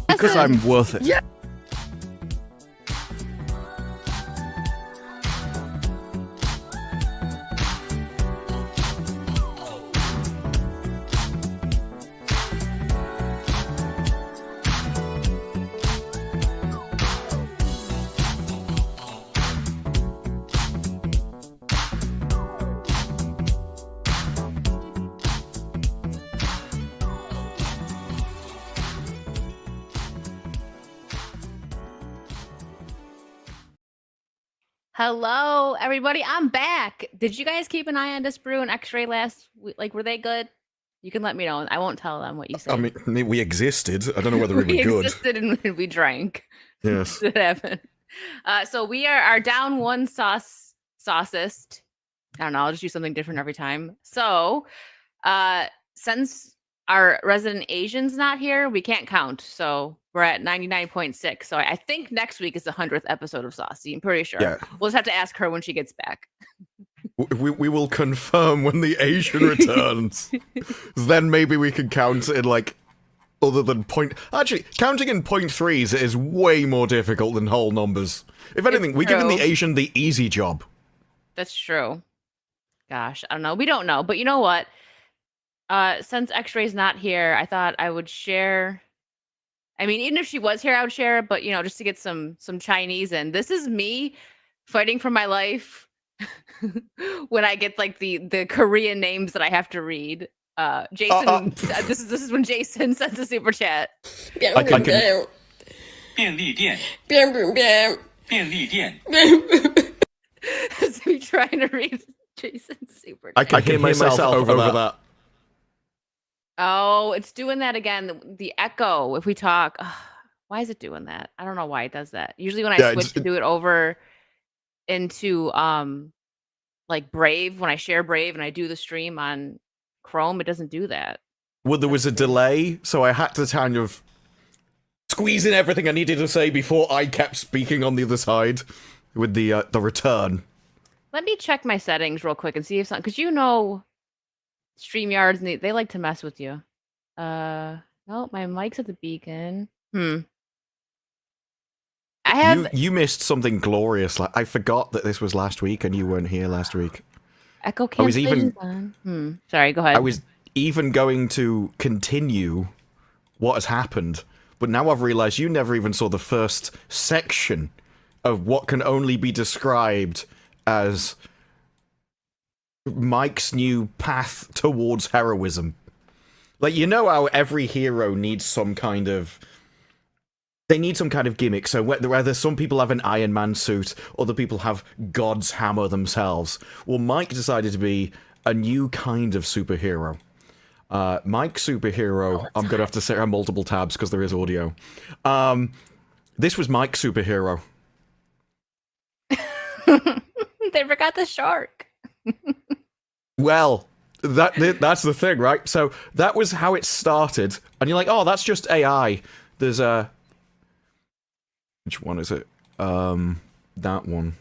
Because I'm worth it. Yeah. Hello, everybody. I'm back. Did you guys keep an eye on this brew and X-Ray last week? Like, were they good? You can let me know. I won't tell them what you said. I mean, we existed. I don't know whether we were good. We existed and we drank. Yes. It happened. So we are down one saucist. I don't know. I'll just do something different every time. So since our resident Asian's not here, we can't count. So we're at 99.6. So I think next week is the 100th episode of Saucy. I'm pretty sure. Yeah. We'll just have to ask her when she gets back. We will confirm when the Asian returns. Then maybe we can count in, like, other than point... Actually, counting in point threes is way more difficult than whole numbers. If anything, we're giving the Asian the easy job. That's true. Gosh, I don't know. We don't know. But you know what? Since X-Ray's not here, I thought I would share... I mean, even if she was here, I would share it. But, you know, just to get some Chinese in. This is me fighting for my life when I get, like, the Korean names that I have to read. Jason, this is when Jason sends a super chat. I can... So you're trying to read Jason's super chat. I can hear myself over that. Oh, it's doing that again. The echo, if we talk. Ugh, why is it doing that? I don't know why it does that. Usually when I switch to do it over into like Brave, when I share Brave and I do the stream on Chrome, it doesn't do that. Well, there was a delay, so I had to kind of squeeze in everything I needed to say before I kept speaking on the other side with the return. Let me check my settings real quick and see if something, because you know StreamYards, and they like to mess with you. No, my mic's at the beacon. I have... You missed something glorious. I forgot that this was last week and you weren't here last week. Echo cancellation on. Sorry, go ahead. I was even going to continue what has happened, but now I've realized you never even saw the first section of what can only be described as Mike's new path towards heroism. Like, you know how every hero needs some kind of... They need some kind of gimmick, so whether some people have an Iron Man suit, other people have God's hammer themselves. Well, Mike decided to be a new kind of superhero. Mike Superhero, I'm going to have to say on multiple tabs because there is audio. This was Mike Superhero. They forgot the shark. Well, that's the thing, right? So that was how it started, and you're like, oh, that's just AI. There's a... Which one is it? That one.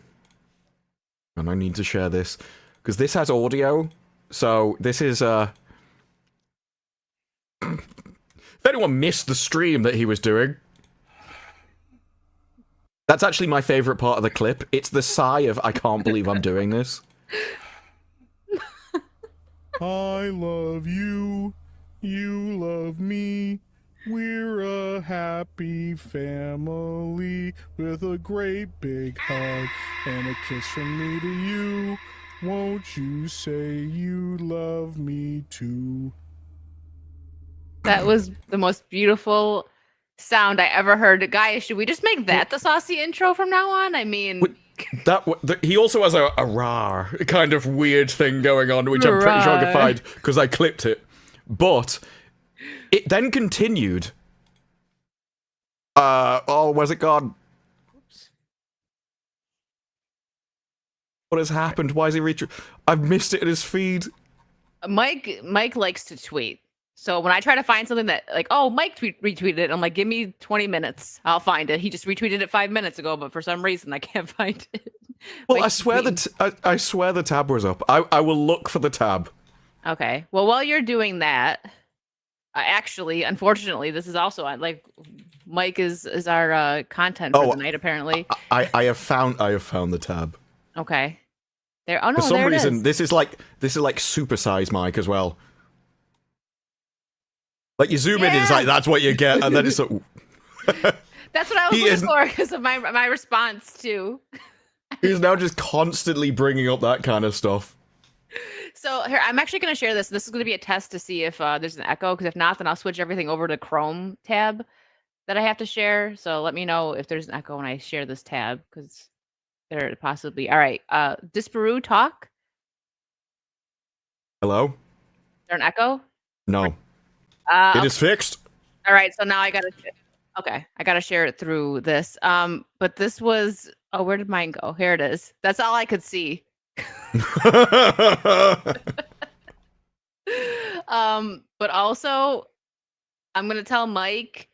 And I need to share this, because this has audio, so this is, If anyone missed the stream that he was doing, that's actually my favourite part of the clip. It's the sigh of, I can't believe I'm doing this. I love you, you love me, we're a happy family with a great big hug and a kiss from me to you. Won't you say you love me too? That was the most beautiful sound I ever heard. Guys, should we just make that the Saucy intro from now on? I mean... He also has a rar kind of weird thing going on, which I'm pretty sure I could find because I clipped it. But it then continued. Oh, where's it gone? What has happened? Why is he I've missed it in his feed. Mike likes to tweet, So when I try to find something that like, oh, Mike retweeted it, I'm like, give me 20 minutes. I'll find it. He just retweeted it 5 minutes ago, but for some reason I can't find it. Well, Mike's I swear the tab was up. I will look for the tab. Okay. Well, while you're doing that, actually, unfortunately, this is also like Mike is our content for the night. Apparently, I have found the tab. Okay. There. Oh no. For some there reason, it is. this is like supersize Mike as well. Like you zoom in, it's like that's what you get, and then it's like. That's what I was looking for because of my response to. He's now just constantly bringing up that kind of stuff. So here, I'm actually going to share this. This is going to be a test to see if there's an echo, because if not, then I'll switch everything over to Chrome tab that I have to share. So let me know if there's an echo when I share this tab, because there possibly. All right, Disparu talk. Hello? Is there an echo? No. It is fixed. All right, so now I got to. Okay, I got to share it through this. But this was. Oh, where did mine go? Here it is. That's all I could see. But also, I'm gonna tell Mike.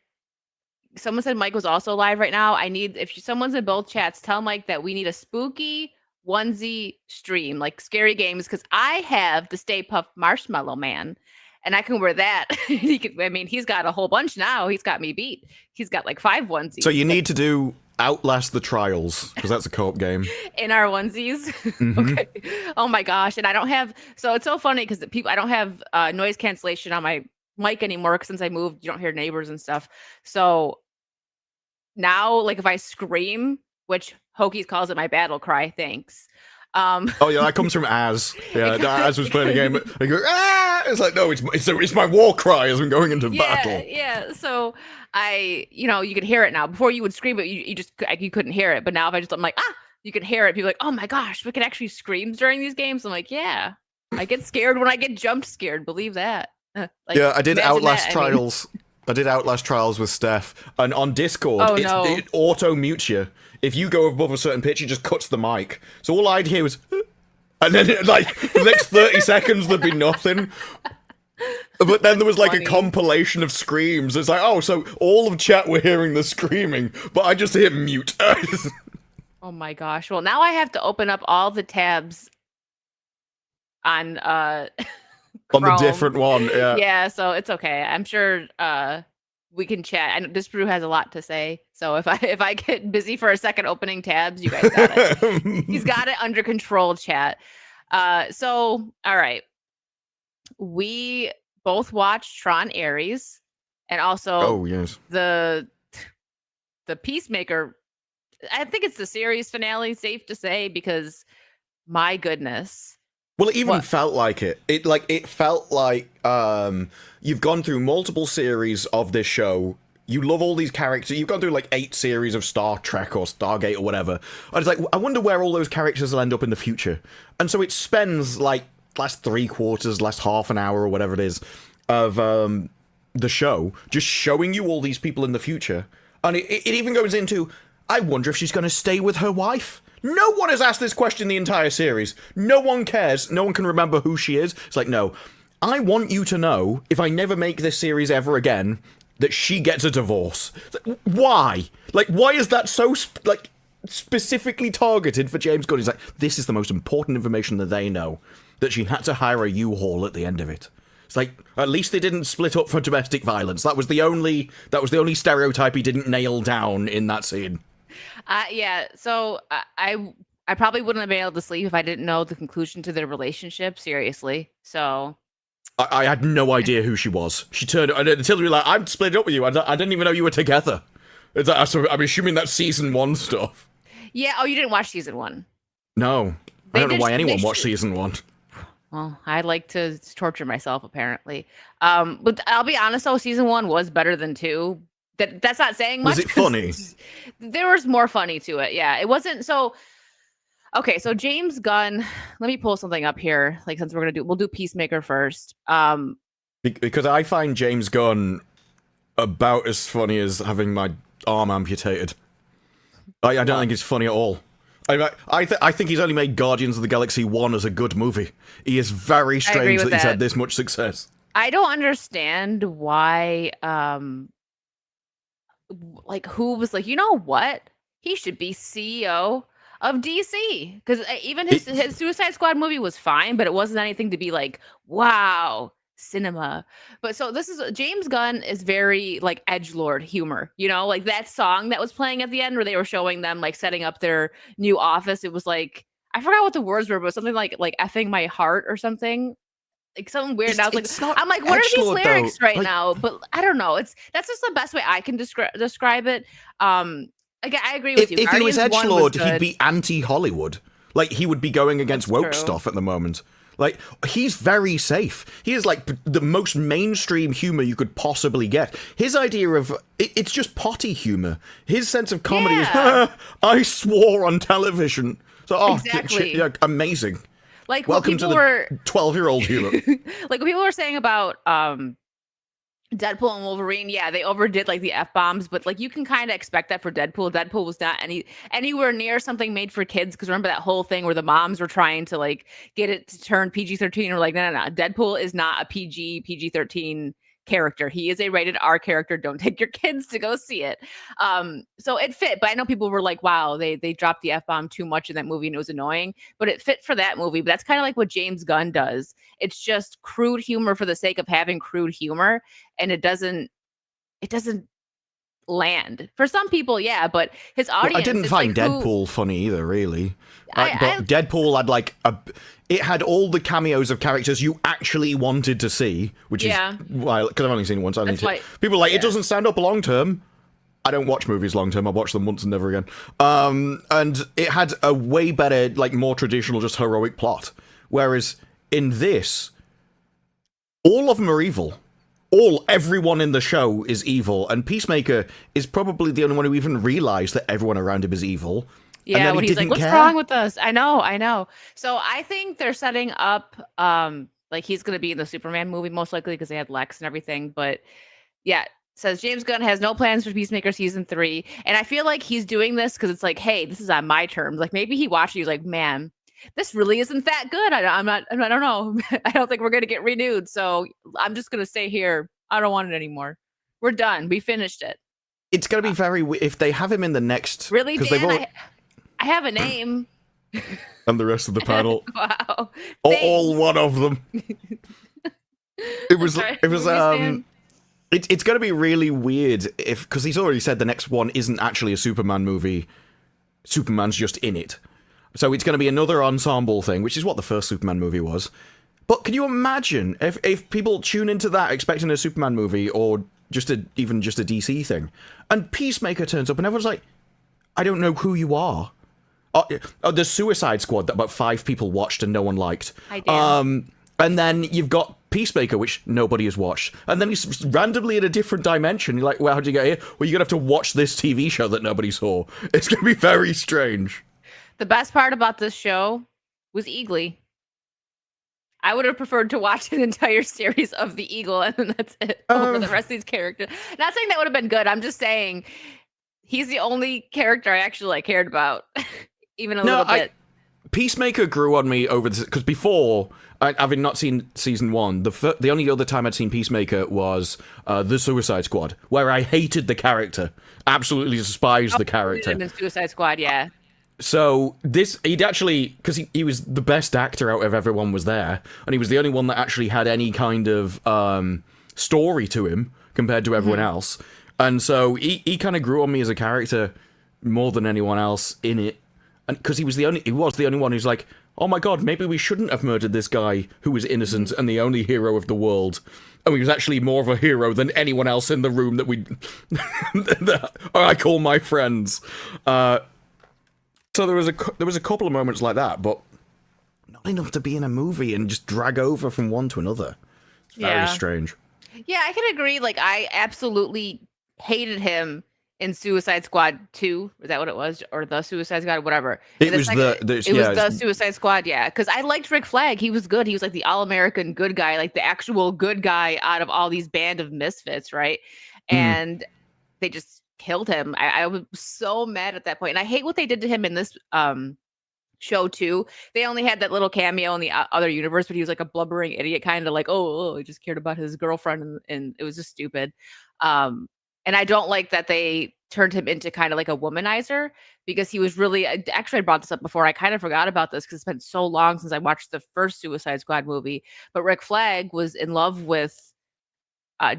Someone said Mike was also live right now. If someone's in both chats, tell Mike that we need a spooky onesie stream, like scary games, because I have the Stay Puft Marshmallow Man, and I can wear that. He's got a whole bunch now. He's got me beat. He's got like 5 onesies. So you need to do Outlast the Trials, because that's a co-op game. In our onesies. Mm-hmm. Okay. Oh my gosh. And I don't have, so it's so funny because I don't have noise cancellation on my mic anymore, since I moved. You don't hear neighbors and stuff. So now, like, if I scream, which Hokies calls it my battle cry, thanks. Oh yeah, that comes from Az. Yeah, Az was playing a game. They go, ah! It's like, no, it's my war cry as I'm going into battle. Yeah. So you could hear it now. Before you would scream it, you couldn't hear it. But now if I'm like, you can hear it. People are like, oh my gosh, we can actually scream during these games. I'm like, yeah, I get scared when I get jump scared. Believe that. Yeah, I did Outlast Trials. I did Outlast Trials with Steph, and on Discord, it auto-mutes you. If you go above a certain pitch, it just cuts the mic. So all I'd hear was, and then for the next 30 seconds there'd be nothing. But then there was like a compilation of screams. It's like, oh, so all of chat were hearing the screaming, but I just hear mute. Oh my gosh. Well, now I have to open up all the tabs on on the different one. Yeah, so it's okay. I'm sure we can chat. I know this brew has a lot to say, so if I get busy for a second opening tabs, you guys got it. He's got it under control, chat. So all right, we both watched Tron Ares, and also the Peacemaker. I think it's the series finale, safe to say, because my goodness. Well, it even felt like it. It felt like you've gone through multiple series of this show. You love all these characters. You've gone through like 8 series of Star Trek or Stargate or whatever. I was like, I wonder where all those characters will end up in the future. And so it spends like last 3/4, last half an hour or whatever it is of the show just showing you all these people in the future. And it even goes into, I wonder if she's going to stay with her wife. No one has asked this question the entire series. No one cares. No one can remember who she is. It's like, no. I want you to know, if I never make this series ever again, that she gets a divorce. Like, why? Like, why is that so, specifically targeted for James Gunn? He's like, this is the most important information that they know. That she had to hire a U-Haul at the end of it. It's like, at least they didn't split up for domestic violence. That was the only stereotype he didn't nail down in that scene. Yeah, so I probably wouldn't have been able to sleep if I didn't know the conclusion to their relationship, seriously. So I had no idea who she was. She turned until we were like, I'm split up with you. I didn't even know you were together. So I'm assuming that's season 1 stuff. Yeah. Oh, you didn't watch season 1? No, I don't know why anyone watched season 1. Well, I like to torture myself, apparently. But I'll be honest, though, season 1 was better than 2. That's not saying much. Was it funny? There was more funny to it. Yeah, it wasn't so. Okay, so James Gunn. Let me pull something up here. Like, since we'll do Peacemaker first. Because I find James Gunn about as funny as having my arm amputated. I don't think it's funny at all. I think he's only made Guardians of the Galaxy 1 as a good movie. He is very strange that he's had this much success. I don't understand why like who was like, you know what? He should be CEO of DC because even his It- his Suicide Squad movie was fine, but it wasn't anything to be like, wow, cinema. But so this is James Gunn is very like edgelord humor, you know, like that song that was playing at the end where they were showing them like setting up their new office. It was like I forgot what the words were, but something like effing my heart or something like something weird. And I was like, it's not I'm like, what are these edgelord, though. lyrics right Like, now? But I don't know. That's just the best way I can describe it. Again, I agree with if you. he was Guardians 1 was edgelord, he'd good. be anti-Hollywood. Like, he would be going against That's woke true. stuff at the moment. Like, he's very safe. He is like the most mainstream humor you could possibly get. His idea of it's just potty humor. His sense of comedy Yeah. is, I swore on television. So, Exactly. yeah, amazing. Like what Welcome to people the were 12-year-old humor. like what people were saying about Deadpool and Wolverine, yeah, they overdid like the F bombs, but like you can kind of expect that for Deadpool. Deadpool was not anywhere near something made for kids because remember that whole thing where the moms were trying to like get it to turn PG-13 or like no. Deadpool is not a PG-13 character. He is a rated R character. Don't take your kids to go see it. So it fit, but I know people were like, wow, they dropped the F bomb too much in that movie and it was annoying, but it fit for that movie. But that's kind of like what James Gunn does. It's just crude humor for the sake of having crude humor and it doesn't land for some people, yeah, but his Well, audience I didn't is find like Deadpool funny either, really. I But Deadpool had like it had all the cameos of characters you actually wanted to see, which Yeah. is why because I've only seen it once. That's why- People are like it yeah. doesn't stand up long term. I don't watch movies long term. I watch them once and never again. And it had a way better, like more traditional, just heroic plot. Whereas in this, all of them are evil. Everyone in the show is evil, and Peacemaker is probably the only one who even realized that everyone around him is evil. And yeah, then when he he's like, didn't what's care. wrong with us? I know. So I think they're setting up like he's gonna be in the Superman movie most likely because they had Lex and everything. But yeah, it says James Gunn has no plans for Peacemaker season 3. And I feel like he's doing this because it's like, hey, this is on my terms. Like maybe he watched it, he's like, man, this really isn't that good. I don't know. I don't think we're gonna get renewed. So I'm just gonna stay here. I don't want it anymore. We're done. We finished it. It's going to be very if they have him in the next Really, because Dan? I have a name. and the rest of the panel, Wow. all one of them. It was Sorry, it was what were you saying? it's going to be really weird if because he's already said the next one isn't actually a Superman movie. Superman's just in it. So it's going to be another ensemble thing, which is what the first Superman movie was. But can you imagine if people tune into that expecting a Superman movie or even just a DC thing, and Peacemaker turns up and everyone's like, I don't know who you are. The Suicide Squad that about 5 people watched and no one liked. Hi, Dan. And then you've got Peacemaker, which nobody has watched. And then he's randomly in a different dimension. You're like, well, how'd you get here? Well, you're going to have to watch this TV show that nobody saw. It's going to be very strange. The best part about this show was Eagly. I would have preferred to watch an entire series of the Eagle and then that's it over the rest of these characters. Not saying that would have been good. I'm just saying he's the only character I actually like cared about, even a little bit. Peacemaker grew on me over this because before, having not seen season 1, the only other time I'd seen Peacemaker was the Suicide Squad, where I hated the character, absolutely despised the character. In Suicide Squad, yeah. So he'd actually, because he was the best actor out of everyone was there, and he was the only one that actually had any kind of story to him compared to everyone else. And so he kind of grew on me as a character more than anyone else in it. And because he was the only one who's like, oh my god, maybe we shouldn't have murdered this guy who was innocent and the only hero of the world. And he was actually more of a hero than anyone else in the room that that I call my friends. So there was a couple of moments like that, but not enough to be in a movie and just drag over from one to another. It's very strange. Yeah, I can agree. Like, I absolutely hated him in Suicide Squad 2. Is that what it was? Or the Suicide Squad, whatever. It was the Suicide Squad, yeah. Because I liked Rick Flag. He was good. He was like the all-American good guy, like the actual good guy out of all these band of misfits, right? And they just killed him. I was so mad at that point. And I hate what they did to him in this show too. They only had that little cameo in the other universe, but he was like a blubbering idiot, kind of like, he just cared about his girlfriend, and it was just stupid. And I don't like that they turned him into kind of like a womanizer, because he was really, actually I brought this up before. I kind of forgot about this because it's been so long since I watched the first Suicide Squad movie. But Rick Flag was in love with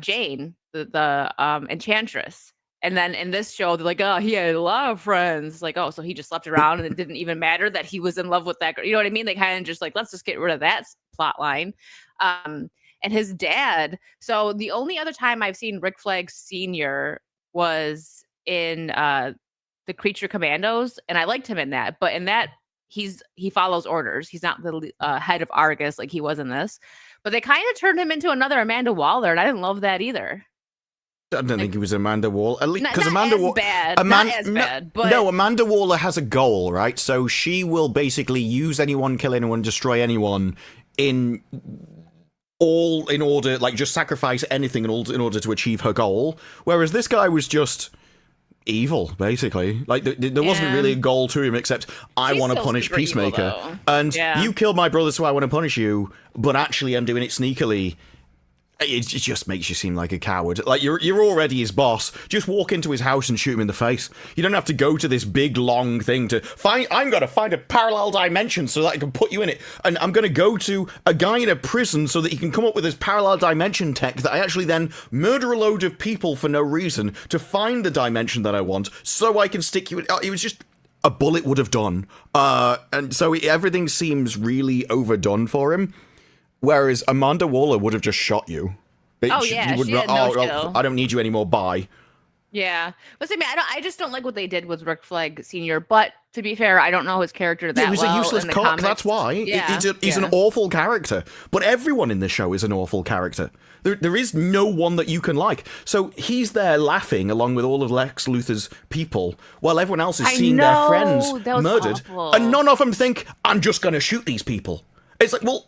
Jane, the Enchantress. And then in this show, they're like, oh, he had a lot of friends. Like, oh, so he just slept around and it didn't even matter that he was in love with that girl. You know what I mean? They kind of just like, let's just get rid of that plot line. And his dad. So the only other time I've seen Rick Flag Sr. was in the Creature Commandos. And I liked him in that. But in that, he follows orders. He's not the head of Argus like he was in this. But they kind of turned him into another Amanda Waller. And I didn't love that either. I don't think he was Amanda Waller. At least because Amanda Waller, not as bad. But no, Amanda Waller has a goal, right? So she will basically use anyone, kill anyone, destroy anyone in order, like just sacrifice anything in order to achieve her goal. Whereas this guy was just evil, basically. Like there wasn't really a goal to him except I want to punish Peacemaker, evil, and you killed my brother, so I want to punish you. But actually, I'm doing it sneakily. It just makes you seem like a coward. Like, you're already his boss. Just walk into his house and shoot him in the face. You don't have to go to this big, long thing to find... I'm going to find a parallel dimension so that I can put you in it. And I'm going to go to a guy in a prison so that he can come up with this parallel dimension tech that I actually then murder a load of people for no reason to find the dimension that I want so I can stick you in... It was just... A bullet would have done. And so everything seems really overdone for him. Whereas Amanda Waller would have just shot you. She had no chill. I don't need you anymore, bye. Yeah. But I mean, I just don't like what they did with Rick Flag Sr., but to be fair, I don't know his character that well. He was a useless in the cock, comics. that's why. He's an awful character. But everyone in the show is an awful character. There is no one that you can like. So he's there laughing along with all of Lex Luthor's people while everyone else is seeing their friends murdered. Awful. And none of them think, I'm just going to shoot these people. It's like, well...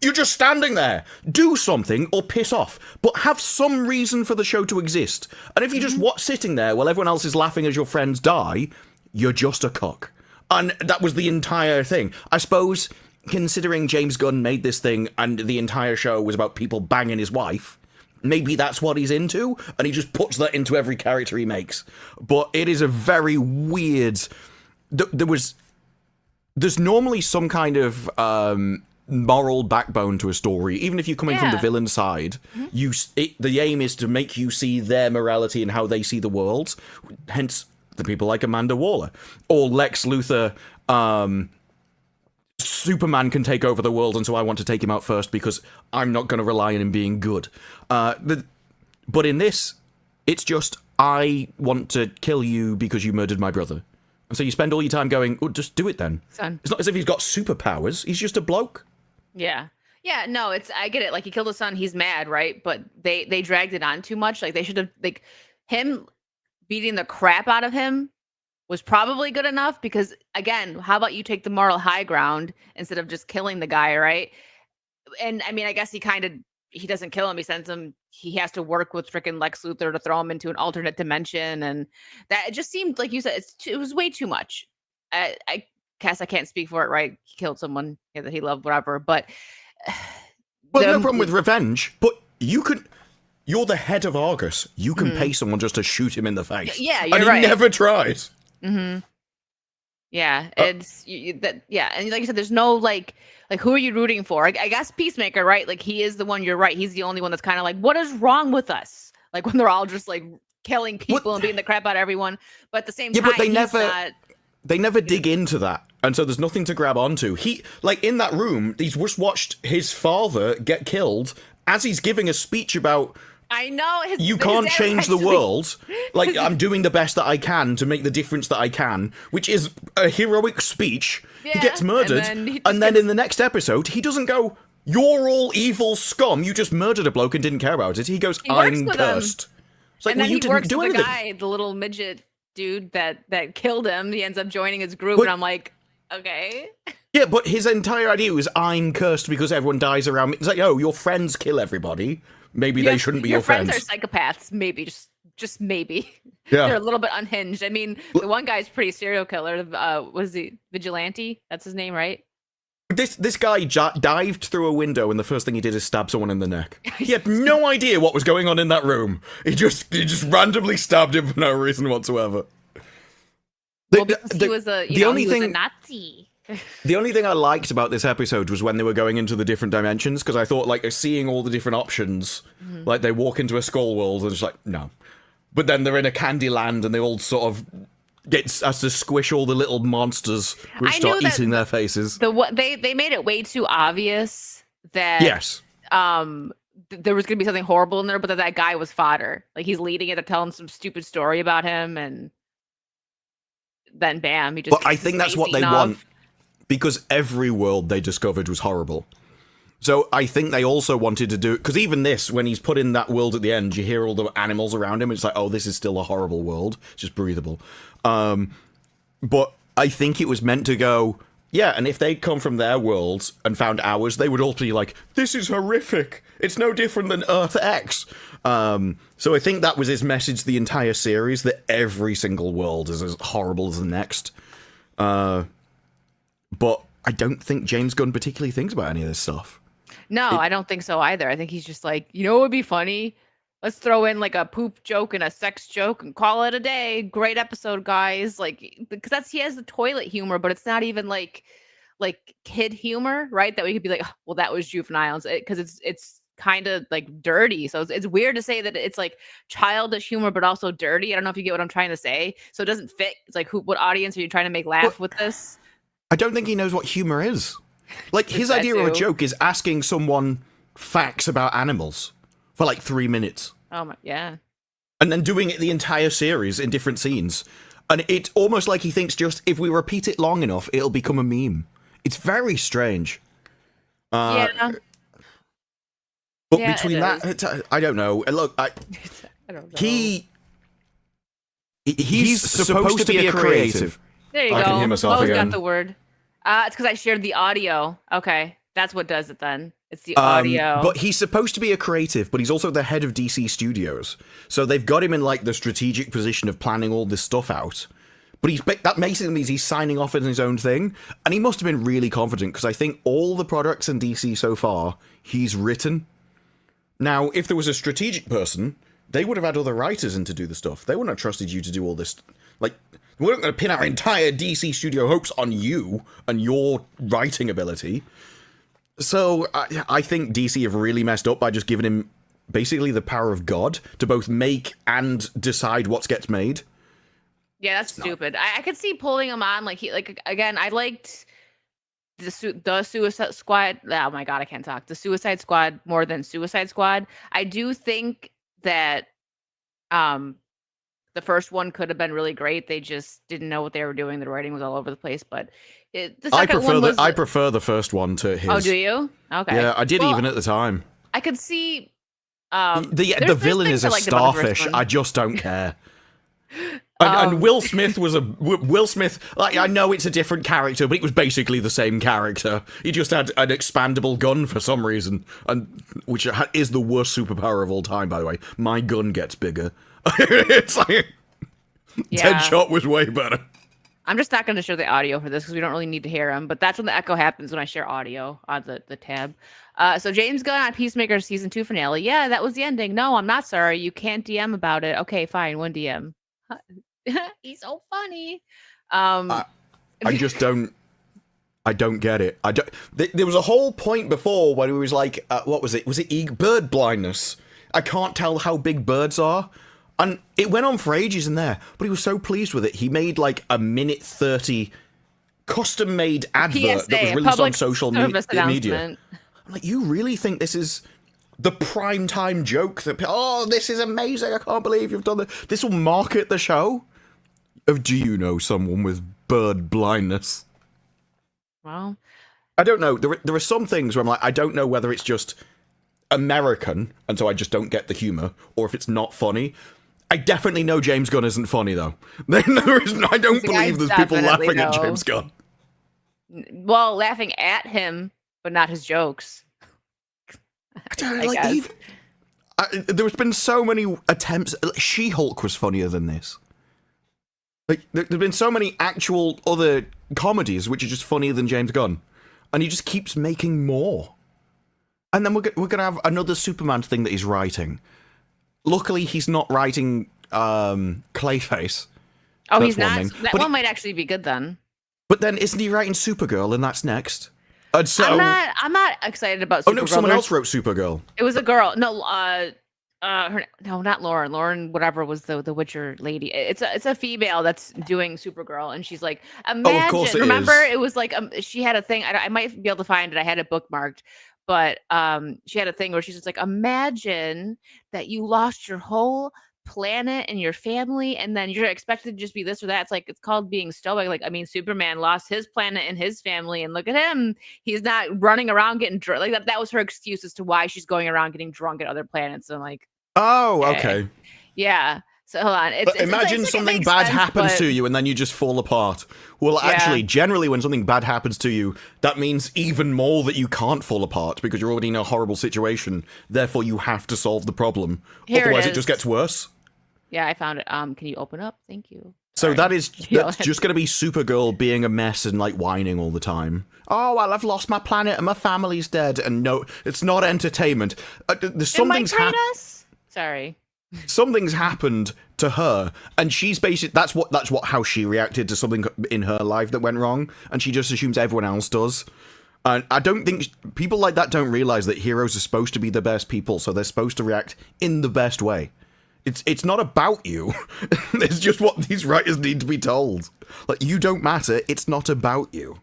You're just standing there. Do something or piss off, but have some reason for the show to exist. And if you just sitting there while everyone else is laughing as your friends die, you're just a cock. And that was the entire thing. I suppose, considering James Gunn made this thing and the entire show was about people banging his wife, maybe that's what he's into, and he just puts that into every character he makes. But it is a very weird... There's normally some kind of... moral backbone to a story, even if you're coming from the villain side. The aim is to make you see their morality and how they see the world. Hence, the people like Amanda Waller or Lex Luthor. Superman can take over the world, and so I want to take him out first because I'm not going to rely on him being good. But in this, it's just I want to kill you because you murdered my brother. And so you spend all your time going, oh, just do it then. Son. It's not as if he's got superpowers. He's just a bloke. Yeah. Yeah, no, I get it. Like, he killed his son, he's mad, right? But they dragged it on too much. Like, they should have, like, him beating the crap out of him was probably good enough because, again, how about you take the moral high ground instead of just killing the guy, right? And, I mean, I guess he doesn't kill him. He has to work with freaking Lex Luthor to throw him into an alternate dimension. And that, it just seemed, like you said, it was way too much. I guess I can't speak for it, right? He killed someone that he loved, whatever. But well, no problem with revenge. But you're the head of Argus. You can pay someone just to shoot him in the face. Yeah, you're and right. he never tries. Mm-hmm. Yeah, and like you said, there's no like who are you rooting for? I guess Peacemaker, right? Like, he is the one. You're right. He's the only one that's kind of like, what is wrong with us? Like, when they're all just like killing people and beating the crap out of everyone, but at the same time, but they never dig into that, and so there's nothing to grab onto. He, like, in that room, he's just watched his father get killed as he's giving a speech about, I know, you can't change the world. Like, I'm doing the best that I can to make the difference that I can, which is a heroic speech. Yeah, he gets murdered, and then in the next episode, he doesn't go, you're all evil scum, you just murdered a bloke and didn't care about it. He goes, I'm cursed. It's like, and then you he works didn't do with anything. the guy, the little midget dude that killed him. He ends up joining his group, and I'm like, okay. Yeah, but his entire idea was, I'm cursed because everyone dies around me. It's like, oh, your friends kill everybody. Maybe they shouldn't be your friends. Your friends are psychopaths. Maybe just just maybe. Yeah. They're a little bit unhinged. I mean, the one guy's pretty serial killer. Was he Vigilante? That's his name, right? This guy dived through a window, and the first thing he did is stab someone in the neck. He had no idea what was going on in that room. He just randomly stabbed him for no reason whatsoever. Well, because he was a Nazi. The only thing I liked about this episode was when they were going into the different dimensions, because I thought, like, seeing all the different options, like, they walk into a skull world, and it's like, no. But then they're in a candy land, and they all sort of has to squish all the little monsters which start eating their faces. They made it way too obvious that there was going to be something horrible in there, but that guy was fodder. Like, he's leading it, they're telling some stupid story about him, and then bam, he just. But I think that's what they want, because every world they discovered was horrible. So I think they also wanted to do it, because even this, when he's put in that world at the end, you hear all the animals around him, it's like, oh, this is still a horrible world, it's just breathable. But I think it was meant to go, yeah, and if they'd come from their worlds and found ours, they would all be like, this is horrific, it's no different than Earth X. So I think that was his message the entire series, that every single world is as horrible as the next. But I don't think James Gunn particularly thinks about any of this stuff. No, I don't think so either. I think he's just like, you know what would be funny? Let's throw in like a poop joke and a sex joke and call it a day. Great episode, guys. Like, because he has the toilet humor, but it's not even like kid humor, right? That we could be like, oh, well, that was juvenile, because it's kind of like dirty. So it's weird to say that it's like childish humor, but also dirty. I don't know if you get what I'm trying to say. So it doesn't fit. It's like, what audience are you trying to make laugh with this? I don't think he knows what humor is. Like, his idea of a joke is asking someone facts about animals for like 3 minutes. Oh my, yeah. And then doing it the entire series in different scenes. And it's almost like he thinks just if we repeat it long enough, it'll become a meme. It's very strange. Yeah. But between that, I don't know. Look, I don't know. He's supposed to be a creative. There you go. I can hear myself again. Got the word. It's because I shared the audio. Okay, that's what does it then. It's the audio. But he's supposed to be a creative, but he's also the head of DC Studios. So they've got him in like the strategic position of planning all this stuff out. But that basically means he's signing off on his own thing. And he must have been really confident, because I think all the products in DC so far, he's written. Now, if there was a strategic person, they would have had other writers in to do the stuff. They wouldn't have trusted you to do all this. Like, we're not going to pin our entire DC studio hopes on you and your writing ability. So I think DC have really messed up by just giving him basically the power of God to both make and decide what gets made. Yeah, that's stupid. I could see pulling him on. Like, again, I liked the Suicide Squad. Oh my God, I can't talk. The Suicide Squad more than Suicide Squad. I do think that the first one could have been really great. They just didn't know what they were doing. The writing was all over the place. But the second one was... I prefer the first one to his. Oh, do you? Okay. Yeah, I did even at the time. I could see... the villain is a starfish. I just don't care. And Will Smith was Will Smith. Like, I know it's a different character, but it was basically the same character. He just had an expandable gun for some reason, and which is the worst superpower of all time, by the way. My gun gets bigger. It's like Deadshot was way better. I'm just not going to show the audio for this because we don't really need to hear him. But that's when the echo happens when I share audio on the tab. So James Gunn on Peacemaker season 2 finale. Yeah, that was the ending. No, I'm not sorry. You can't DM about it. Okay, fine. One DM. He's so funny. I just don't. I don't get it. I don't. There was a whole point before when it was like, what was it? Was it bird blindness? I can't tell how big birds are. And it went on for ages in there, but he was so pleased with it. He made like a 1:30 custom-made advert PSA, that was released on social media. I'm like, you really think this is the prime time joke that, oh, this is amazing, I can't believe you've done this. This will market the show? Oh, do you know someone with bird blindness? Well, I don't know. There are some things where I'm like, I don't know whether it's just American, and so I just don't get the humor, or if it's not funny. I definitely know James Gunn isn't funny, though. I don't believe there's people laughing at James Gunn. Well, laughing at him, but not his jokes. There's been so many attempts. She-Hulk was funnier than this. Like, there's been so many actual other comedies which are just funnier than James Gunn, and he just keeps making more. And then we're gonna have another Superman thing that he's writing. Luckily, he's not writing Clayface. Oh, That's he's not. thing. That But one might actually be good then. But then, isn't he writing Supergirl, and that's next? And so, I'm not excited about Supergirl. oh no, someone else wrote Supergirl. It was a girl. No, no, not Lauren. Lauren, whatever, was the Witcher lady. It's a female that's doing Supergirl, and she's like, imagine. of course it remember, is. it was like she had a thing. I might be able to find it. I had it bookmarked, but she had a thing where she's just like, imagine that you lost your whole planet and your family, and then you're expected to just be this or that. It's like, it's called being stoic. Like, I mean, Superman lost his planet and his family, and look at him. He's not running around getting drunk. Like that was her excuse as to why she's going around getting drunk at other planets. And I'm like, Oh, okay. yeah. So hold on. Imagine it's like something it makes bad sense, happens but- to you and then you just fall apart. Well, Yeah. actually, generally when something bad happens to you, that means even more that you can't fall apart because you're already in a horrible situation. Therefore, you have to solve the problem. Here it Otherwise, it is. just gets worse. Yeah, I found it. Can you open up? Thank you. So Sorry. that's just going to be Supergirl being a mess and like whining all the time. Oh, well, I've lost my planet and my family's dead. And no, it's not entertainment. Something's happened. Sorry. Something's happened to her, and she's basically that's how she reacted to something in her life that went wrong, and she just assumes everyone else does. And I don't think people like that don't realize that heroes are supposed to be the best people, so they're supposed to react in the best way. It's not about you. It's just what these writers need to be told. Like, you don't matter. It's not about you.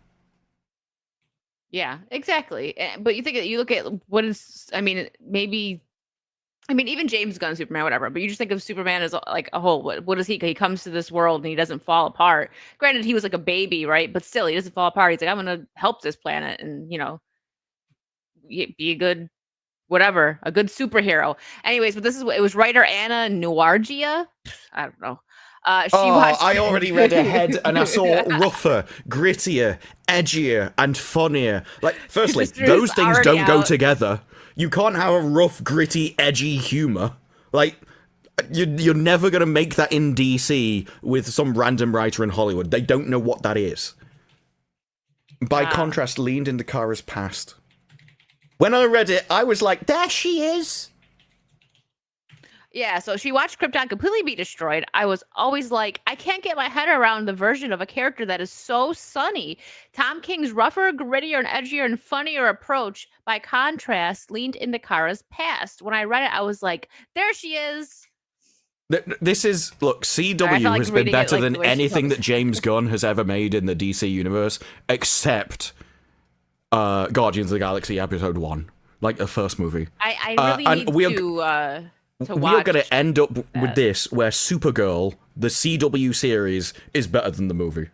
Yeah, exactly. But you look at what is, I mean, even James Gunn, Superman, whatever, but you just think of Superman as like a whole. What is he? He comes to this world and he doesn't fall apart. Granted, he was like a baby, right? But still, he doesn't fall apart. He's like, I'm going to help this planet and, be a good, whatever, a good superhero. Anyways, but it was writer Anna Nuargia. I don't know. I already read ahead and I saw rougher, grittier, edgier, and funnier. Like, firstly, those things don't go together. You can't have a rough, gritty, edgy humor. Like, you're never going to make that in DC with some random writer in Hollywood. They don't know what that is. By contrast, leaned into Kara's past. When I read it, I was like, there she is. Yeah, so she watched Krypton completely be destroyed. I was always like, I can't get my head around the version of a character that is so sunny. Tom King's rougher, grittier, and edgier and funnier approach, by contrast, leaned into Kara's past. When I read it, I was like, there she is. This is, look, CW has been better than anything that James Gunn has ever made in the DC universe, except Guardians of the Galaxy Episode 1, like the first movie. I really need to watch. We are going to end up with this, where Supergirl, the CW series, is better than the movie.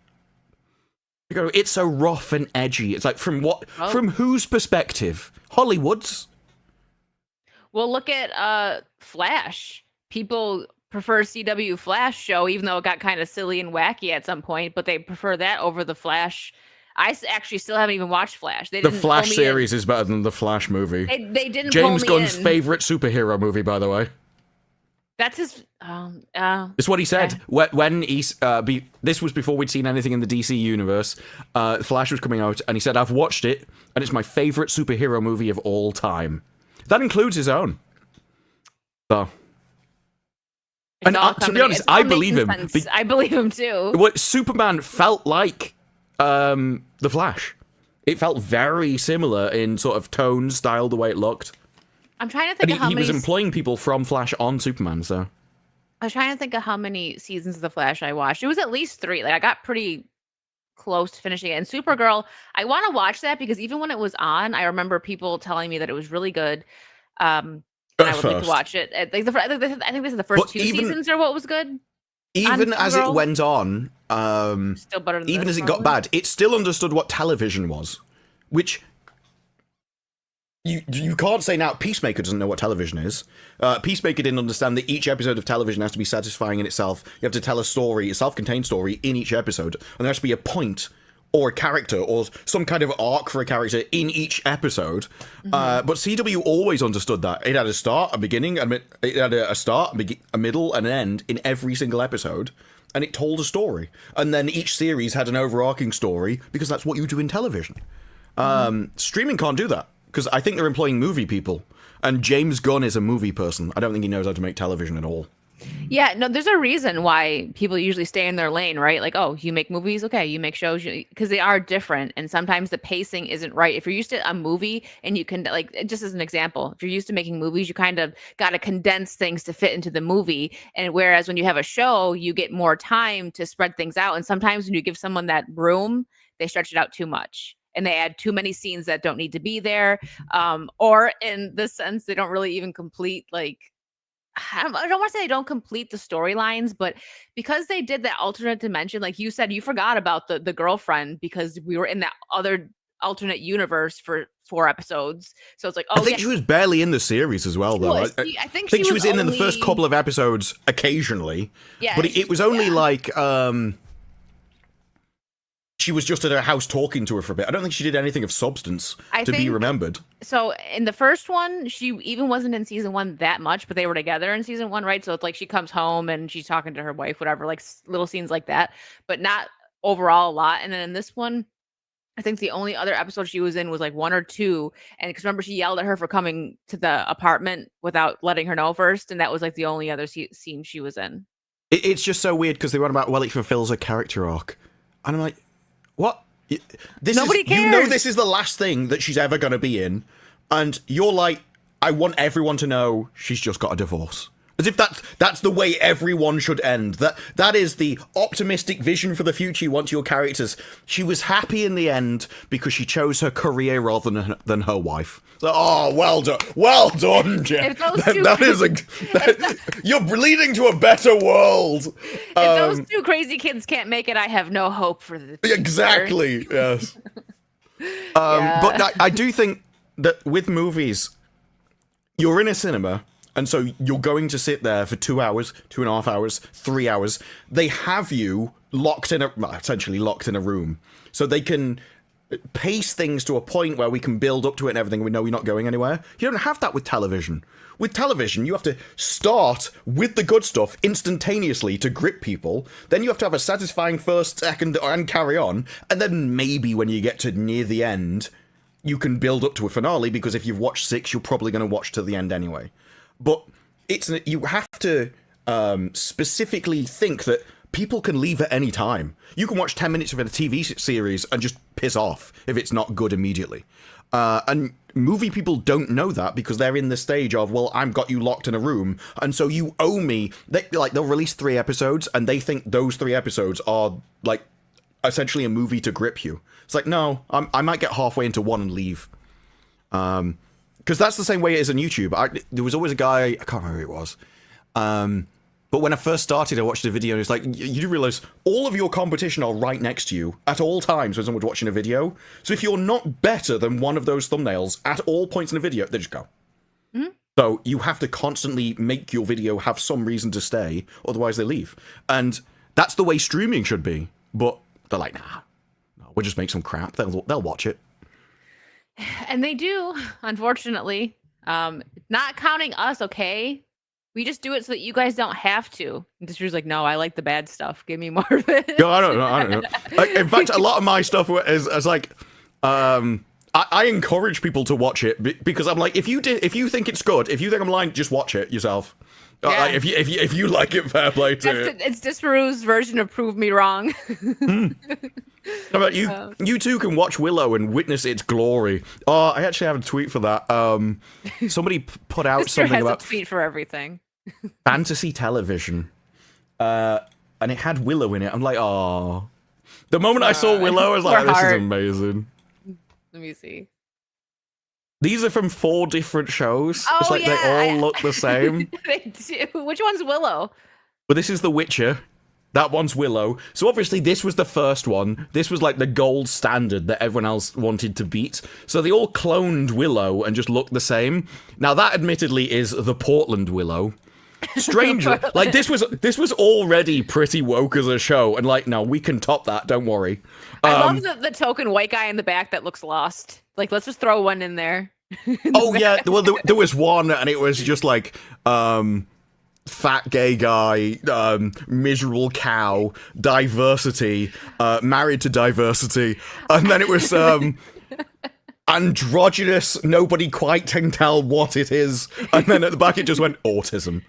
It's so rough and edgy. It's like, from whose perspective? Hollywood's? Well, look at Flash. People prefer CW Flash show, even though it got kind of silly and wacky at some point, but they prefer that over the Flash. I actually still haven't even watched Flash. The Flash series is better than the Flash movie. They didn't James pull me Gunn's in. favorite superhero movie, by the way. That's his. It's what he said when he's. This was before we'd seen anything in the DC universe. Flash was coming out, and he said, "I've watched it, and it's my favorite superhero movie of all time." That includes his own. So. And to be honest, I believe him. I believe him too. What Superman felt like. The Flash. It felt very similar in sort of tone, style, the way it looked. I'm trying to think and of how many... he was employing people from Flash on Superman, so... I was trying to think of how many seasons of The Flash I watched. It was at least 3. Like, I got pretty close to finishing it. And Supergirl, I want to watch that because even when it was on, I remember people telling me that it was really good. And I would like to watch it. I think this is the first 2 seasons are what was good. Even as it went on, still better than even this, as it got bad, it still understood what television was, which you can't say now. Peacemaker doesn't know what television is. Peacemaker didn't understand that each episode of television has to be satisfying in itself. You have to tell a story, a self-contained story, in each episode, and there has to be a point or a character or some kind of arc for a character in each episode. But CW always understood that. It had a start, a beginning, it had a start, a middle, and an end in every single episode. And it told a story. And then each series had an overarching story because that's what you do in television. Streaming can't do that because I think they're employing movie people. And James Gunn is a movie person. I don't think he knows how to make television at all. Yeah, no, there's a reason why people usually stay in their lane, right? Like, oh, you make movies, okay, you make shows, because they are different, and sometimes the pacing isn't right. If you're used to a movie, and you can, like, just as an example, if you're used to making movies, you kind of got to condense things to fit into the movie, and whereas when you have a show, you get more time to spread things out, and sometimes when you give someone that room, they stretch it out too much. And they add too many scenes that don't need to be there, or in the sense they don't really even complete, like, I don't want to say they don't complete the storylines, but because they did that alternate dimension, like you said, you forgot about the girlfriend because we were in that other alternate universe for 4 episodes. So it's like, oh, I think she was barely in the series as well, though. I think she was in the first couple of episodes occasionally. Yeah, but it was only like she was just at her house talking to her for a bit. I don't think she did anything of substance to be remembered. So in the first one, she even wasn't in season 1 that much, but they were together in season 1, right? So it's like she comes home and she's talking to her wife, whatever, like little scenes like that, but not overall a lot. And then in this one, I think the only other episode she was in was like 1 or 2. And because remember, she yelled at her for coming to the apartment without letting her know first. And that was like the only other scene she was in. It's just so weird because they went about, well, it fulfills a character arc. And I'm like, what? Nobody cares. You know this is the last thing that she's ever going to be in. And you're like, I want everyone to know she's just got a divorce. As if that's the way everyone should end. That is the optimistic vision for the future you want to your characters. She was happy in the end because she chose her career rather than her wife. So, oh, well done, Jen. You're leading to a better world. If those 2 crazy kids can't make it, I have no hope for the future. Exactly. Yes. But I do think that with movies, you're in a cinema. And so you're going to sit there for 2 hours, 2.5 hours, 3 hours. They have you essentially locked in a room. So they can pace things to a point where we can build up to it and everything. We know you're not going anywhere. You don't have that with television. With television, you have to start with the good stuff instantaneously to grip people. Then you have to have a satisfying first, second, and carry on. And then maybe when you get to near the end, you can build up to a finale, because if you've watched 6, you're probably going to watch to the end anyway. But you have to specifically think that people can leave at any time. You can watch 10 minutes of a TV series and just piss off if it's not good immediately. And movie people don't know that because they're in the stage of, well, I've got you locked in a room, and so you owe me. They'll release 3 episodes, and they think those 3 episodes are like essentially a movie to grip you. It's like, no, I might get halfway into one and leave. Because that's the same way it is on YouTube. There was always a guy, I can't remember who it was, but when I first started, I watched a video, and it's like, you do realize all of your competition are right next to you at all times when someone's watching a video. So if you're not better than one of those thumbnails at all points in a video, they just go. Mm-hmm. So you have to constantly make your video have some reason to stay, otherwise they leave. And that's the way streaming should be. But they're like, nah, we'll just make some crap. They'll watch it. And they do, unfortunately. Not counting us, okay? We just do it so that you guys don't have to. And Drew's like, no, I like the bad stuff. Give me more of it. No, I don't know. Like, in fact, a lot of my stuff is like, I encourage people to watch it because I'm like, if you think it's good, if you think I'm lying, just watch it yourself. Yeah. Like, if you like it, fair play to it. It's Disparu's version of Prove Me Wrong. How about you? You too can watch Willow and witness its glory. Oh, I actually have a tweet for that. Somebody put out something has about a tweet for everything. Fantasy television, and it had Willow in it. I'm like, oh. The moment I saw Willow, I was like, this is amazing. Let me see. These are from 4 different shows. Oh, it's like yeah. they all look the same. They do. Which one's Willow? Well, this is The Witcher. That one's Willow. So obviously this was the first one. This was like the gold standard that everyone else wanted to beat. So they all cloned Willow and just looked the same. Now that admittedly is the Portland Willow. Strangely, like this was already pretty woke as a show, and like, no, we can top that. Don't worry. I love the token white guy in the back that looks lost. Like, let's just throw one in there. Oh yeah, well there was one, and it was just like fat gay guy, miserable cow, diversity, married to diversity, and then it was androgynous, nobody quite can tell what it is, and then at the back it just went autism.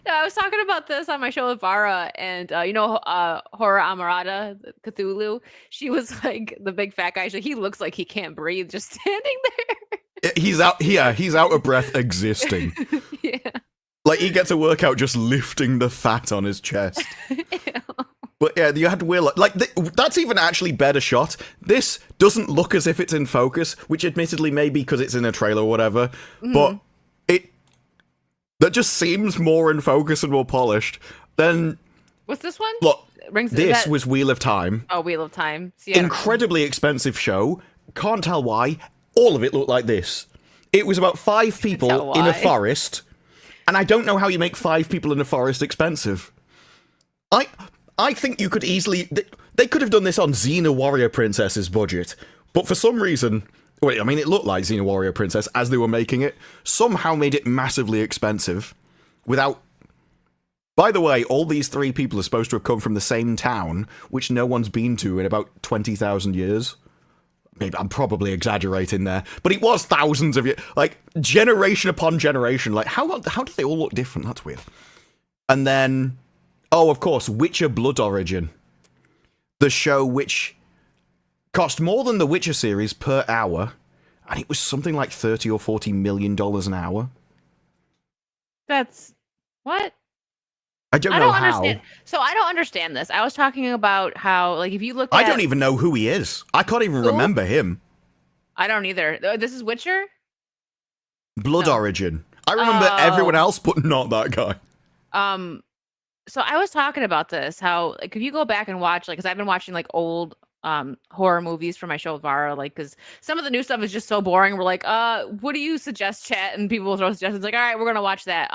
No, I was talking about this on my show with Vara, and Horror Amarada, Cthulhu. She was like the big fat guy. He looks like he can't breathe just standing there. He's out. Yeah, he's out of breath existing. Yeah. Like he gets a workout just lifting the fat on his chest. But yeah, you had Will. Like that's even actually better shot. This doesn't look as if it's in focus, which admittedly maybe because it's in a trailer or whatever. But that just seems more in focus and more polished. Then what's this one? Look, this was Wheel of Time. Oh, Wheel of Time. See, incredibly expensive show. Can't tell why. All of it looked like this. It was about 5 people in a forest, and I don't know how you make 5 people in a forest expensive. I think you could easily... They could have done this on Xena Warrior Princess's budget, but for some reason... Wait, I mean, it looked like Xena Warrior Princess as they were making it. Somehow made it massively expensive without... By the way, all these 3 people are supposed to have come from the same town, which no one's been to in about 20,000 years. Maybe I'm probably exaggerating there, but it was thousands of years, like generation upon generation. Like how do they all look different? That's weird. And then, oh, of course, Witcher Blood Origin, the show which cost more than the Witcher series per hour, and it was something like $30 or $40 million an hour. That's what? I don't know how. Understand. So I don't understand this. I was talking about how, like, if you look at... I don't even know who he is. I can't even remember him. I don't either. This is Witcher? Blood Origin. I remember everyone else, but not that guy. So I was talking about this, how, like, if you go back and watch, like, because I've been watching, like, old horror movies for my show with Vara, like, because some of the new stuff is just so boring. We're like, what do you suggest, chat? And people will throw suggestions like, all right, we're gonna watch that.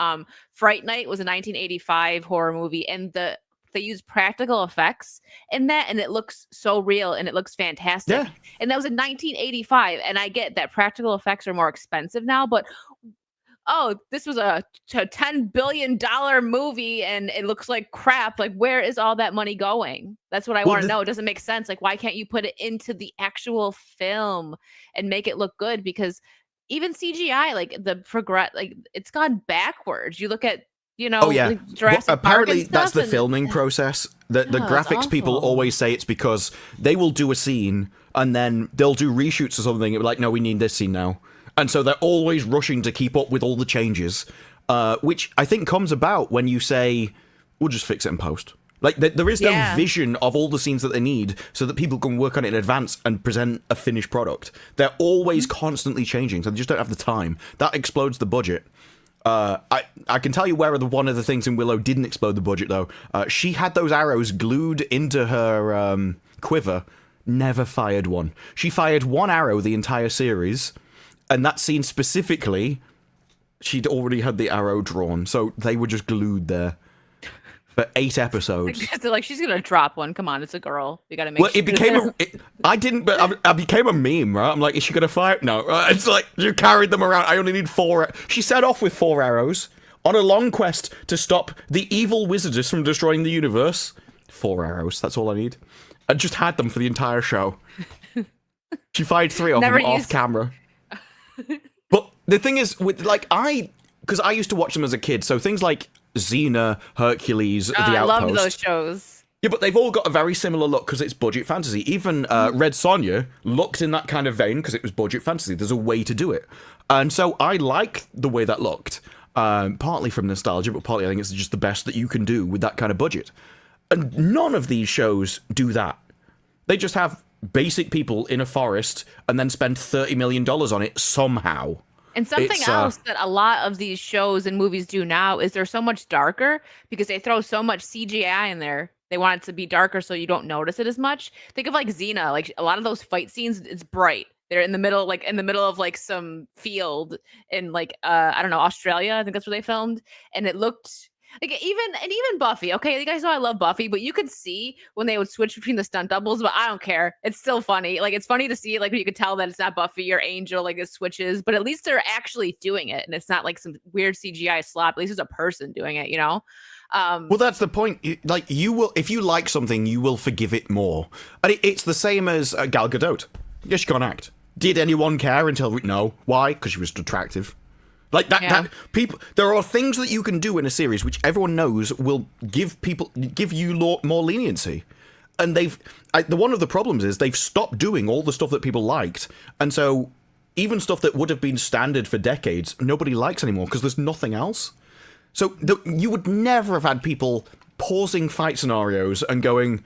Fright Night was a 1985 horror movie, and they used practical effects in that, and it looks so real and it looks fantastic. Yeah. And that was in 1985, and I get that practical effects are more expensive now, but this was a $10 billion movie and it looks like crap. Like, where is all that money going? That's what I want to know. It doesn't make sense. Like, why can't you put it into the actual film and make it look good? Because even CGI, like it's gone backwards. You look at, like Jurassic apparently Park that's the filming process. The graphics people always say it's because they will do a scene and then they'll do reshoots or something. It'll be like, no, we need this scene now. And so they're always rushing to keep up with all the changes, which I think comes about when you say, we'll just fix it in post. Like, there is no vision of all the scenes that they need so that people can work on it in advance and present a finished product. They're always constantly changing, so they just don't have the time. That explodes the budget. I can tell you where one of the things in Willow didn't explode the budget, though. She had those arrows glued into her quiver, never fired one. She fired one arrow the entire series... And that scene specifically, she'd already had the arrow drawn, so they were just glued there for 8 episodes. Like, she's gonna drop one. Come on, it's a girl. We gotta make. Well, it became I became a meme, right? I'm like, is she gonna fire? No, it's like you carried them around. I only need 4. She set off with 4 arrows on a long quest to stop the evil wizardess from destroying the universe. 4 arrows. That's all I need. I just had them for the entire show. She fired 3 of them off camera. But the thing is, with because I used to watch them as a kid, so things like Xena, Hercules, The Outpost. I love those shows. Yeah, but they've all got a very similar look because it's budget fantasy. Even Red Sonja looked in that kind of vein because it was budget fantasy. There's a way to do it. And so I like the way that looked, partly from nostalgia, but partly I think it's just the best that you can do with that kind of budget. And none of these shows do that. They just have basic people in a forest and then spend $30 million on it somehow. And something else that a lot of these shows and movies do now is they're so much darker because they throw so much CGI in there. They want it to be darker so you don't notice it as much. Think of like Xena, like a lot of those fight scenes, it's bright. They're in the middle, of like some field in like I don't know, Australia. I think that's where they filmed, and it looked like even Buffy. Okay, you guys know I love Buffy, but you could see when they would switch between the stunt doubles. But I don't care. It's still funny. Like it's funny to see. Like you could tell that it's not Buffy or Angel. Like it switches, but at least they're actually doing it, and it's not like some weird CGI slop. At least it's a person doing it. You know. Well, that's the point. Like you will, if you like something, you will forgive it more. And it's the same as Gal Gadot. Yes, she can't act. Did anyone care until no? Why? Because she was attractive. Like that. Yeah. That people. There are things that you can do in a series which everyone knows will give you more leniency. And one of the problems is they've stopped doing all the stuff that people liked, and so even stuff that would have been standard for decades, nobody likes anymore because there's nothing else. So you would never have had people pausing fight scenarios and going,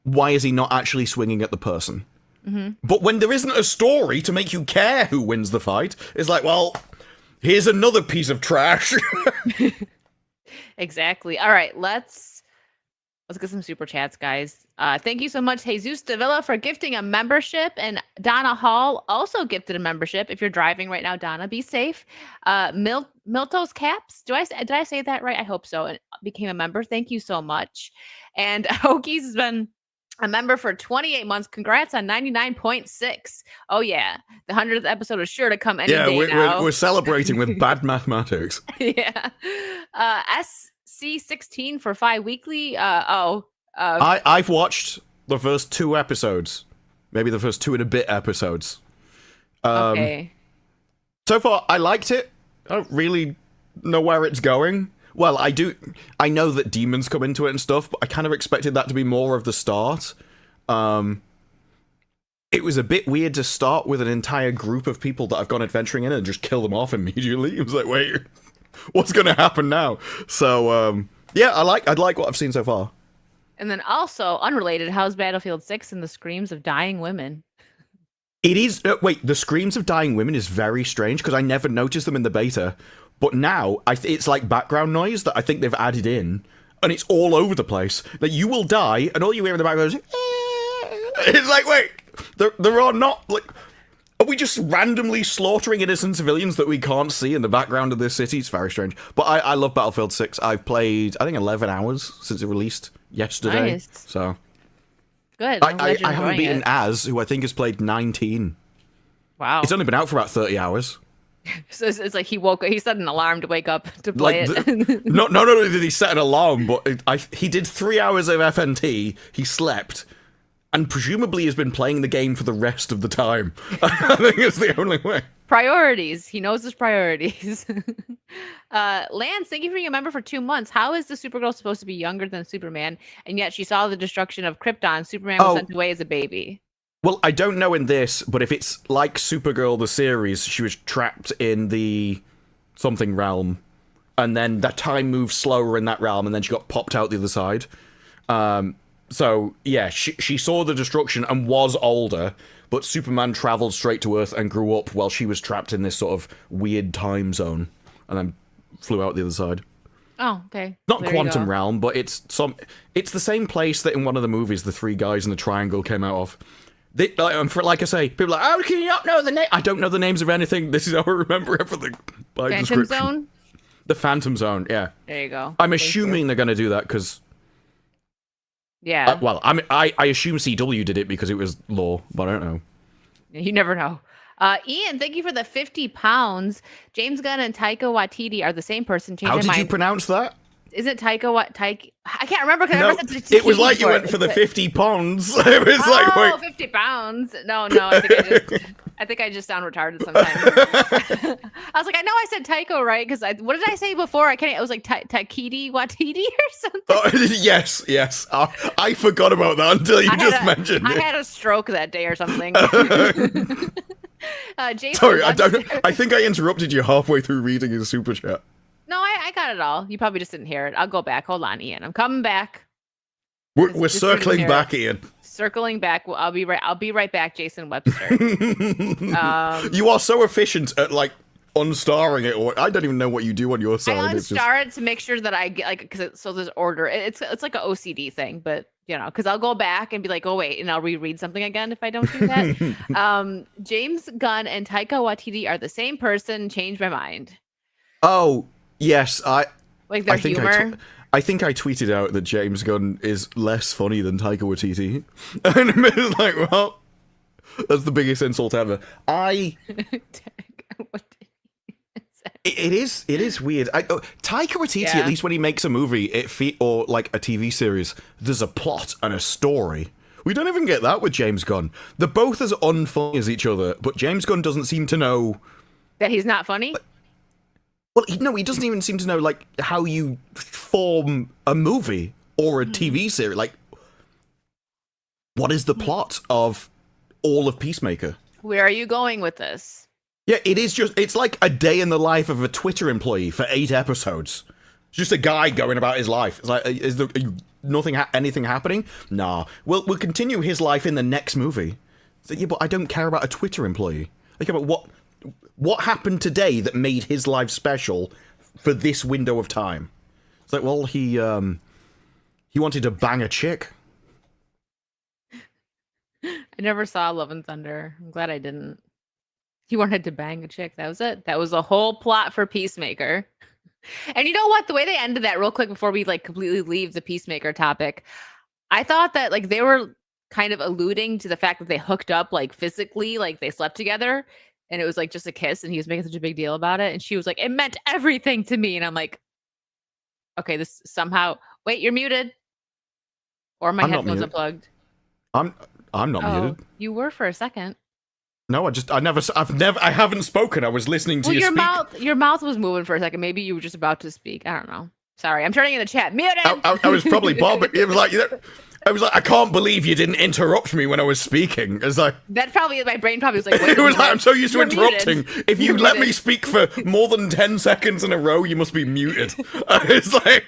"Why is he not actually swinging at the person?" Mm-hmm. But when there isn't a story to make you care who wins the fight, it's like, well, here's another piece of trash. Exactly. All right, let's get some super chats, guys. Thank you so much, Jesus Davila, for gifting a membership, and Donna Hall also gifted a membership. If you're driving right now, Donna, be safe. Milto's Caps, did I say that right? I hope so. And became a member. Thank you so much. And Hokies has been a member for 28 months. Congrats on 99.6. Oh yeah, the 100th episode is sure to come any day now. We're celebrating with bad mathematics. Yeah. SC16 for 5 weekly. I've watched the first 2 episodes, maybe the first 2 and a bit episodes. Okay. So far, I liked it. I don't really know where it's going. Well, I do. I know that demons come into it and stuff, but I kind of expected that to be more of the start. It was a bit weird to start with an entire group of people that I've gone adventuring in and just kill them off immediately. It was like, wait, what's going to happen now? So, yeah, I like what I've seen so far. And then also, unrelated, how's Battlefield 6 and the screams of dying women? It is. Wait, the screams of dying women is very strange because I never noticed them in the beta. But now, it's like background noise that I think they've added in, and it's all over the place. Like, you will die, and all you hear in the background is, it's like, wait, there are not, like, are we just randomly slaughtering innocent civilians that we can't see in the background of this city? It's very strange. But I love Battlefield 6. I've played, I think, 11 hours since it released yesterday. Nice. So. Good. I haven't beaten Az, who I think has played 19. Wow. It's only been out for about 30 hours. So it's like he set an alarm to wake up to play it. Not only did he set an alarm, but he did 3 hours of FNT, he slept, and presumably has been playing the game for the rest of the time. I think it's the only way. Priorities. He knows his priorities. Lance, thank you for being a member for 2 months. How is the Supergirl supposed to be younger than Superman, and yet she saw the destruction of Krypton? Superman was sent away as a baby. Well, I don't know in this, but if it's like Supergirl the series, she was trapped in the something realm, and then that time moved slower in that realm, and then she got popped out the other side. So, yeah, she saw the destruction and was older, but Superman traveled straight to Earth and grew up while she was trapped in this sort of weird time zone, and then flew out the other side. Oh, okay. Not quantum realm, but it's the same place that in one of the movies the 3 guys in the triangle came out of. Like I say, people are like, oh, can you not know the name? I don't know the names of anything. This is how I remember everything by Phantom description. Zone? The Phantom Zone, yeah. There you go. I'm assuming they're going to do that because... Yeah. I assume CW did it because it was law, but I don't know. You never know. Ian, thank you for the 50 pounds. James Gunn and Taika Waititi are the same person. How did you pronounce that? Is it Taika? I can't remember because I never said it was like you went for the 50 pounds. It was like, wait. 50 pounds. No, I think I just sound retarded sometimes. I was like, I know I said Taika, right? Because what did I say before? It was like Taikiti Watiti or something. Oh, yes. I forgot about that until you just mentioned it. I had a stroke that day or something. Jason, sorry, I think I interrupted you halfway through reading his super chat. No, I got it all. You probably just didn't hear it. I'll go back. Hold on, Ian. I'm coming back. We're circling back, Ian. Circling back. Well, I'll be right back, Jason Webster. You are so efficient at like unstarring it, or I don't even know what you do on your side. I It's just, unstar it to make sure that I get like because so there's order. It's like an OCD thing, but because I'll go back and be like, oh wait, and I'll reread something again if I don't do that. James Gunn and Taika Waititi are the same person. Change my mind. oh yes, Like their humor. I think I tweeted out that James Gunn is less funny than Taika Waititi, and it's like, well, that's the biggest insult ever. It is weird. Taika Waititi, Yeah. at least when he makes a movie, or like a TV series, there's a plot and a story. We don't even get that with James Gunn. They're both as unfunny as each other, but James Gunn doesn't seem to know That he's not funny. well, he doesn't even seem to know like how you form a movie or a TV series. Like, what is the plot of all of Peacemaker? Where are you going with this? Yeah, it's like a day in the life of a Twitter employee for 8 episodes. It's just a guy going about his life. It's like, anything happening? Nah. We'll continue his life in the next movie. It's like, yeah, but I don't care about a Twitter employee. I care about what happened today that made his life special for this window of time. It's like, well, he wanted to bang a chick. I never saw Love and Thunder. I'm glad I didn't. He wanted to bang a chick. That was it. That was the whole plot for Peacemaker. And you know what? The way they ended that real quick before we like completely leave the Peacemaker topic, I thought that like they were kind of alluding to the fact that they hooked up like physically, like they slept together and it was like just a kiss and he was making such a big deal about it. And she was like, it meant everything to me. And I'm like, okay, this somehow, wait, you're muted. Or my I'm not headphones muted. unplugged. I'm not muted. You were for a second. No, I haven't spoken. I was listening to you speak. Your mouth was moving for a second. Maybe you were just about to speak. I don't know. Sorry, I'm turning in the chat. Muted. I was probably bobbing. It was like, I can't believe you didn't interrupt me when I was speaking. It's like that probably my brain probably was like. Wait, it was like I'm so used to interrupting. Muted. If you let me speak for more than 10 seconds in a row, you must be muted. It's like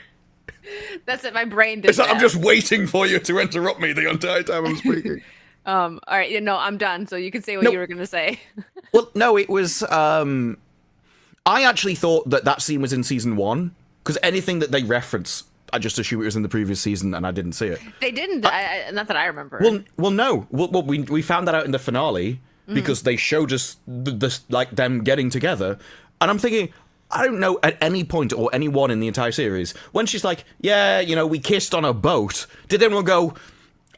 that's it. My brain did. It's like I'm just waiting for you to interrupt me the entire time I'm speaking. All right, I'm done. So you can say what you were gonna say. Well, no, it was. I actually thought that scene was in season 1 because anything that they reference, I just assume it was in the previous season, and I didn't see it. They didn't. Not that I remember. Well, no. Well, we found that out in the finale because they showed us this like them getting together, and I'm thinking. I don't know at any point or anyone in the entire series when she's like, yeah, we kissed on a boat. Did anyone go,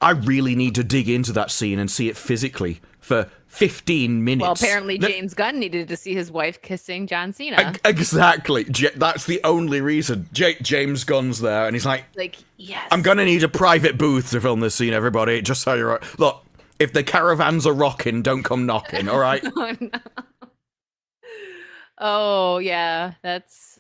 I really need to dig into that scene and see it physically for 15 minutes? Well, apparently James Gunn needed to see his wife kissing John Cena. Exactly. That's the only reason. James Gunn's there, and he's like, yes. I'm gonna need a private booth to film this scene, everybody. Just so you're right. Look, if the caravans are rocking, don't come knocking, all right? Oh, no. Oh, yeah, that's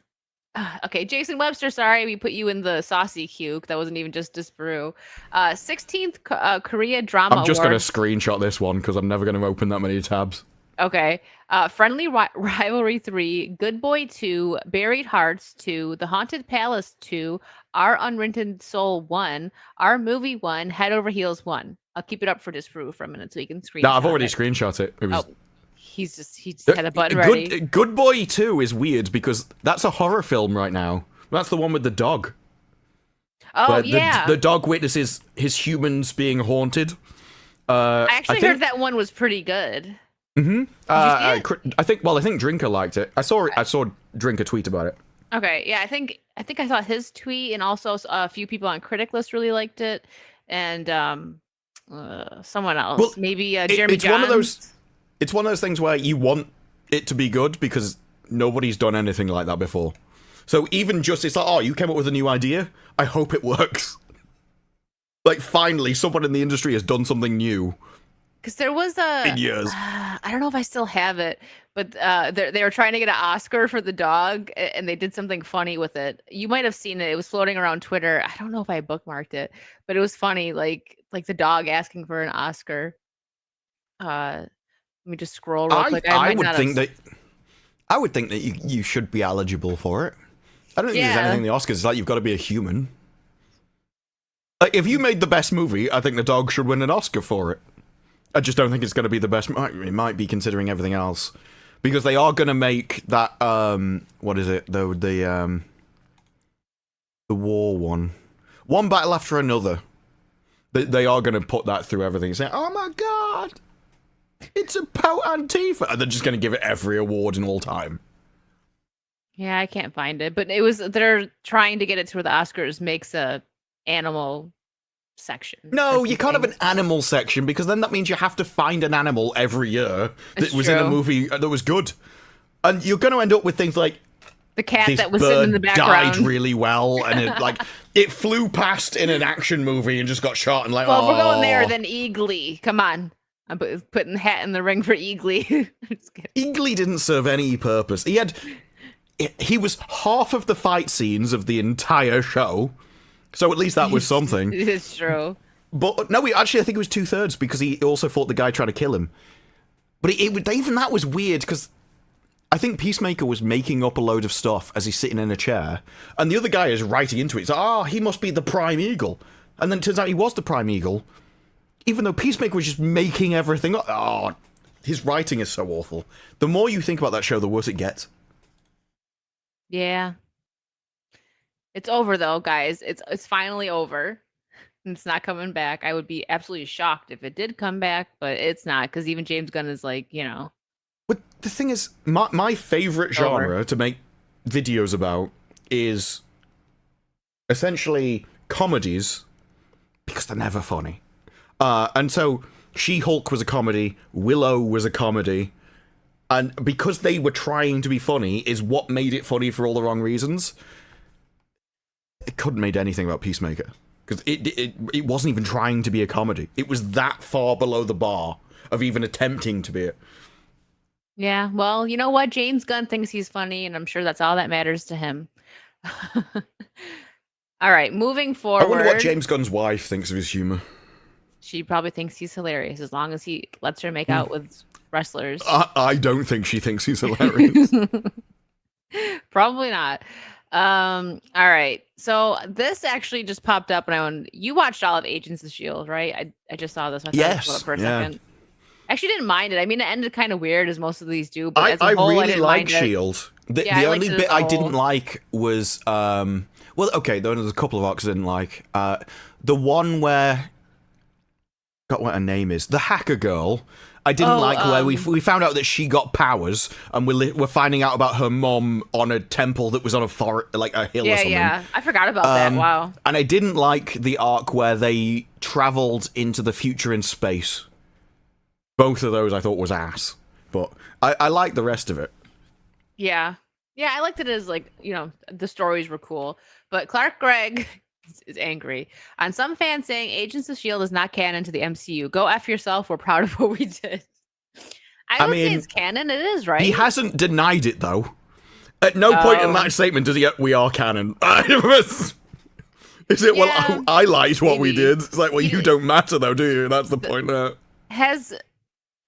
okay. Jason Webster, sorry, we put you in the saucy queue. That wasn't even just Disparu. 16th Korea Drama I'm just going Awards. to screenshot this one because I'm never going to open that many tabs. Okay. Friendly Rivalry 3, Good Boy 2, Buried Hearts 2, The Haunted Palace 2, Our Unwritten Soul 1, Our Movie 1, Head Over Heels 1. I'll keep it up for Disparu for a minute so you can screenshot. No, I've already screenshot it. It was... He just had a button ready. Good Boy 2 is weird because that's a horror film right now. That's the one with the dog. Oh, yeah. The dog witnesses his humans being haunted. I actually heard that one was pretty good. Mm-hmm. I think Drinker liked it. I saw Drinker tweet about it. Okay, yeah, I think I saw his tweet, and also a few people on Critic List really liked it, and someone else, maybe Jeremy Johns. It's one of those things where you want it to be good because nobody's done anything like that before. So even just, it's like, oh, you came up with a new idea? I hope it works. Like, finally, someone in the industry has done something new. Because there was in years. I don't know if I still have it, but they were trying to get an Oscar for the dog, and they did something funny with it. You might have seen it. It was floating around Twitter. I don't know if I bookmarked it, but it was funny, like the dog asking for an Oscar. Let me just scroll real quick. I would think that you should be eligible for it. I don't think there's anything in the Oscars. It's like you've got to be a human. Like if you made the best movie, I think the dog should win an Oscar for it. I just don't think it's going to be the best. It might be considering everything else, because they are going to make that what is it, the war one battle after another. They are going to put that through everything, saying, "Oh my god, it's about Antifa," and they're just going to give it every award in all time. Yeah, I can't find it, but they're trying to get it to where the Oscars makes a animal section. No, you can't have an animal section, because then that means you have to find an animal every year that was in a movie that was good, and you're going to end up with things like the cat this that was sitting in the background died really well, and it flew past in an action movie and just got shot, and well, if we're going there, then Eagly, come on. I'm putting the hat in the ring for Eagly. Eagly didn't serve any purpose. He was half of the fight scenes of the entire show, so at least that was something. It's true. But no, I think it was 2/3, because he also fought the guy trying to kill him. But even that was weird, because I think Peacemaker was making up a load of stuff as he's sitting in a chair, and the other guy is writing into it. It's like, he must be the Prime Eagle. And then it turns out he was the Prime Eagle, even though Peacemaker was just making everything up. Oh, his writing is so awful. The more you think about that show, the worse it gets. Yeah. It's over though, guys. It's finally over. It's not coming back. I would be absolutely shocked if it did come back, but it's not, because even James Gunn is like, But the thing is, my favorite genre to make videos about is essentially comedies, because they're never funny. And so She-Hulk was a comedy, Willow was a comedy, and because they were trying to be funny is what made it funny for all the wrong reasons. It couldn't have made anything about Peacemaker, because it wasn't even trying to be a comedy. It was that far below the bar of even attempting to be it. Yeah, well, you know what? James Gunn thinks he's funny, and I'm sure that's all that matters to him. All right, moving forward. I wonder what James Gunn's wife thinks of his humor. She probably thinks he's hilarious, as long as he lets her make out with wrestlers. I don't think she thinks he's hilarious. Probably not. All right. So this actually just popped up, and you watched all of Agents of S.H.I.E.L.D., right? I just saw this. I Yes. For a second. Actually, didn't mind it. I mean, it ended kind of weird, as most of these do. But as a whole, really like S.H.I.E.L.D. The only bit I didn't like was well, okay, there was a couple of arcs I didn't like. The one where, got what her name is, the hacker girl. I didn't like where we found out that she got powers, and we're finding out about her mom on a temple that was on a forest, like a hill or something. Yeah, I forgot about that. Wow. And I didn't like the arc where they traveled into the future in space. Both of those I thought was ass, but I like the rest of it. Yeah, I liked it as, like, the stories were cool, but Clark Gregg is angry on some fans saying Agents of S.H.I.E.L.D. is not canon to the MCU. Go F yourself. We're proud of what we did. I would say it's canon. It is, right? He hasn't denied it, though. At no point in that statement does he go, "We are canon." Is it? Yeah, well, I liked what we did. It's like, well, you don't matter, though, do you? That's the point there.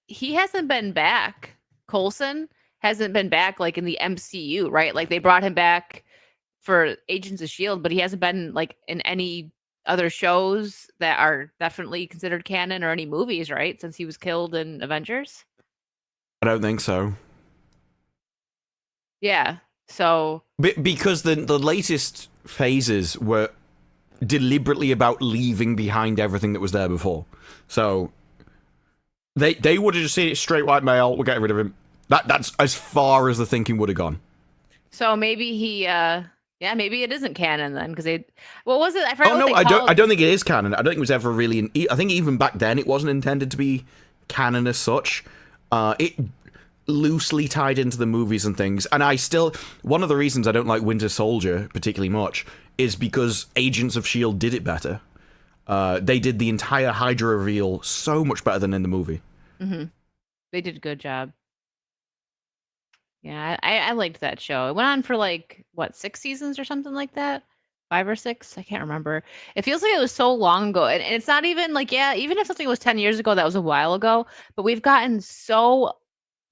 He hasn't been back. Coulson hasn't been back, like, in the MCU, right? Like, they brought him back for Agents of S.H.I.E.L.D., but he hasn't been, like, in any other shows that are definitely considered canon, or any movies, right? Since he was killed in Avengers. I don't think so. Yeah, so because the latest phases were deliberately about leaving behind everything that was there before. So they would have just seen it straight white male. We're getting rid of him. That's as far as the thinking would have gone. So maybe he maybe it isn't canon then, because what was it? I forgot. Oh no, I don't think it is canon. I don't think it was ever really. I think even back then it wasn't intended to be canon as such. It loosely tied into the movies and things, and one of the reasons I don't like Winter Soldier particularly much is because Agents of S.H.I.E.L.D. did it better. They did the entire Hydra reveal so much better than in the movie. Mm-hmm. They did a good job. Yeah, I liked that show. It went on for, like, 6 seasons or something like that? 5 or 6? I can't remember. It feels like it was so long ago. And it's not even, like, even if something was 10 years ago, that was a while ago. But we've gotten so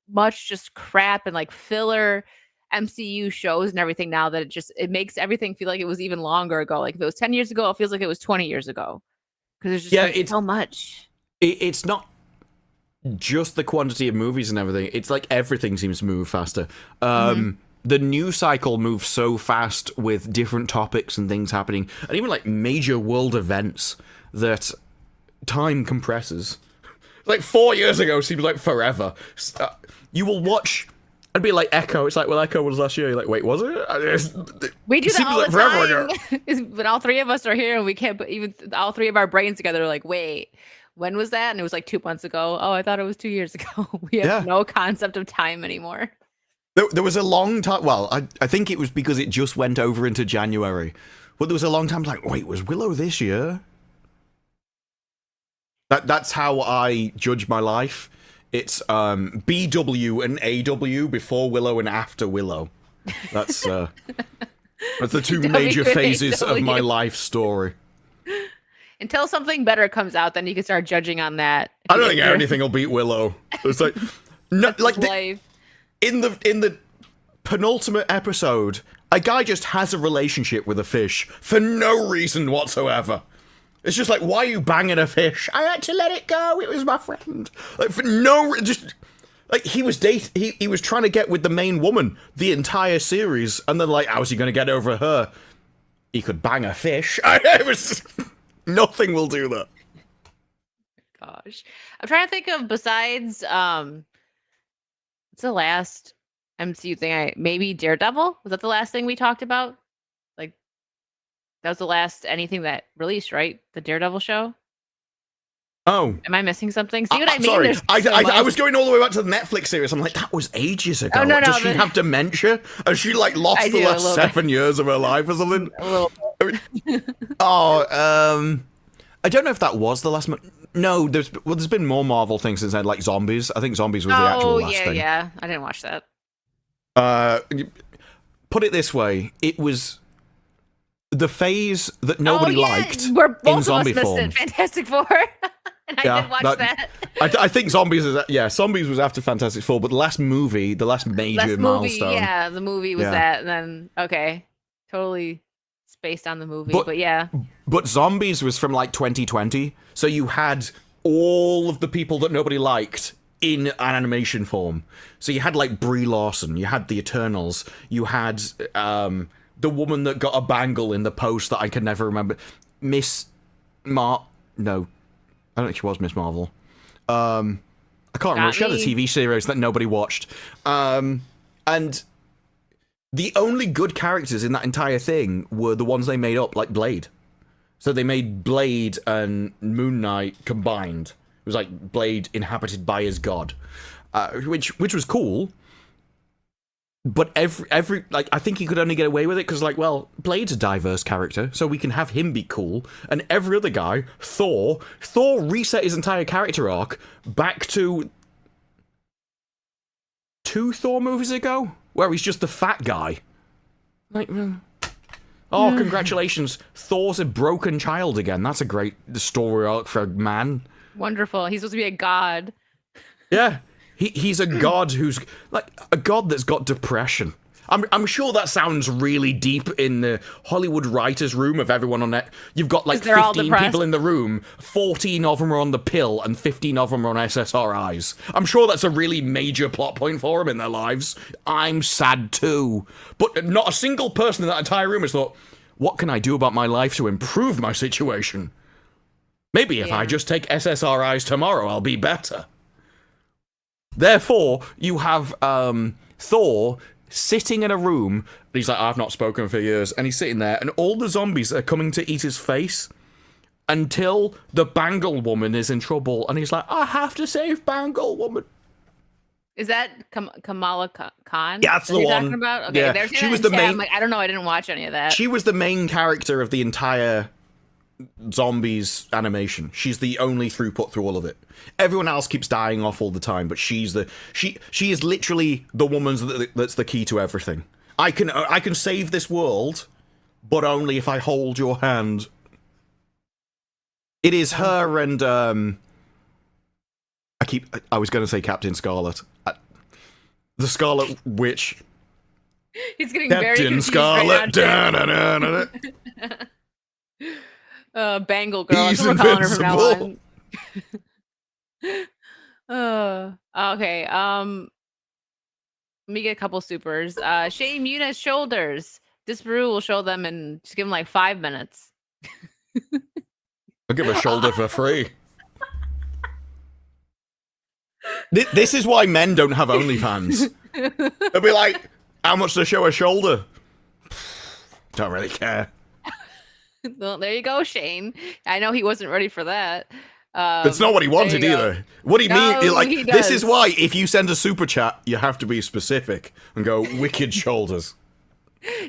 much just crap and, like, filler MCU shows and everything now that it makes everything feel like it was even longer ago. Like, if it was 10 years ago, it feels like it was 20 years ago. Because there's just so much. It's not just the quantity of movies and everything. It's like everything seems to move faster. Mm-hmm. The news cycle moves so fast with different topics and things happening, and even like major world events, that time compresses. Like 4 years ago seems like forever. You will watch and be like Echo. It's like, well, Echo was last year. You're like, wait, was it? We do It that seems all like the forever time. When all three of us are here and we can't put even all three of our brains together, we're like, wait, when was that? And it was like 2 months ago. Oh, I thought it was 2 years ago. We have no concept of time anymore. There was a long time. Well, I think it was because it just went over into January. But there was a long time like, wait, was Willow this year? That's how I judge my life. It's BW and AW before Willow and after Willow. That's the two major phases of my life story. Until something better comes out, then you can start judging on that. I don't think anything will beat Willow. It's like, no, like in the penultimate episode, a guy just has a relationship with a fish for no reason whatsoever. It's just like, why are you banging a fish? I had to let it go. It was my friend. Like for no, just like he was he was trying to get with the main woman the entire series, and then like, how's he going to get over her? He could bang a fish. It was just, nothing will do that. Gosh, I'm trying to think of besides it's the last MCU thing. Maybe Daredevil, was that the last thing we talked about? Like that was the last anything that released, right? The Daredevil show. Oh, am I missing something? See what I mean? Sorry, So I was going all the way back to the Netflix series. I'm like, that was ages ago. Oh, no, Does she have dementia? Has she like lost the last 7 years of her life or something? A little bit. I don't know if that was the last. No, there's been more Marvel things since then, like Zombies. I think Zombies was the actual last thing. Yeah. I didn't watch that. Put it this way, it was the phase that nobody liked We're both in of zombie us missed form. it. Fantastic Four. And I did watch that. I think Zombies was after Fantastic Four, but the last movie, the last major milestone. Yeah, the movie was that, and then okay, totally spaced on the movie, but yeah. But Zombies was from like 2020, so you had all of the people that nobody liked in an animation form. So you had like Brie Larson, you had the Eternals, you had the woman that got a bangle in the post that I can never remember, No, I don't think she was Miss Marvel. I can't remember. She had a TV series that nobody watched. And the only good characters in that entire thing were the ones they made up, like Blade. So they made Blade and Moon Knight combined. It was like Blade inhabited by his god, which was cool. But every like, I think he could only get away with it because, like, well, Blade's a diverse character, so we can have him be cool. And every other guy, Thor reset his entire character arc back to 2 Thor movies ago, where he's just the fat guy. Like, oh, congratulations, Thor's a broken child again. That's a great story arc for a man. Wonderful. He's supposed to be a god. Yeah. He's a god who's like a god that's got depression. I'm sure that sounds really deep in the Hollywood writers' room of everyone on it. You've got like 15 people in the room, 14 of them are on the pill, and 15 of them are on SSRIs. I'm sure that's a really major plot point for them in their lives. I'm sad too. But not a single person in that entire room has thought, what can I do about my life to improve my situation? Maybe if I just take SSRIs tomorrow, I'll be better. Therefore, you have Thor sitting in a room. He's like, I've not spoken for years. And he's sitting there, and all the zombies are coming to eat his face until the Bangle Woman is in trouble. And he's like, I have to save Bangle Woman. Is that Kamala Khan? Yeah, that's the one. Talking about? Okay, yeah. She was the main. I'm like, I don't know. I didn't watch any of that. She was the main character of the entire Zombies animation. She's the only throughput through all of it. Everyone else keeps dying off all the time, but she is literally the woman that's the key to everything. I can save this world, but only if I hold your hand. It is her and I was going to say Captain Scarlet. The Scarlet Witch. He's getting Captain very confused Scarlet. Right now, Bangle Girl. He's That's what we're calling her from now invincible. on. Okay. Let me get a couple supers. Shane Muniz shoulders. Disparu will show them and just give him like 5 minutes. I'll give a shoulder for free. This is why men don't have OnlyFans. They'll be like, how much to show a shoulder? Don't really care. Well, there you go, Shane. I know he wasn't ready for that. It's not what he wanted either. What do you mean? No, Like, he this does. is why if you send a super chat, you have to be specific and go wicked shoulders.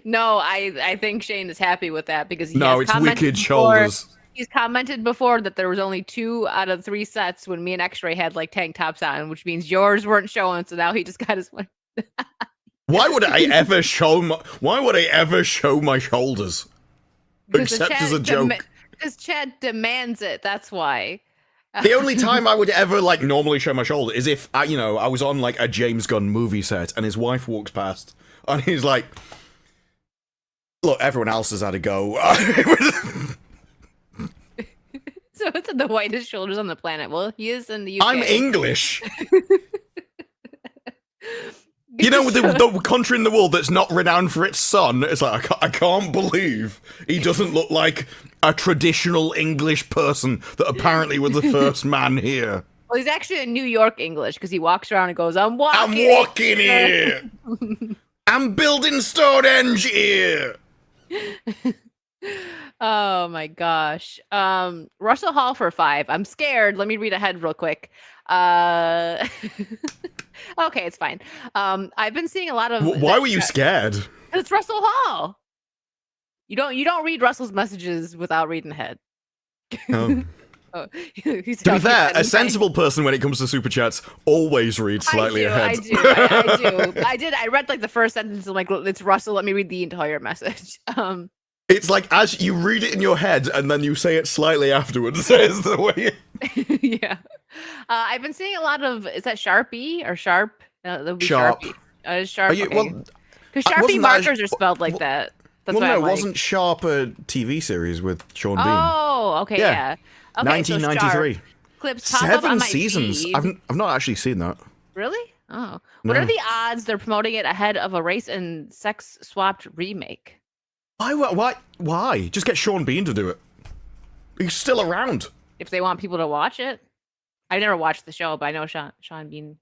No, I think Shane is happy with that because he No, has it's commented wicked before- shoulders. He's commented before that there was only 2 out of 3 sets when me and X-Ray had like tank tops on, which means yours weren't showing. So now he just got his one. Why would I ever show my shoulders? Except as a joke. Because Chad demands it. That's why. The only time I would ever like normally show my shoulder is if I was on like a James Gunn movie set and his wife walks past and he's like, "Look, everyone else has had a go." So it's the whitest shoulders on the planet. Well, he is in the UK. I'm English. You know, the country in the world that's not renowned for its sun. It's like I can't believe he doesn't look like a traditional English person that apparently was the first man here. Well, he's actually in New York English because he walks around and goes, "I'm walking here. I'm building Stonehenge here." Oh my gosh. Russell Hall for 5. I'm scared. Let me read ahead real quick. Okay, it's fine. I've been seeing a lot of. Why were you scared? It's Russell Hall. You don't read Russell's messages without reading ahead. Oh. Oh, To be fair, a sensible person when it comes to super chats always reads slightly ahead. I do. I read like the first sentence. I'm like, it's Russell. Let me read the entire message. It's like as you read it in your head and then you say it slightly afterwards. Is the way. Yeah. I've been seeing a lot of. Is that Sharpie or Sharp? That would be Sharp. Sharpie. Sharp. Are you, Okay. well, Because Sharpie wasn't that a- markers are spelled like that. That's well, why no, I'm like, wasn't Sharp a TV series with Sean Bean? oh, okay, Yeah. yeah. Okay, 1993. So Sharp. Clips pop up on 7 my seasons. feed. I've not actually seen that. Really? Oh. No. What are the odds they're promoting it ahead of a race and sex swapped remake? Why? Just get Sean Bean to do it. He's still around. If they want people to watch it? I've never watched the show, but I know Sean Bean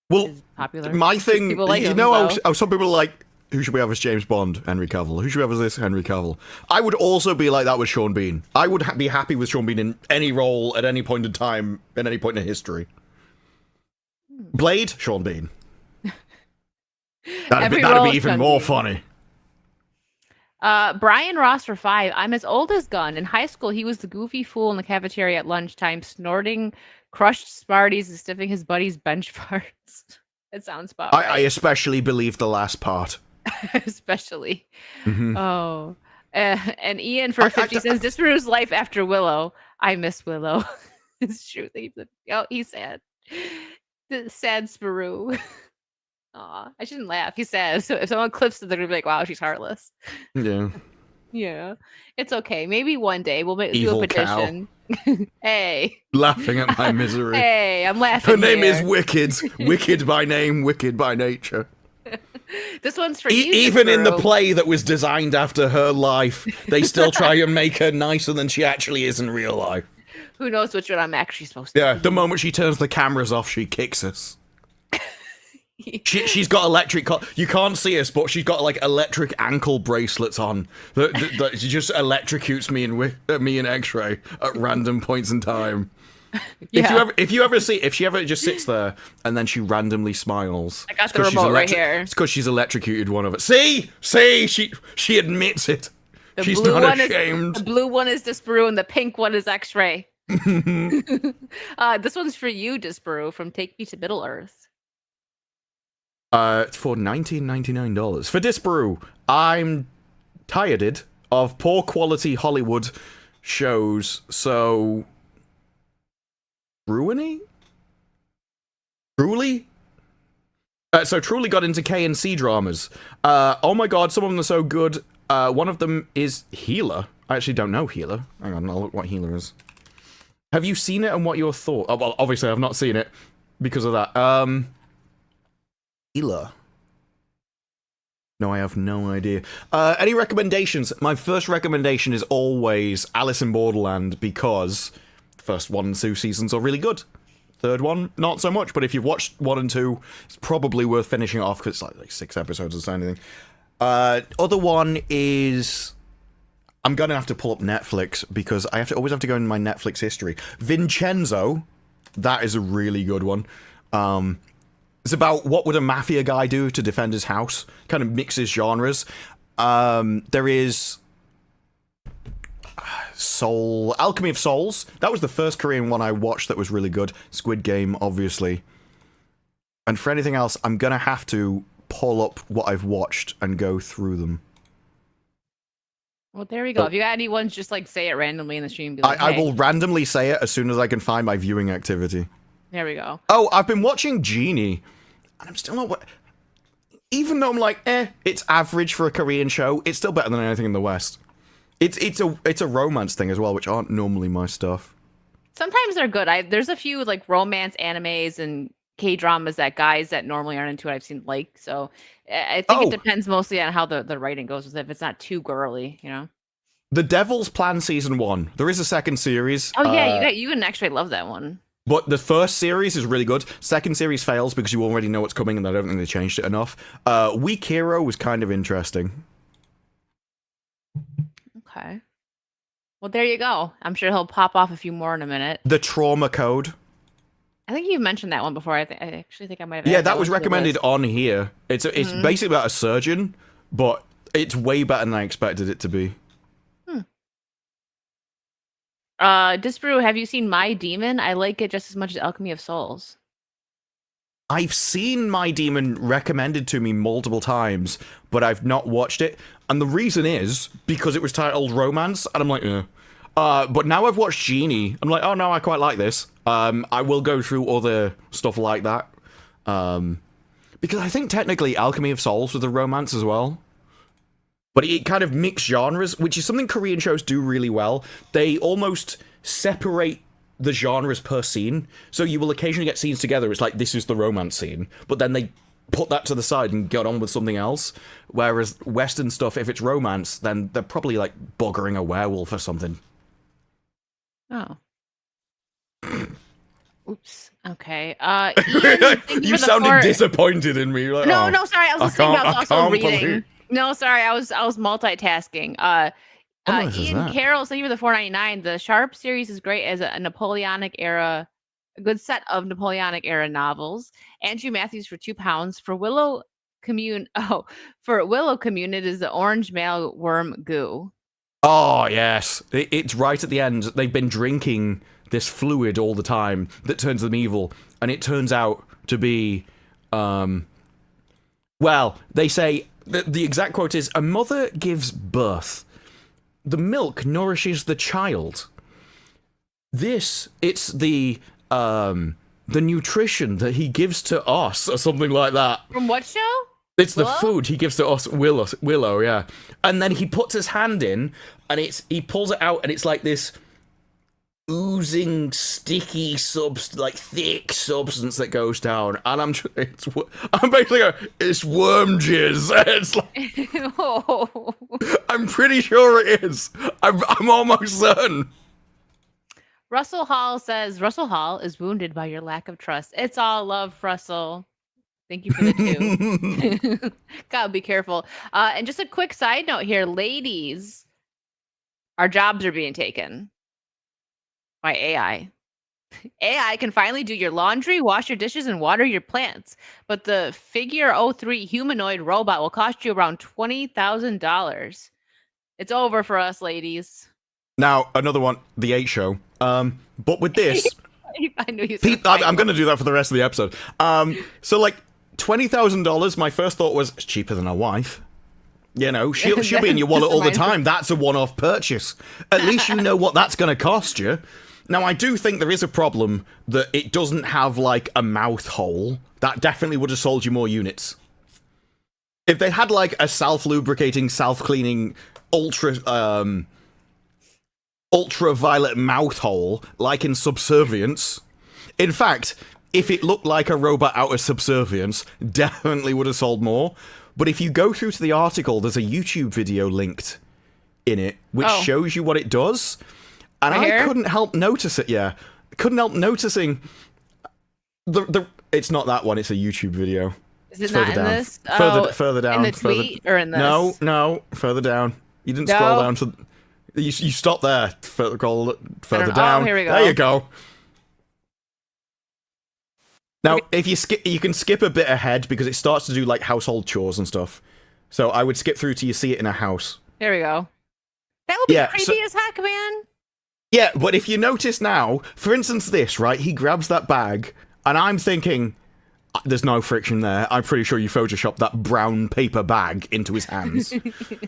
Well, is popular. my thing, People like you him, know, so. some people are like, who should we have as James Bond? Henry Cavill. Who should we have as this? Henry Cavill. I would also be like that with Sean Bean. I would be happy with Sean Bean in any role at any point in time, at any point in history. Blade, Sean Bean. That'd Every be role is even Sean more Bean. funny. Brian Ross for 5. I'm as old as Gunn. In high school, he was the goofy fool in the cafeteria at lunchtime, snorting crushed Smarties and sniffing his buddy's bench farts. It sounds about I right. especially believe the last part. Especially. Mhm. Oh. And Ian for 50 says, Disparu's life after Willow. I miss Willow. It's true. Oh, he's sad. The sad Sparu. Aw, I shouldn't laugh. He's sad. So if someone clips it, they're gonna be like, wow, she's heartless. Yeah. Yeah. It's okay. Maybe one day we'll do Evil a petition. Hey. Laughing at my misery. Hey, I'm laughing. Her name is here. Wicked. Wicked by name, wicked by nature. This one's for you. Even in the Disparu. play that was designed after her life, they still try and make her nicer than she actually is in real life. Who knows which one I'm actually supposed to Yeah, be. the moment she turns the cameras off, she kicks us. She's got electric. You can't see us, but she's got like electric ankle bracelets on. That she just electrocutes me and X-Ray at random points in time. Yeah. If she ever just sits there and then she randomly smiles. I got it's the 'cause she's remote right here. It's because she's electrocuted one of it. See, she admits it. She's blue not one ashamed. The blue one is Disparu and the pink one is X-Ray. This one's for you, Disparu, from Take Me to Middle Earth. For $19.99 for Disparu. I'm tired of poor quality Hollywood shows. So, Truly? So Truly got into K&C dramas. Oh my god, some of them are so good. One of them is Healer. I actually don't know Healer. Hang on, I'll look what Healer is. Have you seen it and what your thought? Oh, well, obviously I've not seen it. because of that. Ela. No, I have no idea. Any recommendations? My first recommendation is always Alice in Borderland, because the first 1 and 2 seasons are really good. Third one, not so much, but if you've watched 1 and 2, it's probably worth finishing it off, because it's like 6 episodes or something. Other one is... I'm gonna have to pull up Netflix, because I always have to go in my Netflix history. Vincenzo, that is a really good one. It's about what would a mafia guy do to defend his house. Kind of mixes genres. There is Alchemy of Souls. That was the first Korean one I watched that was really good. Squid Game, obviously. And for anything else, I'm gonna have to pull up what I've watched and go through them. Well, there we go. If you got any ones, just like say it randomly in the stream. Be like, I will randomly say it as soon as I can find my viewing activity. There we go. Oh, I've been watching Genie, and I'm still not... Even though I'm like, it's average for a Korean show, it's still better than anything in the West. It's a romance thing as well, which aren't normally my stuff. Sometimes they're good. There's a few like romance animes and K-dramas that guys that normally aren't into it I've seen like. So I think it depends mostly on how the writing goes. If it's not too girly, you know. The Devil's Plan Season 1. There is a second series. Oh yeah, you and actually love that one. But the first series is really good. Second series fails because you already know what's coming, and I don't think they changed it enough. Weak Hero was kind of interesting. Okay. Well, there you go. I'm sure he'll pop off a few more in a minute. The Trauma Code. I think you've mentioned that one before. I actually think I might have. Yeah, that was recommended on here. It's basically about a surgeon, but it's way better than I expected it to be. Disbrew, have you seen My Demon? I like it just as much as Alchemy of Souls. I've seen My Demon recommended to me multiple times, but I've not watched it. And the reason is because it was titled Romance, and I'm like, but now I've watched Genie, I'm like, oh no, I quite like this. I will go through other stuff like that. Because I think technically Alchemy of Souls was a romance as well. But it kind of mixed genres, which is something Korean shows do really well. They almost separate the genres per scene. So you will occasionally get scenes together. It's like, this is the romance scene. But then they put that to the side and get on with something else. Whereas Western stuff, if it's romance, then they're probably like buggering a werewolf or something. Oh. Oops. Okay. You sounded disappointed in me. Like, no, sorry. I was listening, but I was also reading. Believe... No, sorry, I was multitasking. Ian Carroll, thank you for the $4.99. The Sharp series is great as a Napoleonic era, a good set of Napoleonic era novels. Andrew Matthews for £2 for Willow Commune. Oh, for Willow Commune, it is the orange mailworm goo. Oh yes, it's right at the end. They've been drinking this fluid all the time that turns them evil, and it turns out to be, well, they say. The exact quote is, a mother gives birth. The milk nourishes the child. It's the nutrition that he gives to us, or something like that. From what show? It's Willow? The food he gives to us, Willow, yeah. And then he puts his hand in, and he pulls it out, and it's like this oozing, sticky like thick substance that goes down, and I'm basically going, it's worm jizz. It's like, oh. I'm pretty sure it is. I'm almost certain. Russell Hall says Russell Hall is wounded by your lack of trust. It's all love, Russell. Thank you for the 2. Gotta be careful. And just a quick side note here, ladies, our jobs are being taken by AI. AI can finally do your laundry, wash your dishes, and water your plants. But the Figure 03 humanoid robot will cost you around $20,000. It's over for us, ladies. Now, another one, The 8 Show. But with this... I knew you I'm going to do that for the rest of the episode. So, like, $20,000, my first thought was, it's cheaper than a wife. You know, she'll be in your wallet all the time. That's a one-off purchase. At least you know what that's going to cost you. Now, I do think there is a problem that it doesn't have, like, a mouth hole. That definitely would have sold you more units. If they had, like, a self-lubricating, self-cleaning, ultraviolet mouth hole, like in Subservience. In fact, if it looked like a robot out of subservience, definitely would have sold more. But if you go through to the article, there's a YouTube video linked in it, which shows you what it does. And I couldn't help notice it, couldn't help noticing the it's not that one, it's a YouTube video. Is it not in this? Further down. In the tweet or in this? No, further down. You didn't scroll down to... You stop there. Further down. Oh, here we go. There you go. Now, if you skip, you can skip a bit ahead because it starts to do like household chores and stuff. So I would skip through till you see it in a house. There we go. That would be creepy as heck, man. Yeah, but if you notice now, for instance, this, right? He grabs that bag, and I'm thinking, there's no friction there. I'm pretty sure you photoshopped that brown paper bag into his hands.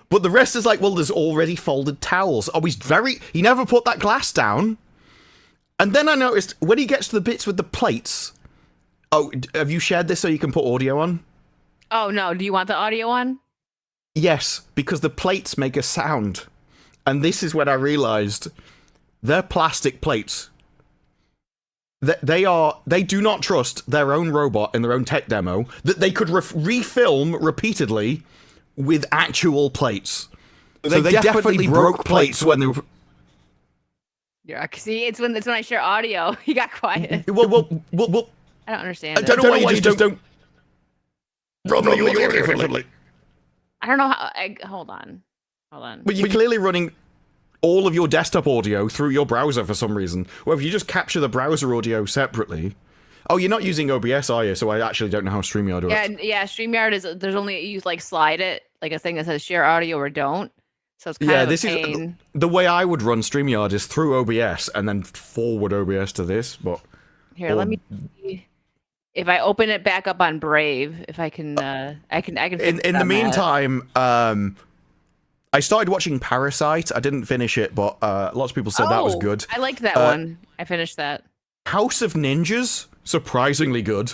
But the rest is like, well, there's already folded towels. Oh, he never put that glass down. And then I noticed, when he gets to the bits with the plates... Oh, have you shared this so you can put audio on? Oh, no. Do you want the audio on? Yes, because the plates make a sound. And this is when I realized they're plastic plates. They do not trust their own robot in their own tech demo that they could refilm repeatedly with actual plates. So they definitely broke plates when they were... Yeah, see, it's when I share audio. You got quiet. Well, I don't understand. I don't know why you just don't... Probably I don't know how... Hold on. But you're clearly running all of your desktop audio through your browser for some reason. Well, if you just capture the browser audio separately... Oh, you're not using OBS, are you? So I actually don't know how StreamYard works. Yeah, StreamYard is... There's only... You, like, slide it, like a thing that says share audio or don't. So it's kind of a pain. Is... The way I would run StreamYard is through OBS and then forward OBS to this, but... Here, let me see if I open it back up on Brave, if I can... I can in the meantime, I started watching Parasite. I didn't finish it, but lots of people said that was good. I liked that one. I finished that. House of Ninjas, surprisingly good.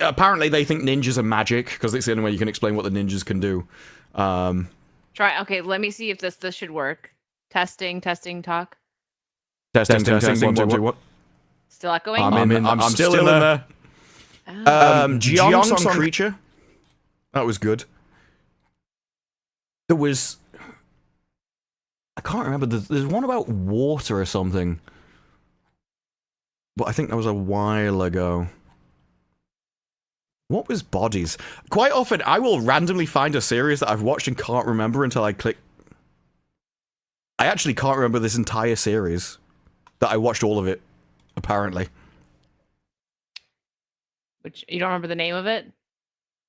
Apparently, they think ninjas are magic because it's the only way you can explain what the ninjas can do. Try. Okay, let me see if this should work. Testing, talk. Testing. 1, 2, 1. Still echoing. I'm still in there. Geong Creature. That was good. There was... I can't remember. There's one about water or something. But I think that was a while ago. What was Bodies? Quite often, I will randomly find a series that I've watched and can't remember until I click... I actually can't remember this entire series. That I watched all of it, apparently. Which, you don't remember the name of it?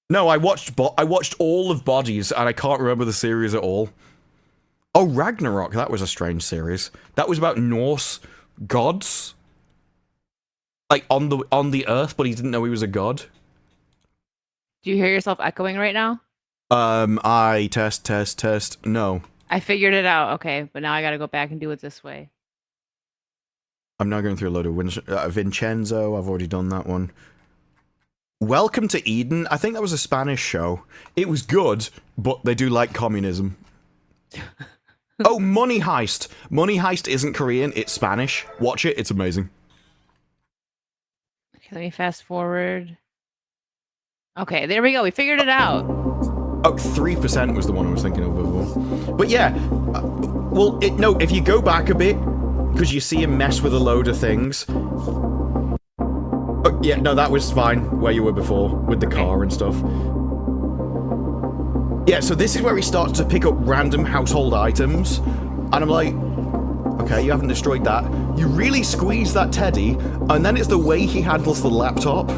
No, I watched all of Bodies, and I can't remember the series at all. Oh, Ragnarok, that was a strange series. That was about Norse gods. Like, on the Earth, but he didn't know he was a god. Do you hear yourself echoing right now? I test. No. I figured it out, okay, but now I gotta go back and do it this way. I'm now going through a load of Vincenzo, I've already done that one. Welcome to Eden, I think that was a Spanish show. It was good, but they do like communism. Oh, Money Heist. Money Heist isn't Korean, it's Spanish. Watch it, it's amazing. Okay, let me fast forward. Okay, there we go, we figured it out. Oh, 3% was the one I was thinking of before. But yeah, well, no, if you go back a bit, because you see him mess with a load of things. Oh, yeah, no, that was fine where you were before, with the car and stuff. Yeah, so this is where he starts to pick up random household items, and I'm like, okay, you haven't destroyed that. You really squeeze that teddy, and then it's the way he handles the laptop.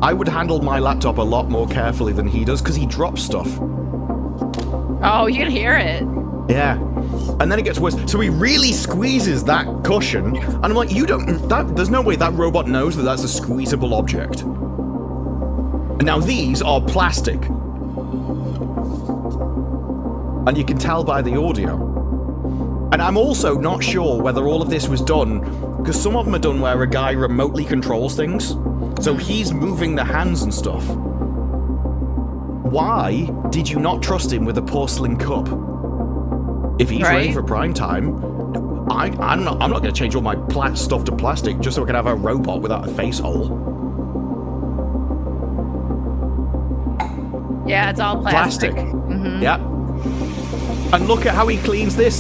I would handle my laptop a lot more carefully than he does, because he drops stuff. Oh, you can hear it. Yeah. And then it gets worse. So he really squeezes that cushion, and I'm like, there's no way that robot knows that that's a squeezable object. And now these are plastic. And you can tell by the audio. And I'm also not sure whether all of this was done, because some of them are done where a guy remotely controls things. So he's moving the hands and stuff. Why did you not trust him with a porcelain cup? If he's ready for prime time, I'm not going to change all my stuff to plastic just so I can have a robot without a face hole. Yeah, it's all plastic. Mm-hmm. Yeah. And look at how he cleans this.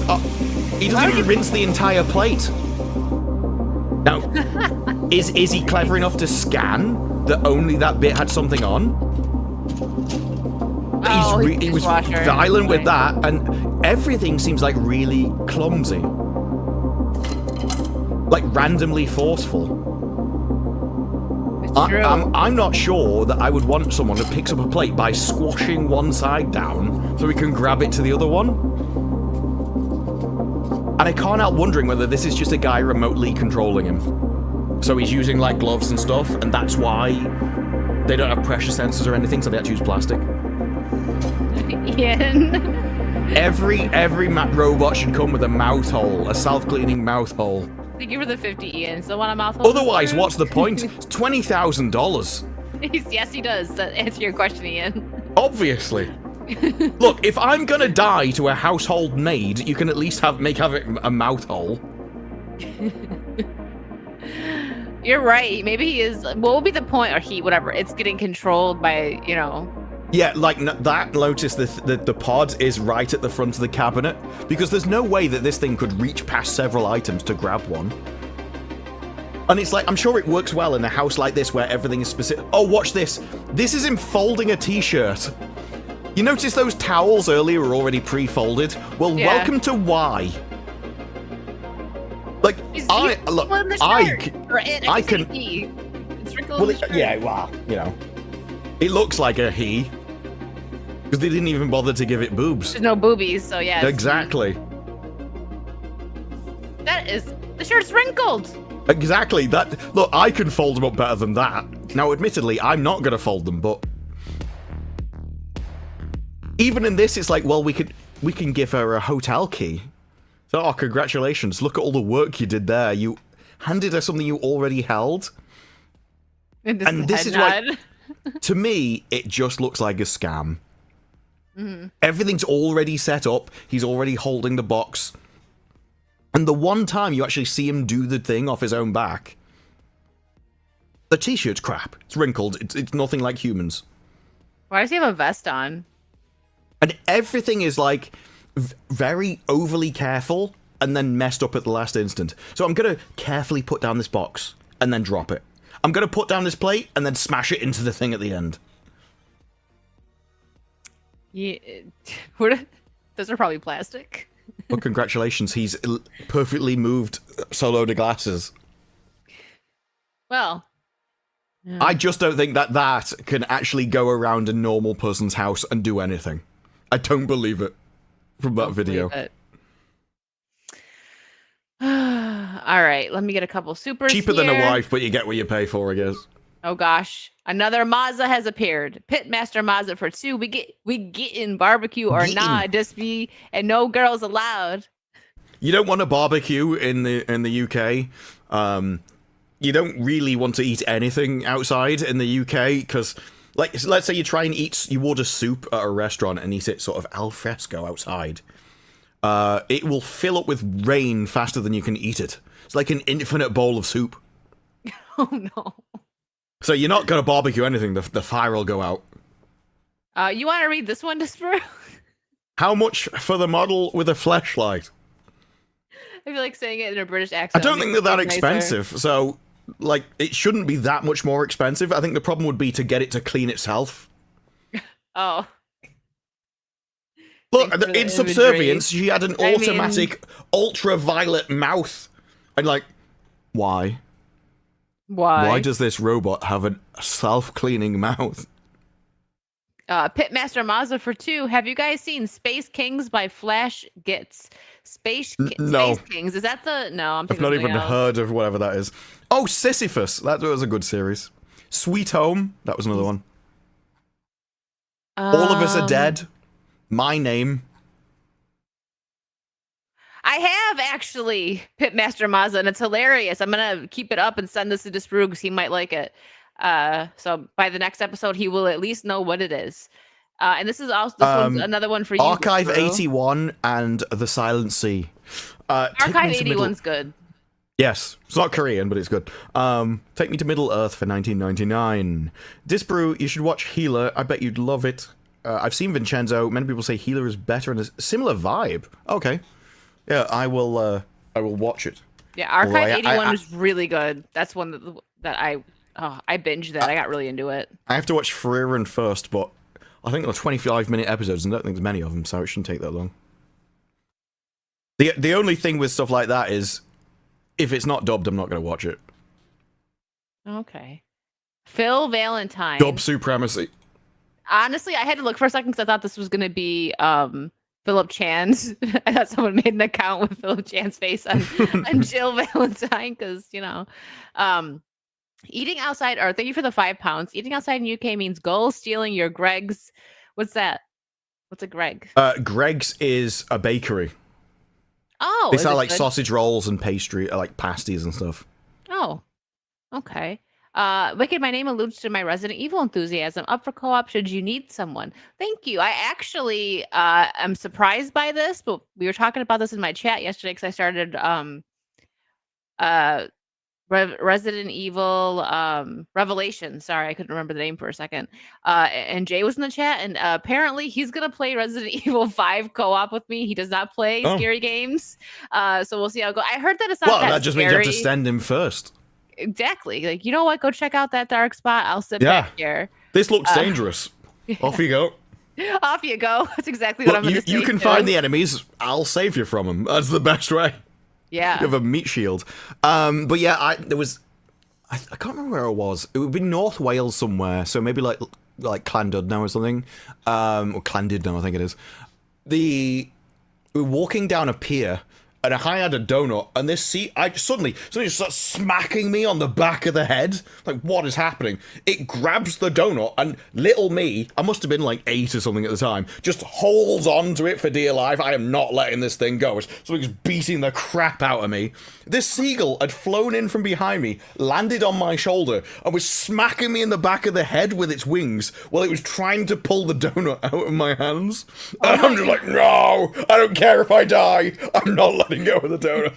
He doesn't even rinse the entire plate. Now, is he clever enough to scan that only that bit had something on? He was violent with that, and everything seems like really clumsy. Like randomly forceful. It's true. I'm not sure that I would want someone who picks up a plate by squashing one side down so we can grab it to the other one. And I can't help wondering whether this is just a guy remotely controlling him. So he's using like gloves and stuff, and that's why they don't have pressure sensors or anything, so they have to use plastic. Ian. Every robot should come with a mouth hole, a self-cleaning mouth hole. Thank you for the 50, Ian. Still want a mouth hole? Otherwise, what's the point? It's $20,000. Yes, he does. That answer your question, Ian. Obviously. Look, if I'm gonna die to a household maid, you can at least have it a mouth hole. You're right. Maybe he is. What will be the point? Or whatever. It's getting controlled by, Yeah, like that. Notice the pod is right at the front of the cabinet because there's no way that this thing could reach past several items to grab one. And it's like, I'm sure it works well in a house like this where everything is specific. Oh, watch this. This is him folding a t-shirt. You notice those towels earlier were already pre-folded? Well, yeah. Welcome to Y. Like, I can. Well, yeah, well, it looks like a he. Because they didn't even bother to give it boobs. There's no boobies, so yeah. Exactly. The shirt's wrinkled. Exactly. Look, I can fold them up better than that. Now, admittedly, I'm not going to fold them, but even in this, it's like, well, we can give her a hotel key. So, congratulations. Look at all the work you did there. You handed her something you already held. And this is why, to me, it just looks like a scam. Mm-hmm. Everything's already set up. He's already holding the box. And the one time you actually see him do the thing off his own back, the t-shirt's crap. It's wrinkled. It's nothing like humans. Why does he have a vest on? And everything is like very overly careful and then messed up at the last instant. So I'm going to carefully put down this box and then drop it. I'm going to put down this plate and then smash it into the thing at the end. Yeah, those are probably plastic. Well, congratulations. He's perfectly moved Solo to glasses. Well, yeah. I just don't think that can actually go around a normal person's house and do anything. I don't believe it from that video. All right, let me get a couple supers. Cheaper than a wife, but you get what you pay for, I guess. Oh gosh, another Mazda has appeared. Pitmaster Mazda for 2. We getting barbecue or not, Dispy, and no girls allowed. You don't want a barbecue in the UK. You don't really want to eat anything outside in the UK because, like, let's say you order soup at a restaurant and eat it sort of al fresco outside. It will fill up with rain faster than you can eat it. It's like an infinite bowl of soup. Oh no. So you're not going to barbecue anything, the fire will go out. You want to read this one, Disper? How much for the model with a fleshlight? I feel like saying it in a British accent. I don't think they're that expensive, so, like, it shouldn't be that much more expensive. I think the problem would be to get it to clean itself. Oh. Look, in Subservience, she had an automatic ultraviolet mouth. And, like, why? Why does this robot have a self-cleaning mouth? Pitmaster Mazda for 2. Have you guys seen Space Kings by Flash Gets? No. Space Kings. Is that the... No, I'm I've not even heard of whatever that is. Oh, Sisyphus. That was a good series. Sweet Home. That was another one. All of Us Are Dead. My Name. I have actually Pitmaster Mazda, and it's hilarious. I'm gonna keep it up and send this to Disprue because he might like it. So by the next episode, he will at least know what it is. And this is also one's another one for you. Archive 81 and The Silent Sea. Archive 81's good. Yes, it's not Korean, but it's good. Take Me to Middle Earth for 1999. Disbrew, you should watch Healer. I bet you'd love it. I've seen Vincenzo. Many people say Healer is better and a similar vibe. Okay, yeah, I will watch it. Yeah, Archive 81 was really good. That's one that I binged that. I got really into it. I have to watch Frieren first, but I think they're 25-minute episodes, and I don't think there's many of them, so it shouldn't take that long. The only thing with stuff like that is, if it's not dubbed, I'm not going to watch it. Okay. Phil Valentine. Dub supremacy. Honestly, I had to look for a second because I thought this was going to be Philip Chan's. I thought someone made an account with Philip Chan's face on Jill Valentine because, eating outside, or thank you for the 5 pounds. Eating outside in UK means goal stealing your Greg's. What's that? What's a Greg? Greg's is a bakery. Oh, they sell like sausage rolls and pastry, like pasties and stuff. Oh, okay. Wicked, my name alludes to my Resident Evil enthusiasm. Up for co-op should you need someone. Thank you. I actually am surprised by this, but we were talking about this in my chat yesterday because I started Resident Evil Revelation. Sorry, I couldn't remember the name for a second. And Jay was in the chat, and apparently he's gonna play Resident Evil 5 co-op with me. He does not play scary games, so we'll see how it goes. I heard that it's not that just scary. means you have to send him first. Exactly. Like, you know what? Go check out that dark spot. I'll sit back here. This looks dangerous. Yeah. Off you go. Off you go. That's exactly what I'm going to say. You can find the enemies. I'll save you from them. That's the best way. Yeah. You have a meat shield. But yeah, I can't remember where it was. It would be North Wales somewhere. So maybe like Llandudno or something. Or Llandudno, I think it is. We were walking down a pier, and I had a donut, and this suddenly just starts smacking me on the back of the head. Like, what is happening? It grabs the donut, and little me, I must have been like 8 or something at the time, just holds on to it for dear life. I am not letting this thing go. Something's beating the crap out of me. This seagull had flown in from behind me, landed on my shoulder, and was smacking me in the back of the head with its wings while it was trying to pull the donut out of my hands. And I'm just like, no, I don't care if I die. I'm not letting go of the donut.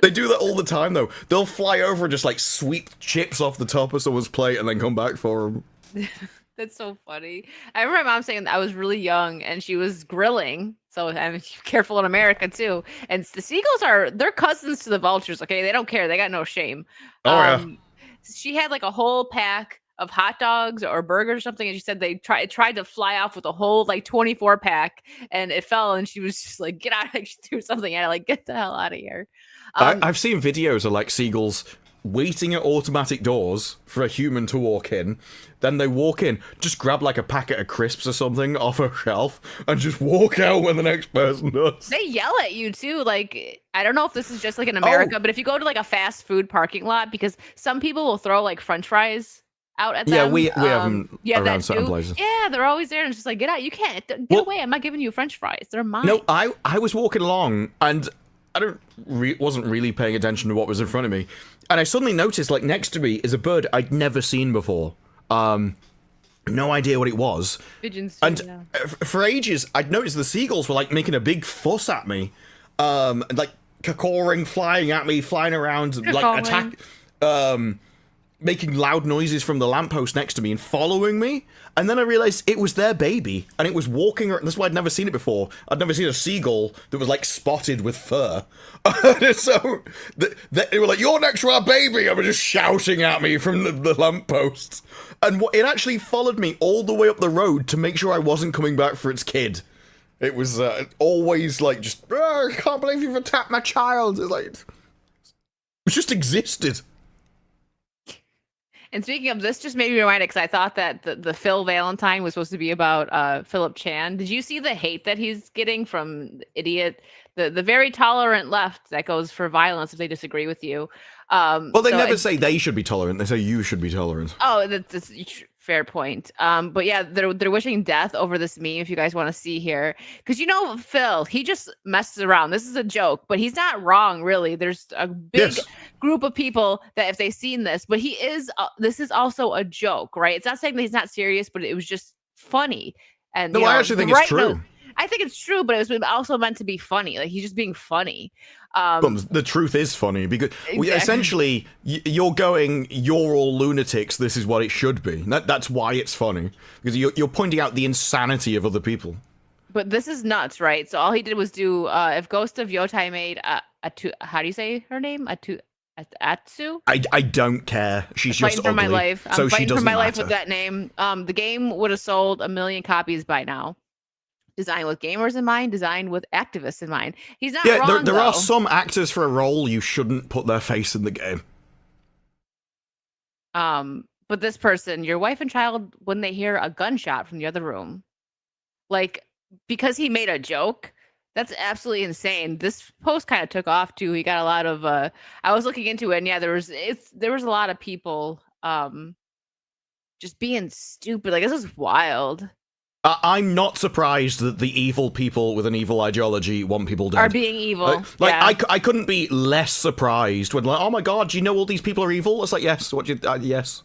They do that all the time, though. They'll fly over and just like sweep chips off the top of someone's plate and then come back for them. That's so funny. I remember my mom saying that I was really young and she was grilling. So I'm careful in America too. And the seagulls they're cousins to the vultures. Okay, they don't care. They got no shame. Yeah. She had like a whole pack of hot dogs or burgers or something, and she said they tried to fly off with a whole like 24 pack, and it fell, and she was just like, get out, like she threw something at it, like get the hell out of here. I've seen videos of like seagulls waiting at automatic doors for a human to walk in. Then they walk in, just grab like a packet of crisps or something off a shelf, and just walk out when the next person does. They yell at you too. Like, I don't know if this is just like in America, but if you go to like a fast food parking lot, because some people will throw like French fries out at them. Yeah, we have them around certain places. Yeah, they're always there, and it's just like, get out. You can't. Get away. I'm not giving you French fries. They're mine. No, I was walking along, and I wasn't really paying attention to what was in front of me. And I suddenly noticed, like, next to me is a bird I'd never seen before. No idea what it was. Pigeons. And for ages, I'd noticed the seagulls were, like, making a big fuss at me. Like, cawing, flying at me, flying around, like, attack... making loud noises from the lamppost next to me and following me. And then I realized it was their baby, and it was walking around. That's why I'd never seen it before. I'd never seen a seagull that was like spotted with fur. So they were like, "You're next to our baby!" and were just shouting at me from the lamppost. And it actually followed me all the way up the road to make sure I wasn't coming back for its kid. It was always like, just, I can't believe you've attacked my child. It's like, it just existed. And speaking of this, just made me reminded, because I thought that the Phil Valentine was supposed to be about Philip Chan. Did you see the hate that he's getting from the very tolerant left that goes for violence if they disagree with you? Well, they never say they should be tolerant. They say you should be tolerant. Oh, that's fair point. But yeah, they're wishing death over this meme, if you guys want to see here. Because Phil, he just messes around. This is a joke, but he's not wrong, really. There's a big group of people that if they've seen this, but he is, this is also a joke, right? It's not saying that he's not serious, but it was just funny. And no, I actually think it's true. I think it's true, but it was also meant to be funny. Like he's just being funny. The truth is funny because essentially you're all lunatics. This is what it should be. That's why it's funny, because you're pointing out the insanity of other people. But this is nuts, right? So all he did was do if Ghost of Yotai made how do you say her name? Atsu? I don't care. She's fighting just for ugly, my life. I'm so she fighting for doesn't my matter. life with that name. The game would have sold 1 million copies by now. Designed with gamers in mind, designed with activists in mind. He's not wrong, there are though. some actors for a role you shouldn't put their face in the game. But this person, your wife and child, when they hear a gunshot from the other room, like because he made a joke, that's absolutely insane. This post kind of took off too. He got a lot of I was looking into it, and yeah, there was a lot of people just being stupid. Like, this is wild. I'm not surprised that the evil people with an evil ideology want people dead. Are being evil. I couldn't be less surprised when, like, oh my god, do you know all these people are evil? It's like, yes, yes.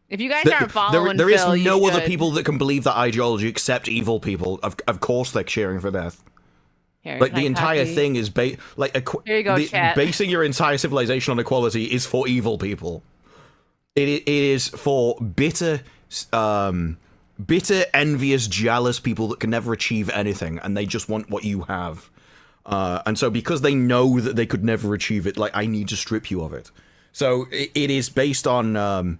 If you guys aren't following there is Phil, no other people that can believe that ideology except evil people. Of course they're cheering for death. Here, like, the entire thing is Here you go, chat. basing your entire civilization on equality is for evil people. It is for bitter, envious, jealous people that can never achieve anything, and they just want what you have. And so because they know that they could never achieve it, like, I need to strip you of it. So it is based on, and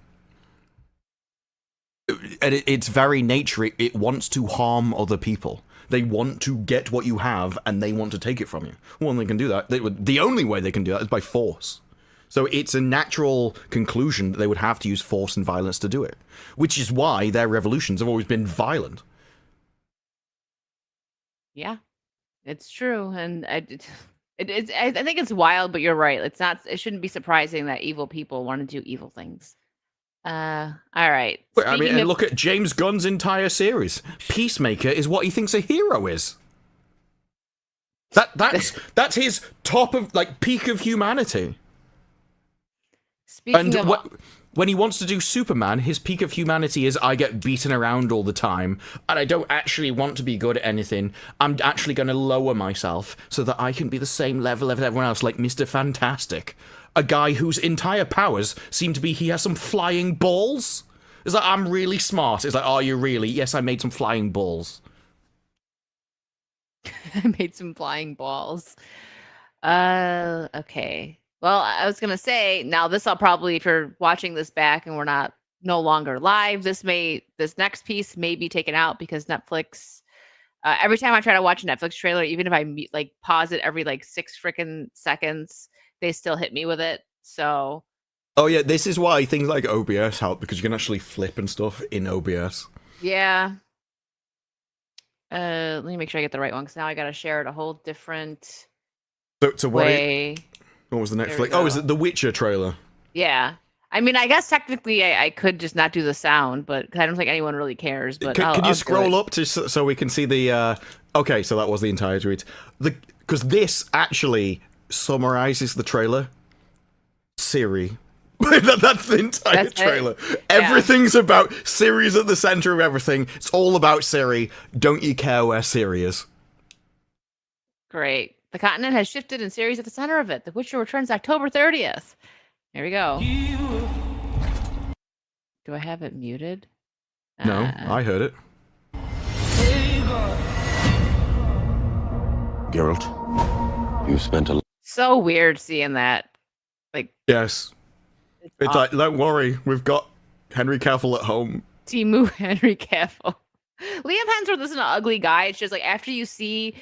its very nature, it wants to harm other people. They want to get what you have, and they want to take it from you. Well, they can do that. The only way they can do that is by force. So it's a natural conclusion that they would have to use force and violence to do it, which is why their revolutions have always been violent. Yeah, it's true, and I think it's wild, but you're right. It shouldn't be surprising that evil people want to do evil things. All right. I mean, and look at James Gunn's entire series. Peacemaker is what he thinks a hero is. That's his top of, like, peak of humanity. When he wants to do Superman, his peak of humanity is, I get beaten around all the time, and I don't actually want to be good at anything. I'm actually going to lower myself so that I can be the same level as everyone else, like Mr. Fantastic. A guy whose entire powers seem to be he has some flying balls. It's like, I'm really smart. It's like, are you really? Yes, I made some flying balls. I made some flying balls. Okay. Well, I was gonna say, now this I'll probably, if you're watching this back and we're no longer live, this next piece may be taken out because Netflix. Every time I try to watch a Netflix trailer, even if I like pause it every like 6 freaking seconds, they still hit me with it. So. Oh yeah, this is why things like OBS help, because you can actually flip and stuff in OBS. Yeah. Let me make sure I get the right one, because now I gotta share it a whole different way. What was the next flick? Oh, is it the Witcher trailer? Yeah. I mean, I guess technically I could just not do the sound, but I don't think anyone really cares. But can you scroll up so we can see the? Okay, so that was the entire tweet. Because this actually summarizes the trailer. Siri. That's the entire trailer. Everything's about Siri's at the center of everything. It's all about Siri. Don't you care where Siri is? Great. The continent has shifted and Siri's at the center of it. The Witcher returns October 30th. Here we go. Do I have it muted? No, I heard it. Geralt, you spent a... So weird seeing that. Like, yes. It's like, don't worry, we've got Henry Cavill at home. Timu Henry Cavill. Liam Hemsworth isn't an ugly guy. It's just like, after you see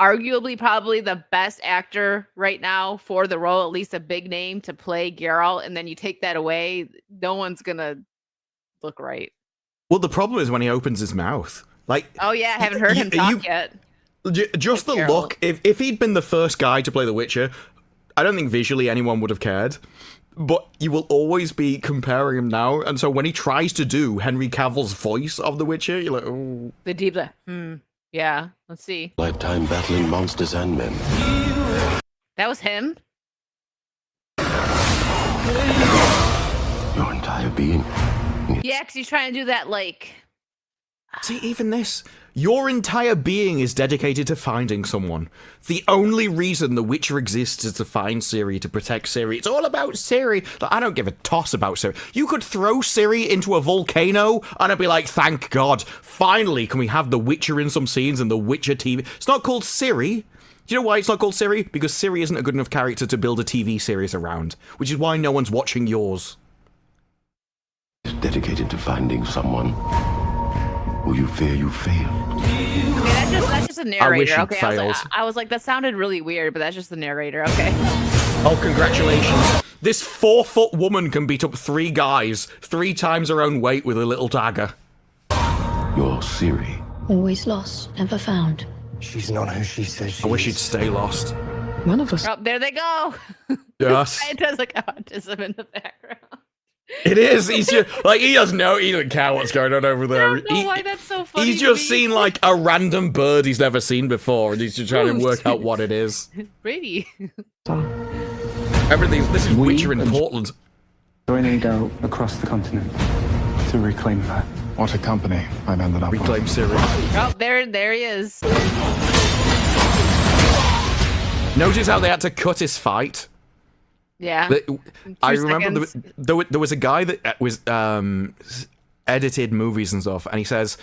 arguably probably the best actor right now for the role, at least a big name to play Geralt, and then you take that away, no one's gonna look right. Well, the problem is when he opens his mouth. Like, oh yeah, I haven't heard him talk yet. Just the look. If he'd been the first guy to play The Witcher, I don't think visually anyone would have cared. But you will always be comparing him now, and so when he tries to do Henry Cavill's voice of The Witcher, you're like, oh. The deep, yeah, let's see. Lifetime battling monsters and men. That was him? Your entire being. Yeah, because he's trying to do that, like, See, even this. Your entire being is dedicated to finding someone. The only reason The Witcher exists is to find Ciri, to protect Ciri. It's all about Ciri. Like, I don't give a toss about Ciri. You could throw Ciri into a volcano, and I'd be like, thank God. Finally, can we have The Witcher in some scenes and The Witcher TV? It's not called Ciri. Do you know why it's not called Ciri? Because Ciri isn't a good enough character to build a TV series around, which is why no one's watching yours. Dedicated to finding someone who you fear you failed. Okay, that's just a narrator. wish he'd Okay, failed. I was like, that sounded really weird, but that's just the narrator. Okay. Oh, congratulations. This 4-foot woman can beat up 3 guys 3 times her own weight with a little dagger. You're Ciri. Always lost, never found. She's not who she says she I wish he'd is. stay lost. One of us. Oh, there they go. Yes. It does like autism in the background. It is. He's just, like, he doesn't care what's going on over I there. don't know why that's so funny. He's to just me. seen like a random bird he's never seen before, and he's just trying to work out what it is. Pretty. Everything. This is Witcher in Portland. Joining out across the continent to reclaim her. What a company I've ended up Reclaim with. Ciri. Oh, there he is. Notice how they had to cut his fight. Yeah. I remember seconds. there was a guy that was edited movies and stuff, and he says,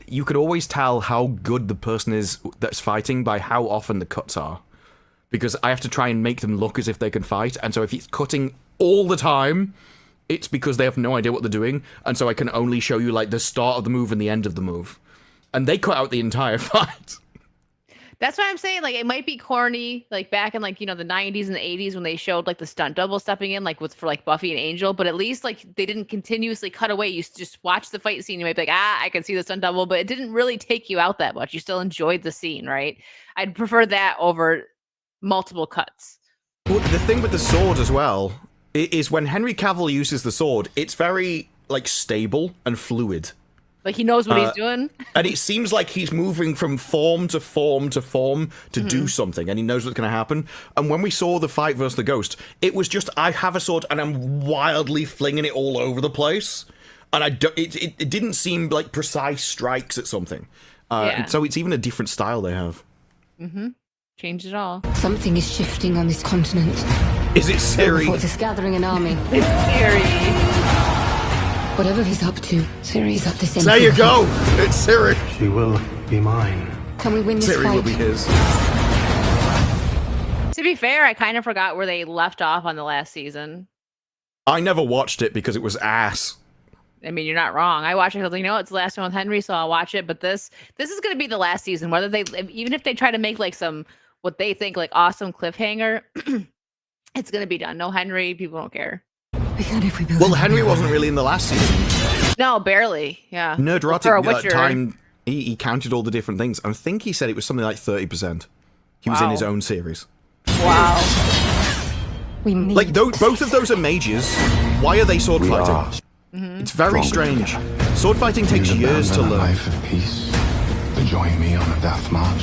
you could always tell how good the person is that's fighting by how often the cuts are. Because I have to try and make them look as if they can fight, and so if it's cutting all the time, it's because they have no idea what they're doing, and so I can only show you like the start of the move and the end of the move. And they cut out the entire fight. That's why I'm saying, like, it might be corny, like back in like, the 90s and the 80s when they showed like the stunt double stepping in, like for like Buffy and Angel, but at least like they didn't continuously cut away. You just watch the fight scene, you might be like, I can see the stunt double, but it didn't really take you out that much. You still enjoyed the scene, right? I'd prefer that over multiple cuts. Well, the thing with the sword as well is when Henry Cavill uses the sword, it's very like stable and fluid. Like he knows what he's doing. And it seems like he's moving from form to form to form to do something, and he knows what's going to happen. And when we saw the fight versus the Ghost, it was just, I have a sword and I'm wildly flinging it all over the place. And it didn't seem like precise strikes at something. Yeah. So it's even a different style they have. Change it all. Something is shifting on this continent. Is it Ciri? Thought it's gathering an army. It's scary. Whatever he's up to, Ciri's up to same. There you go! It's Ciri! She will be mine. Can we win this Ciri fight? will be his. To be fair, I kind of forgot where they left off on the last season. I never watched it because it was ass. I mean, you're not wrong. I watched it. I was like, it's the last one with Henry, so I'll watch it. But this is going to be the last season. Whether even if they try to make like some what they think like awesome cliffhanger, it's going to be done. No Henry, people don't care. We can if we build Well, a Henry new wasn't really in the last season. No, barely. Yeah. For a Nerdotic Witcher. time, he counted all the different things. I think he said it was something like 30%. He was in Wow. his own series. Wow. We need Like, both of those are mages. Why are they sword We fighting? are It's very stronger strange. together. Sword fighting takes You'd years to abandon a learn. life of peace to join me on a death march.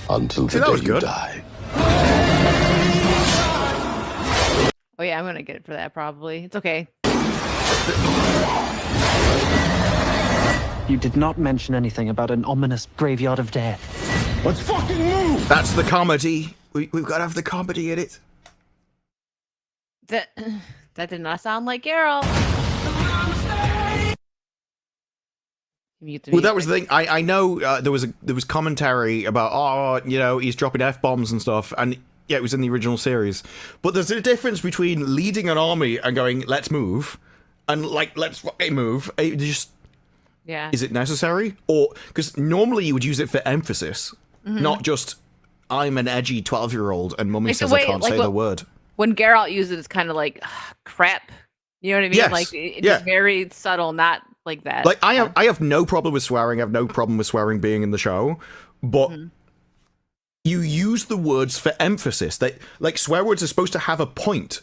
until See, the that day was you good. die. Oh yeah, I'm gonna get it for that probably. It's okay. You did not mention anything about an ominous graveyard of death. Let's fucking move! That's the comedy. We've got to have the comedy in it. That did not sound like Geralt. Mute the Well, that was music. the thing. I know there was commentary about, he's dropping F-bombs and stuff, and yeah, it was in the original series. But there's a difference between leading an army and going, let's move, and like, let's fucking move. It just, Yeah. is it necessary? Or, because normally you would use it for emphasis, not just, I'm an edgy 12-year-old and mummy Like the says way- I can't like say what- the word. When Geralt uses it, it's kind of like crap. You know what I mean? Yes, Like it's yeah. very subtle, not like that. Like, I have no problem with swearing. I have no problem with swearing being in the show, but you use the words for emphasis. Like, swear words are supposed to have a point,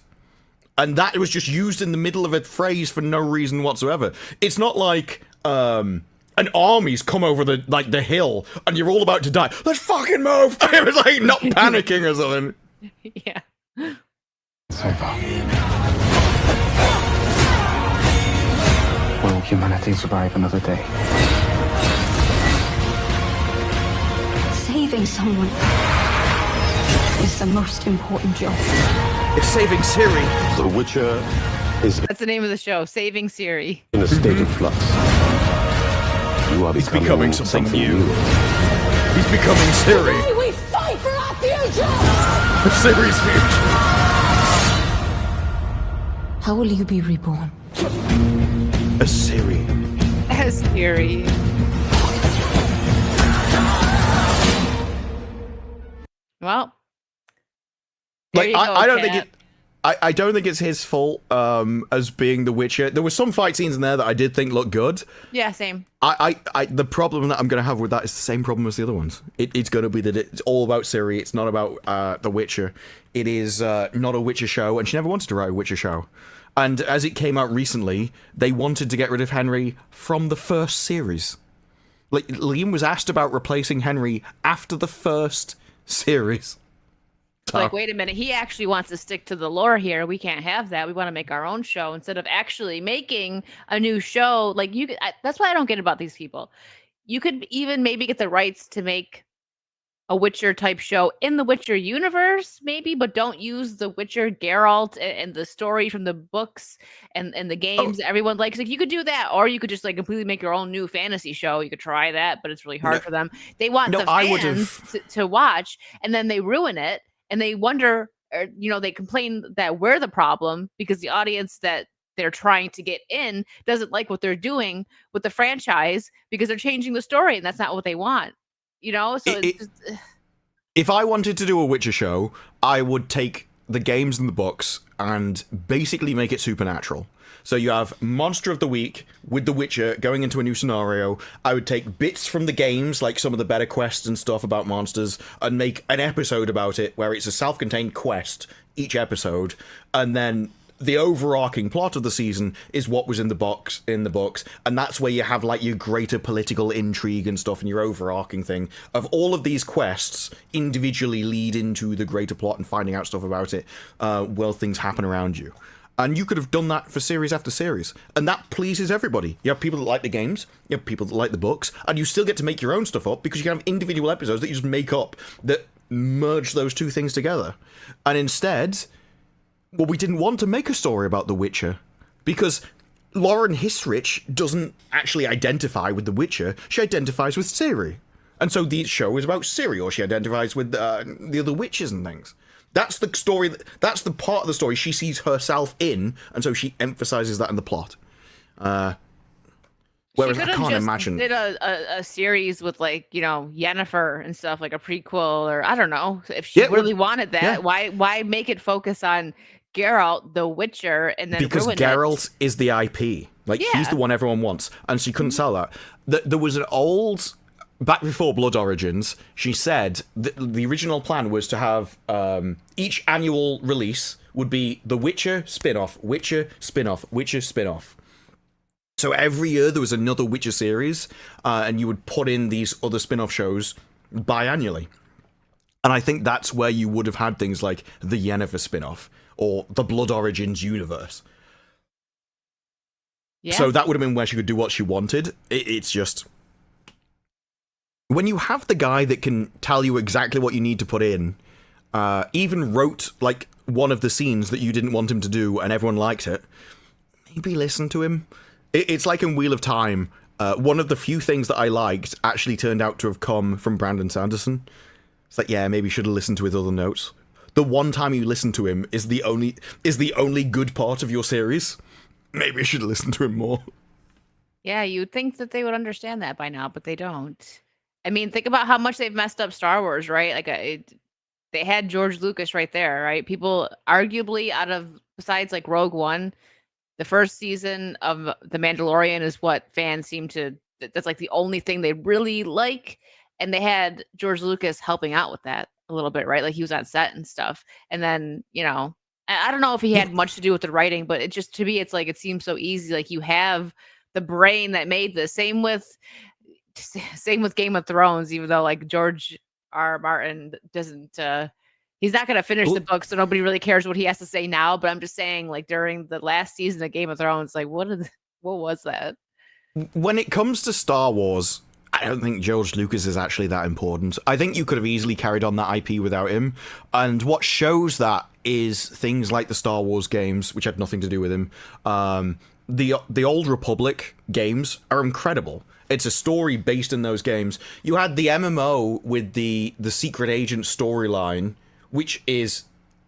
and that was just used in the middle of a phrase for no reason whatsoever. It's not like an army's come over the hill and you're all about to die. Let's fucking move! It was like not panicking or something. Yeah. It's over. humanity survive another day. Saving someone is the most important job. It's saving Siri. The Witcher is That's the name of the show, Saving Siri. in a state of flux. You are He's becoming something new. He's becoming Siri. We fight for our future! Siri's future. How will you be reborn? A Siri. As Siri. Well, there Like you go, I don't think Kat. it. I don't think it's his fault as being the Witcher. There were some fight scenes in there that I did think looked good. Yeah, same. The problem that I'm going to have with that is the same problem as the other ones. It's going to be that it's all about Ciri. It's not about The Witcher. It is not a Witcher show, and she never wanted to write a Witcher show. And as it came out recently, they wanted to get rid of Henry from the first series. Like, Liam was asked about replacing Henry after the first series. It's like, wait a minute, he actually wants to stick to the lore here. We can't have that. We want to make our own show instead of actually making a new show. Like, that's why I don't get about these people. You could even maybe get the rights to make a Witcher type show in the Witcher universe, maybe, but don't use the Witcher Geralt and the story from the books and the games that everyone likes. Like, you could do that, or you could just like completely make your own new fantasy show. You could try that, but it's really hard for them. They want the fans to watch, and then they ruin it, and they wonder, or, they complain that we're the problem because the audience that they're trying to get in doesn't like what they're doing with the franchise because they're changing the story, and that's not what they want. So if I wanted to do a Witcher show, I would take the games and the books and basically make it supernatural. So you have Monster of the Week with The Witcher going into a new scenario. I would take bits from the games, like some of the better quests and stuff about monsters, and make an episode about it where it's a self-contained quest each episode, and then the overarching plot of the season is what was in the books, and that's where you have like your greater political intrigue and stuff, and your overarching thing of all of these quests individually lead into the greater plot and finding out stuff about it while things happen around you. And you could have done that for series after series, and that pleases everybody. You have people that like the games, you have people that like the books, and you still get to make your own stuff up because you can have individual episodes that you just make up that merge those two things together. And instead, well, we didn't want to make a story about The Witcher because Lauren Hissrich doesn't actually identify with The Witcher. She identifies with Ciri. And so the show is about Ciri, or she identifies with the other witches and things. That's the story. That's the part of the story she sees herself in, and so she emphasizes that in the plot. Whereas I can't imagine. Did a series with like Yennefer and stuff, like a prequel, or I don't know if she really wanted that. Yeah. Why make it focus on Geralt, the Witcher, and then because ruin Geralt is the IP. Like he's the one everyone wants, and she couldn't sell that. There was an old. Back before Blood Origins, she said the original plan was to have each annual release would be the Witcher spin-off, Witcher spin-off, Witcher spin-off. So every year there was another Witcher series, and you would put in these other spin-off shows biannually. And I think that's where you would have had things like the Yennefer spin-off, or the Blood Origins universe. Yeah. So that would have been where she could do what she wanted. It's just... when you have the guy that can tell you exactly what you need to put in, even wrote like one of the scenes that you didn't want him to do and everyone liked it, maybe listen to him. It's like in Wheel of Time, one of the few things that I liked actually turned out to have come from Brandon Sanderson. It's like, yeah, maybe you should have listened to his other notes. The one time you listen to him is the only good part of your series. Maybe you should have listened to him more. Yeah, you'd think that they would understand that by now, but they don't. I mean, think about how much they've messed up Star Wars, right? Like, they had George Lucas right there, right? People arguably besides like Rogue One, the first season of The Mandalorian is what fans seem to, that's like the only thing they really like. And they had George Lucas helping out with that a little bit, right? Like he was on set and stuff. And then, I don't know if he had much to do with the writing, but it just, to me, it's like, it seems so easy. Like you have the brain that made this. Same with Game of Thrones, even though like George R. Martin doesn't, he's not going to finish the book, so nobody really cares what he has to say now. But I'm just saying, like during the last season of Game of Thrones, like what was that? When it comes to Star Wars, I don't think George Lucas is actually that important. I think you could have easily carried on that IP without him. And what shows that is things like the Star Wars games, which had nothing to do with him. The Old Republic games are incredible. It's a story based in those games. You had the MMO with the secret agent storyline, which is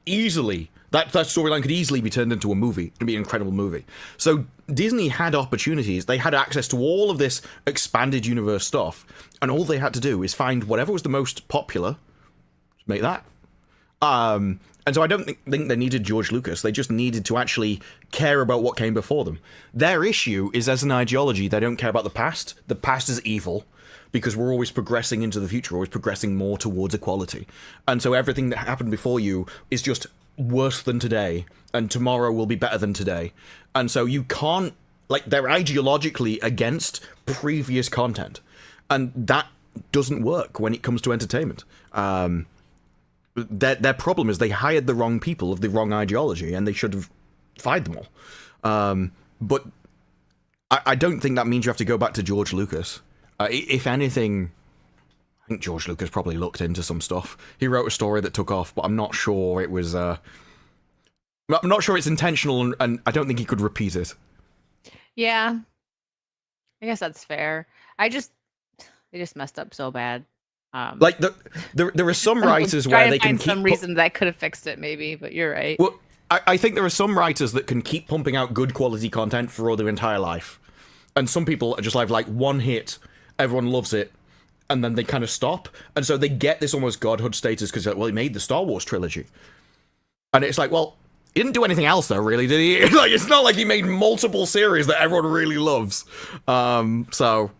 easily... That storyline could easily be turned into a movie. It'd be an incredible movie. So Disney had opportunities. They had access to all of this expanded universe stuff, and all they had to do is find whatever was the most popular, make that. And so I don't think they needed George Lucas. They just needed to actually care about what came before them. Their issue is, as an ideology, they don't care about the past. The past is evil, because we're always progressing into the future, always progressing more towards equality. And so everything that happened before you is just worse than today, and tomorrow will be better than today. And so you can't, like, they're ideologically against previous content, and that doesn't work when it comes to entertainment. Their problem is they hired the wrong people of the wrong ideology, and they should have fired them all. But I don't think that means you have to go back to George Lucas. If anything, I think George Lucas probably looked into some stuff. He wrote a story that took off, but I'm not sure it was... I'm not sure it's intentional, and I don't think he could repeat it. Yeah. I guess that's fair. They just messed up so bad. Like, there are some writers where they can keep... some reason that could have fixed it, maybe, but you're right. Well, I think there are some writers that can keep pumping out good quality content for all their entire life. And some people are just like one hit, everyone loves it, and then they kind of stop. And so they get this almost godhood status because, well, he made the Star Wars trilogy. And it's like, well, he didn't do anything else, though, really, did he? Like, it's not like he made multiple series that everyone really loves. So...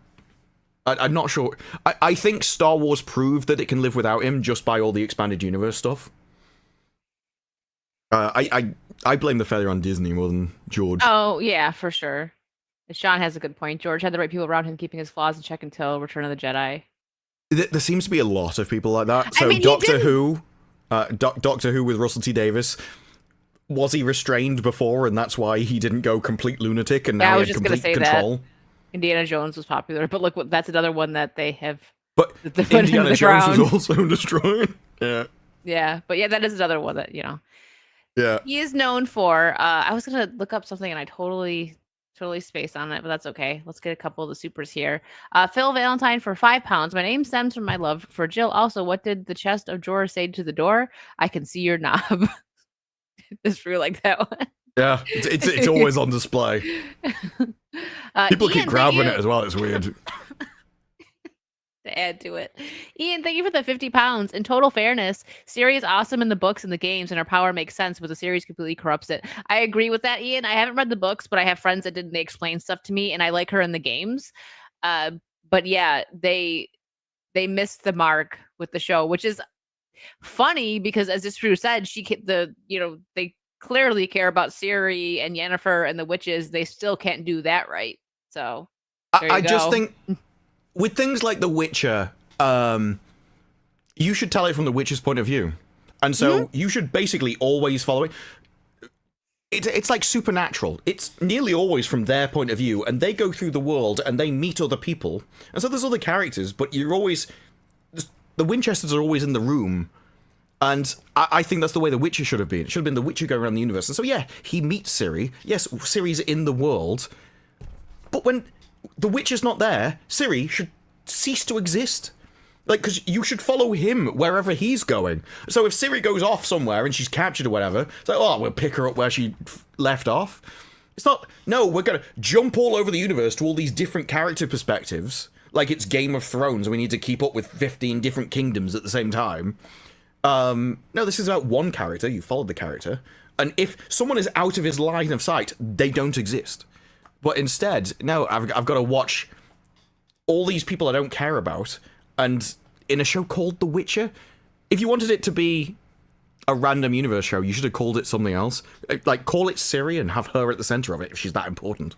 I'm not sure. I think Star Wars proved that it can live without him just by all the expanded universe stuff. I blame the failure on Disney more than George. Oh, yeah, for sure. Sean has a good point. George had the right people around him keeping his flaws in check until Return of the Jedi. There seems to be a lot of people like that. So I mean, Doctor Who with Russell T Davies, was he restrained before and that's why he didn't go complete lunatic and now he had complete control? That. Indiana Jones was popular, but look, that's another one that they have. But Indiana Jones was also destroyed. Yeah. Yeah, but yeah, that is another one that, you know. Yeah. He is known for. I was gonna look up something and I totally spaced on it, but that's okay. Let's get a couple of the supers here. Phil Valentine for £5. My name stems from my love for Jill. Also, what did the chest of drawers say to the door? I can see your knob. Just really like that one. Yeah, it's always on display. People keep grabbing it as well. It's weird. To add to it. Ian, thank you for the £50. In total fairness, Siri is awesome in the books and the games, and her power makes sense, but the series completely corrupts it. I agree with that, Ian. I haven't read the books, but I have friends that did, and they explain stuff to me, and I like her in the games. But yeah, they missed the mark with the show, which is funny because, as this Drew said, they clearly care about Siri and Yennefer and the witches. They still can't do that right. So I just think with things like The Witcher, you should tell it from the Witcher's point of view. And so you should basically always follow it. It's like Supernatural. It's nearly always from their point of view, and they go through the world and they meet other people. And so there's other characters, but you're always... The Winchesters are always in the room. And I think that's the way The Witcher should have been. It should have been The Witcher going around the universe. And so, yeah, he meets Ciri. Yes, Ciri's in the world. But when The Witcher's not there, Ciri should cease to exist. Like, because you should follow him wherever he's going. So if Ciri goes off somewhere and she's captured or whatever, it's like, oh, we'll pick her up where she left off. It's not, no, we're going to jump all over the universe to all these different character perspectives. Like it's Game of Thrones and we need to keep up with 15 different kingdoms at the same time. No, this is about one character. You followed the character. And if someone is out of his line of sight, they don't exist. But instead, no, I've got to watch all these people I don't care about. And in a show called The Witcher, if you wanted it to be a random universe show, you should have called it something else. Like, call it Ciri and have her at the center of it if she's that important.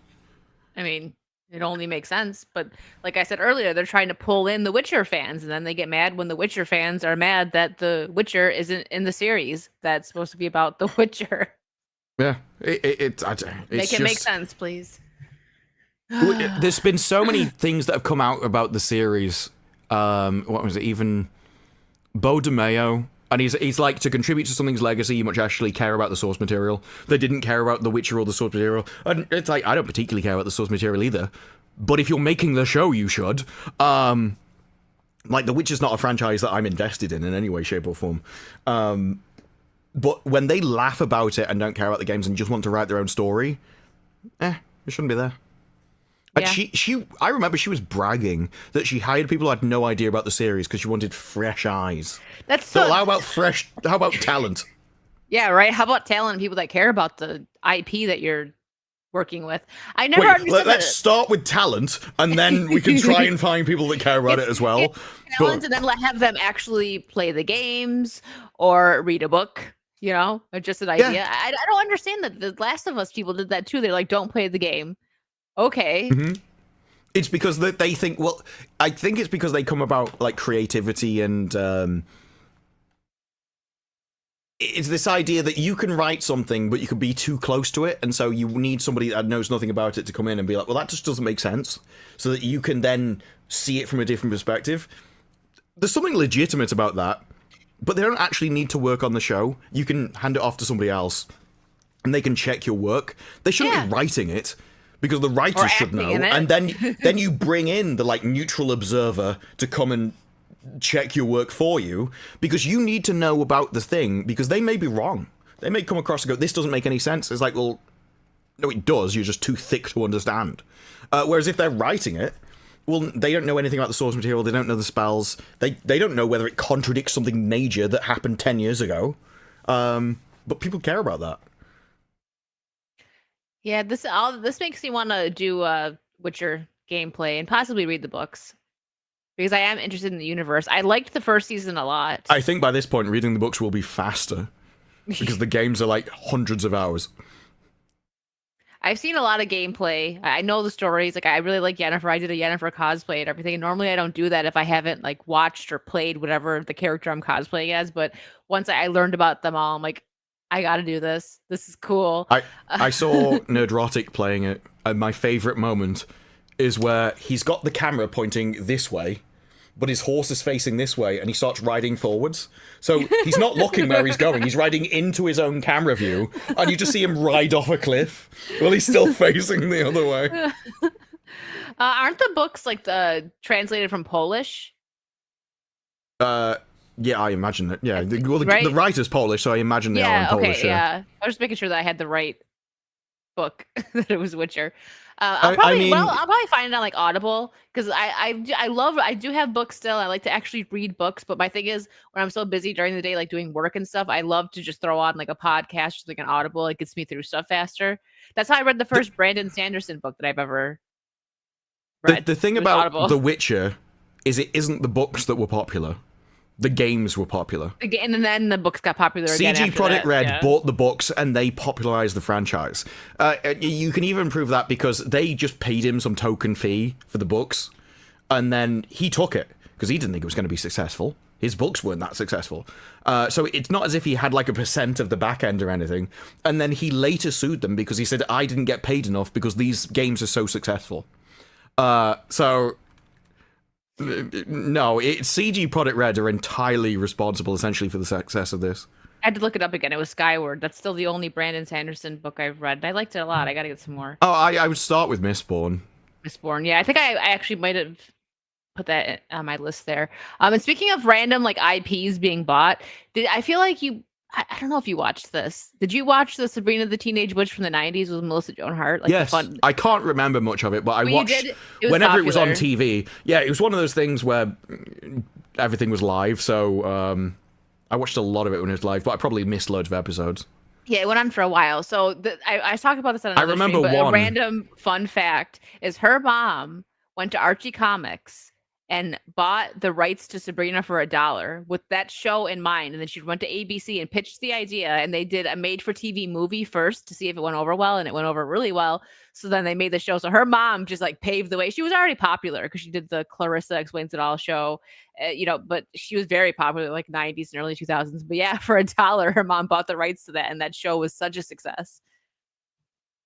I mean, it only makes sense. But like I said earlier, they're trying to pull in the Witcher fans, and then they get mad when the Witcher fans are mad that the Witcher isn't in the series that's supposed to be about the Witcher. Yeah, Make it make sense, please. There's been so many things that have come out about the series. What was it? Even Bo DeMayo. And he's like, to contribute to something's legacy, you must actually care about the source material. They didn't care about The Witcher or the source material. And it's like, I don't particularly care about the source material either. But if you're making the show, you should. Like, The Witcher's not a franchise that I'm invested in any way, shape, or form. But when they laugh about it and don't care about the games and just want to write their own story, it shouldn't be there. And Yeah. I remember she was bragging that she hired people who had no idea about the series because she wanted fresh eyes. That's So so. how about talent? Yeah, right. How about talent and people that care about the IP that you're working with? I never Wait, understood let's start with talent, and then we can try and find people that care about it as well. talent, But and then have them actually play the games or read a book. Or just an idea. I don't understand that. The Last of Us people did that too. They're like, don't play the game. Okay. it's because they think, well, I think it's because they come about like creativity and it's this idea that you can write something, but you could be too close to it, and so you need somebody that knows nothing about it to come in and be like, well, that just doesn't make sense, so that you can then see it from a different perspective. There's something legitimate about that, but they don't actually need to work on the show. You can hand it off to somebody else, and they can check your work. They shouldn't be writing it, because the writers should know, and then you bring in the like neutral observer to come and check your work for you, because you need to know about the thing, because they may be wrong. They may come across and go, this doesn't make any sense. It's like, well, no, it does. You're just too thick to understand. Whereas if they're writing it, well, they don't know anything about the source material. They don't know the spells. They don't know whether it contradicts something major that happened 10 years ago. But people care about that. Yeah, this makes me want to do Witcher gameplay and possibly read the books, because I am interested in the universe. I liked the first season a lot. I think by this point, reading the books will be faster, because the games are like hundreds of hours. I've seen a lot of gameplay. I know the stories. Like, I really like Yennefer. I did a Yennefer cosplay and everything. And normally I don't do that if I haven't like watched or played whatever the character I'm cosplaying as. But once I learned about them all, I'm like, I got to do this. This is cool. I saw Nerdrotic playing it, and my favorite moment is where he's got the camera pointing this way, but his horse is facing this way, and he starts riding forwards. So he's not looking where he's going. He's riding into his own camera view, and you just see him ride off a cliff while he's still facing the other way. Aren't the books like translated from Polish? Yeah, I imagine that. Yeah, the Right? writer's Polish, so I imagine they are in Polish. Okay, yeah. I was just making sure that I had the right book, that it was Witcher. I'll probably find it on like Audible, because I do have books still. I like to actually read books, but my thing is, when I'm so busy during the day, like doing work and stuff, I love to just throw on like a podcast, just like an Audible. It gets me through stuff faster. That's how I read the first Brandon Sanderson book that I've ever read. The thing about The Witcher is it isn't the books that were popular. The games were popular. And then the books got popular again. CG Projekt Red bought the books and they popularized the franchise. You can even prove that because they just paid him some token fee for the books, and then he took it because he didn't think it was going to be successful. His books weren't that successful. So it's not as if he had like a percent of the back end or anything. And then he later sued them because he said, I didn't get paid enough because these games are so successful. No, CG Projekt Red are entirely responsible, essentially, for the success of this. I had to look it up again. It was Skyward. That's still the only Brandon Sanderson book I've read. I liked it a lot. I got to get some more. Oh, I would start with Mistborn. Mistborn. Yeah, I think I actually might have put that on my list there. And speaking of random like IPs being bought, I feel like I don't know if you watched this. Did you watch the Sabrina the Teenage Witch from the 90s with Melissa Joan Hart? Like, yes, I can't remember much of it, but I watched whenever it was on TV. Yeah, it was one of those things where everything was live, so I watched a lot of it when it was live, but I probably missed loads of episodes. Yeah, it went on for a while. So I talked about this on another stream, but a random fun fact is her mom went to Archie Comics and bought the rights to Sabrina for $1 with that show in mind. And then she went to ABC and pitched the idea, and they did a made-for-TV movie first to see if it went over well, and it went over really well. So then they made the show. So her mom just like paved the way. She was already popular because she did the Clarissa Explains It All show, but she was very popular like 90s and early 2000s. But yeah, for $1, her mom bought the rights to that, and that show was such a success.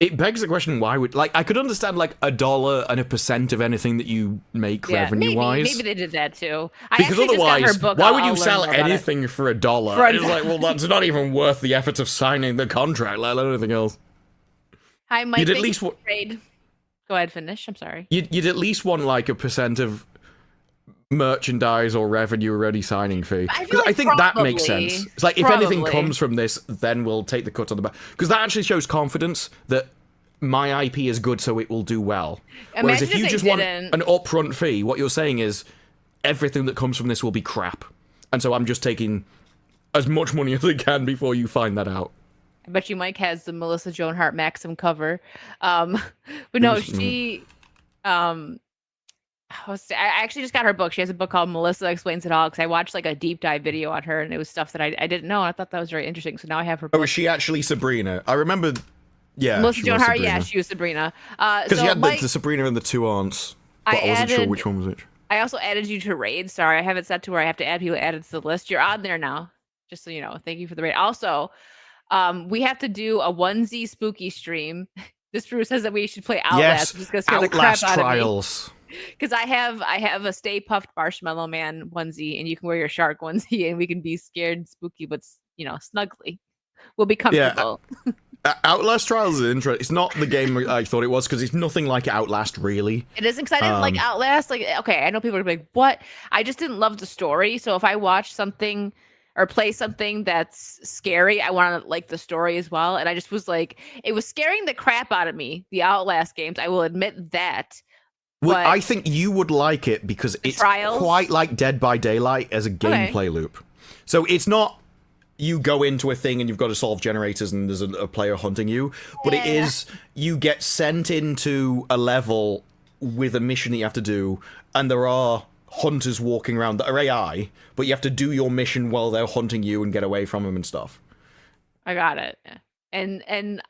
It begs the question, why would, like, I could understand like $1 and 1% of anything that you make revenue-wise. Maybe they did that too. Because otherwise, why would you sell anything for $1? For It's like, well, that's not even worth the effort of signing the contract, let alone anything else. Hi, Mike. You'd at least trade. Go ahead, finish. I'm sorry. You'd at least want like 1% of merchandise or revenue already signing fee. Because I think that makes sense. It's like, if anything comes from this, then we'll take the cut on the back. Because that actually shows confidence that my IP is good, so it will do well. Whereas if you just want an upfront fee, what you're saying is everything that comes from this will be crap. And so I'm just taking as much money as I can before you find that out. I bet you Mike has the Melissa Joan Hart Maxim cover. But no, she... I actually just got her book. She has a book called Melissa Explains It All, because I watched like a deep dive video on her, and it was stuff that I didn't know, and I thought that was very interesting. So now I have her book. Oh, is she actually Sabrina? I remember... Yeah, Melissa Joan Hart, yeah, she was Sabrina. Because you had the Sabrina and the two aunts, but I wasn't sure which one was which. I also added you to raid. Sorry, I have it set to where I have to add people added to the list. You're on there now, just so you know. Thank you for the raid. Also, we have to do a onesie spooky stream. This Drew says that we should play Outlast. Yes, just scare the crap out Trials. Of me. Because I have a Stay Puffed Marshmallow Man onesie, and you can wear your shark onesie, and we can be scared, spooky, but snugly. We'll be comfortable. Yeah. Outlast Trials is interesting. It's not the game I thought it was, because it's nothing like Outlast, really. It isn't, because I didn't like Outlast. Like, okay, I know people are like, what? I just didn't love the story. So if I watch something or play something that's scary, I want to like the story as well. And I just was like, it was scaring the crap out of me, the Outlast games. I will admit that. Well, I think you would like it because it's quite like Dead by Daylight as a gameplay loop. So it's not you go into a thing and you've got to solve generators and there's a player hunting you, but it is you get sent into a level with a mission that you have to do, and there are hunters walking around that are AI, but you have to do your mission while they're hunting you and get away from them and stuff. I got it. And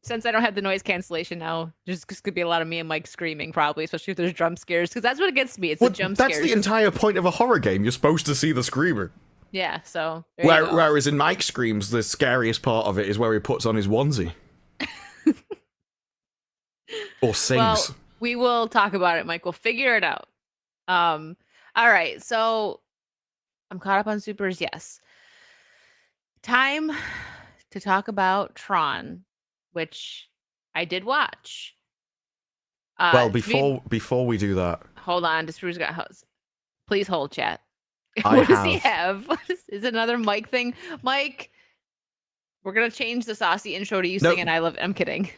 since I don't have the noise cancellation now, there's going to be a lot of me and Mike screaming, probably, especially if there's jump scares, because that's what gets me. It's the jump scares. That's the entire point of a horror game. You're supposed to see the screamer. Yeah, so... Whereas in Mike Screams, the scariest part of it is where he puts on his onesie. Or sings. Well, we will talk about it, Mike. We'll figure it out. All right, so I'm caught up on Supers, yes. Time to talk about Tron, which I did watch. Well, before we do that, hold on. Disproves got host. Please hold, chat. What does he have? Is it another Mike thing? Mike, we're gonna change the Saucy intro to you singing "I Love." I'm kidding.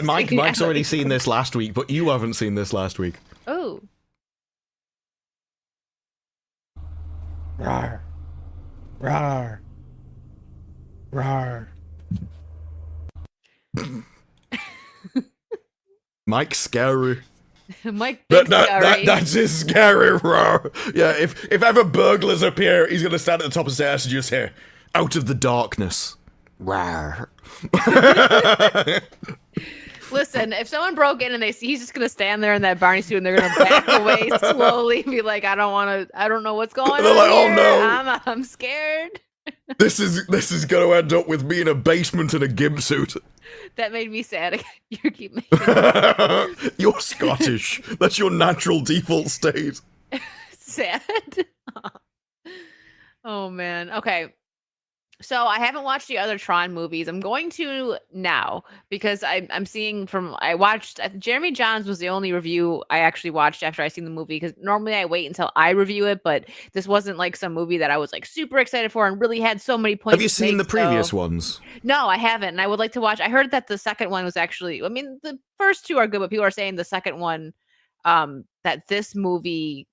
Mike's already seen this last week, but you haven't seen this last week. Oh. Rawr. Rawr. Rawr. Mike's scary. Mike, that's his scary roar. Yeah, if ever burglars appear, he's gonna stand at the top of the stairs and just hear, "Out of the darkness." Rawr. Listen, if someone broke in and they see, he's just gonna stand there in that Barney suit and they're gonna back away slowly and be like, I don't know what's going on. They're like, here. Oh no, I'm scared. This is gonna end up with me in a basement in a gimp suit. That made me sad. You keep making You're Scottish. That's your natural default state. Sad. Oh man. Okay. So I haven't watched the other Tron movies. I'm going to now because I'm seeing I watched Jeremy Johns was the only review I actually watched after I seen the movie, because normally I wait until I review it, but this wasn't like some movie that I was like super excited for and really had so many points. Have you seen the previous ones? No, I haven't, and I would like to watch. I heard that the second one was actually, I mean, the first two are good, but people are saying the second one, that this movie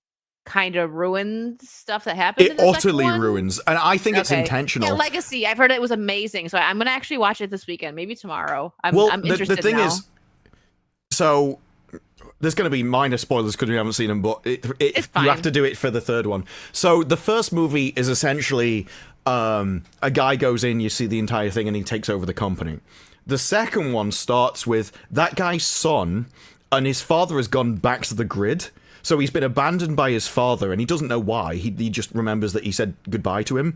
kind of ruins stuff that happened. It utterly ruins, and I think it's intentional. Yeah, Legacy, I've heard it was amazing, so I'm gonna actually watch it this weekend, maybe tomorrow. I'm interested. The thing now. is, so there's going to be minor spoilers because we haven't seen them, but you have to do it for the third one. So the first movie is essentially a guy goes in, you see the entire thing, and he takes over the company. The second one starts with that guy's son, and his father has gone back to the grid. So he's been abandoned by his father, and he doesn't know why. He just remembers that he said goodbye to him.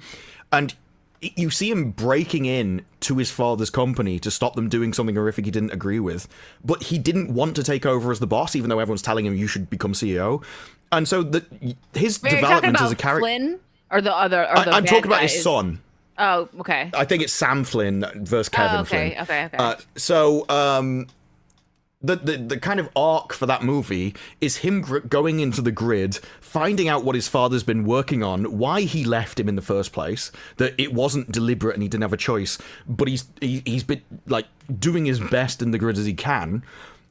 And you see him breaking in to his father's company to stop them doing something horrific he didn't agree with, but he didn't want to take over as the boss, even though everyone's telling him you should become CEO. And so his development as a character. Flynn or the other? Or the I'm talking about guys? his son. Oh, okay. I think it's Sam Flynn versus Kevin Flynn. Okay. The kind of arc for that movie is him going into the grid, finding out what his father's been working on, why he left him in the first place, that it wasn't deliberate and he didn't have a choice, but he's been like doing his best in the grid as he can,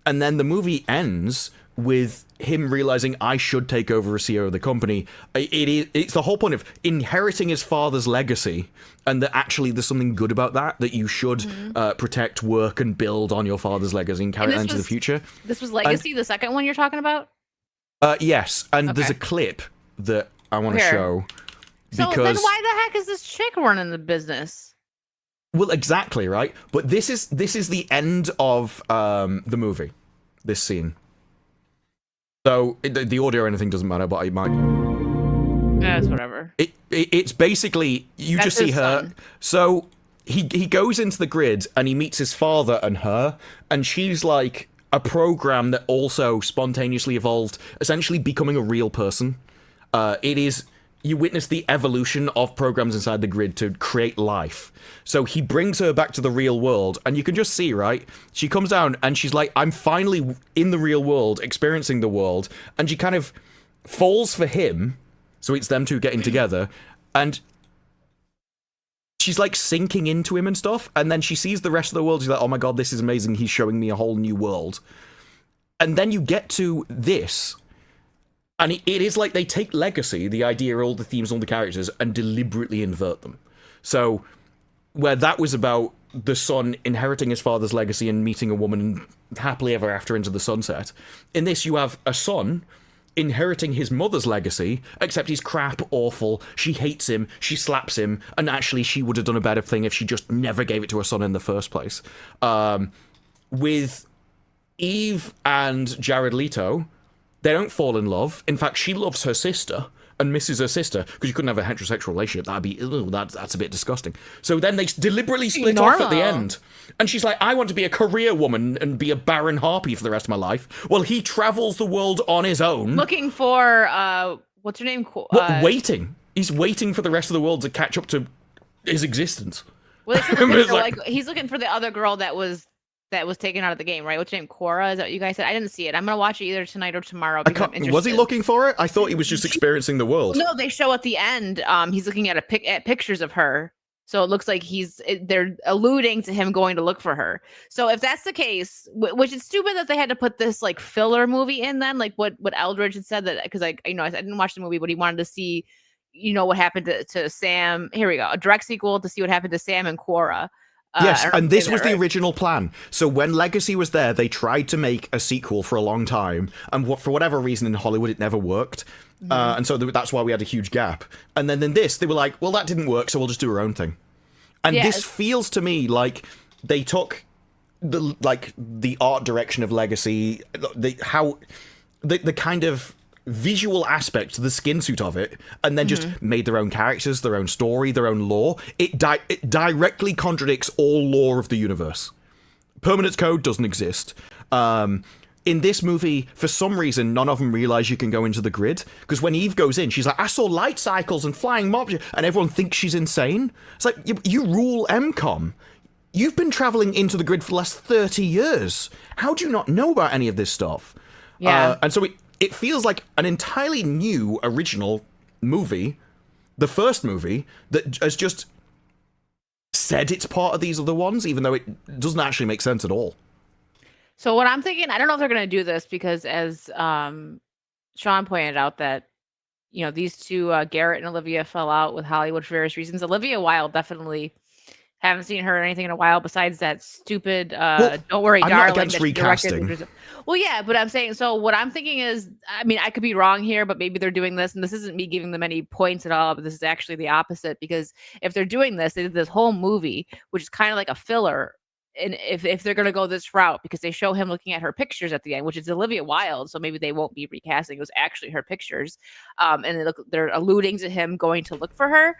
and then the movie ends with him realizing I should take over as CEO of the company. It's the whole point of inheriting his father's legacy, and that actually there's something good about that you should protect, work, and build on your father's legacy and carry it into the future. This was Legacy, the second one you're talking about? Yes, and there's a clip that I want to show. So then why the heck is this chick running the business? Well, exactly, right? But this is the end of the movie, this scene. So the audio or anything doesn't matter, but I might. Yeah, it's whatever. It's basically you That's just see his her. son. So he goes into the grid and he meets his father and her, and she's like a program that also spontaneously evolved, essentially becoming a real person. It is. You witness the evolution of programs inside the grid to create life. So he brings her back to the real world, and you can just see, right? She comes down, and she's like, I'm finally in the real world, experiencing the world, and she kind of falls for him, so it's them two getting together, and she's like sinking into him and stuff, and then she sees the rest of the world, she's like, oh my god, this is amazing, he's showing me a whole new world. And then you get to this, and it is like they take Legacy, the idea, all the themes, all the characters, and deliberately invert them. So, where that was about the son inheriting his father's legacy and meeting a woman happily ever after into the sunset, in this you have a son inheriting his mother's legacy, except he's crap, awful, she hates him, she slaps him, and actually she would have done a better thing if she just never gave it to her son in the first place. With Eve and Jared Leto, they don't fall in love. In fact, she loves her sister and misses her sister because you couldn't have a heterosexual relationship. That'd be that's a bit disgusting. So then they deliberately split off at the end. And she's like, I want to be a career woman and be a barren harpy for the rest of my life. Well, he travels the world on his own. Looking for what's her name? Waiting. He's waiting for the rest of the world to catch up to his existence. Well, they said the picture, like he's looking for the other girl that was taken out of the game, right? What's her name? Cora? Is that what you guys said? I didn't see it. I'm gonna watch it either tonight or tomorrow. Was he looking for it? I thought he was just experiencing the world. No, they show at the end. He's looking at at pictures of her, so it looks like they're alluding to him going to look for her. So if that's the case, which is stupid that they had to put this like filler movie in, then like what Eldridge had said, that because I didn't watch the movie, but he wanted to see, what happened to Sam. Here we go, a direct sequel to see what happened to Sam and Cora. Yes, and this was the original plan. So when Legacy was there, they tried to make a sequel for a long time, and for whatever reason in Hollywood, it never worked. And so that's why we had a huge gap. And then in this, they were like, well, that didn't work, so we'll just do our own thing. And this feels to me like they took the art direction of Legacy, the kind of visual aspect, the skin suit of it, and then just made their own characters, their own story, their own lore. It directly contradicts all lore of the universe. Permanent code doesn't exist. In this movie, for some reason, none of them realize you can go into the grid, because when Eve goes in, she's like, I saw light cycles and flying mobs, and everyone thinks she's insane. It's like, you rule MCOM. You've been traveling into the grid for the last 30 years. How do you not know about any of this stuff? Yeah. And so it feels like an entirely new, original movie, the first movie, that has just said it's part of these other ones, even though it doesn't actually make sense at all. So what I'm thinking, I don't know if they're going to do this, because as Sean pointed out that, these two, Garrett and Olivia, fell out with Hollywood for various reasons. Olivia Wilde, definitely haven't seen her or anything in a while besides that stupid Don't Worry, I'm Darling. not against recasting. Well, yeah, but I'm saying, so what I'm thinking is, I mean, I could be wrong here, but maybe they're doing this, and this isn't me giving them any points at all, but this is actually the opposite, because if they're doing this, they did this whole movie, which is kind of like a filler, and if they're going to go this route, because they show him looking at her pictures at the end, which is Olivia Wilde, so maybe they won't be recasting, it was actually her pictures, and they're alluding to him going to look for her.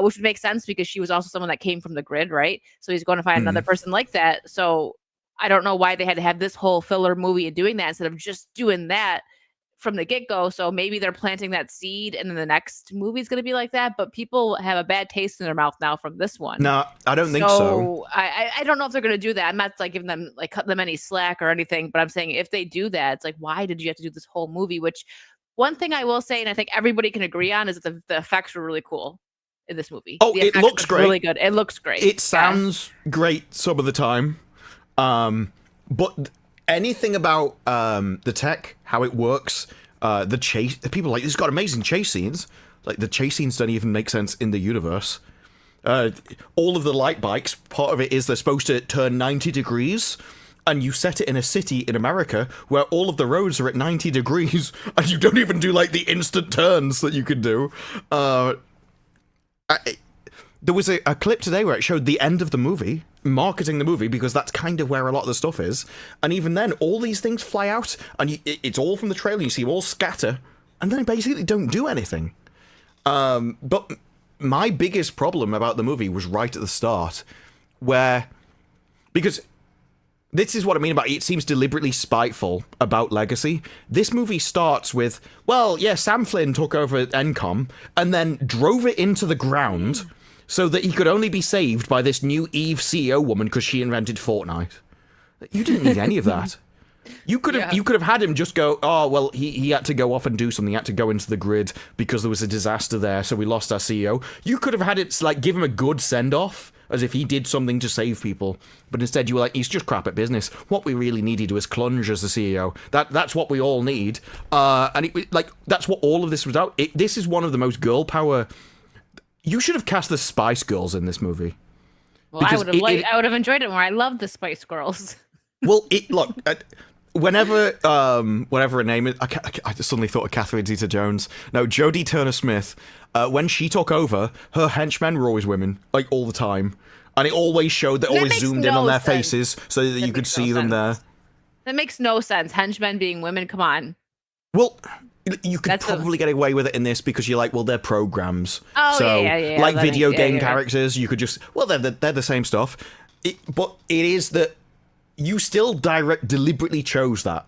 which would make sense because she was also someone that came from the grid, right? So he's going to find another person like that. So I don't know why they had to have this whole filler movie and doing that instead of just doing that from the get-go. So maybe they're planting that seed and then the next movie is going to be like that, but people have a bad taste in their mouth now from this one. No, I don't think so. I don't know if they're going to do that. I'm not like giving them like cut them any slack or anything, but I'm saying if they do that, it's like, why did you have to do this whole movie? Which one thing I will say, and I think everybody can agree on, is that the effects were really cool in this movie. Oh, the it looks great. Really good. It looks great. It sounds great some of the time. But anything about the tech, how it works, the chase, people are like, it's got amazing chase scenes. Like, the chase scenes don't even make sense in the universe. All of the light bikes, part of it is they're supposed to turn 90 degrees, and you set it in a city in America where all of the roads are at 90 degrees, and you don't even do, like, the instant turns that you could do. There was a clip today where it showed the end of the movie, marketing the movie, because that's kind of where a lot of the stuff is. And even then, all these things fly out, and it's all from the trailer. You see them all scatter, and then they basically don't do anything. But my biggest problem about the movie was right at the start, because this is what I mean about it seems deliberately spiteful about Legacy. This movie starts with, well, yeah, Sam Flynn took over NCOM, and then drove it into the ground, so that he could only be saved by this new Eve CEO woman because she invented Fortnite. You didn't need any of that. You could have had him just go, oh, well, he had to go off and do something. He had to go into the grid because there was a disaster there, so we lost our CEO. You could have had it, like, give him a good send-off, as if he did something to save people. But instead you were like, he's just crap at business. What we really needed was Clunge as the CEO. That's what we all need. And that's what all of this was about. This is one of the most girl power... You should have cast the Spice Girls in this movie. Well, I would have enjoyed it more. I love the Spice Girls. Well, whenever her name is, I just suddenly thought of Catherine Zeta-Jones. No, Jodie Turner-Smith. When she took over, her henchmen were always women, like, all the time, and it always showed. They always zoomed in on their faces so that you could see them there. That makes no sense. Henchmen being women. Come on. Well, you could probably get away with it in this because you're like, well, they're programs. Oh, so, yeah. like video game characters, you could just, well, they're the same stuff. But it is that you still deliberately chose that.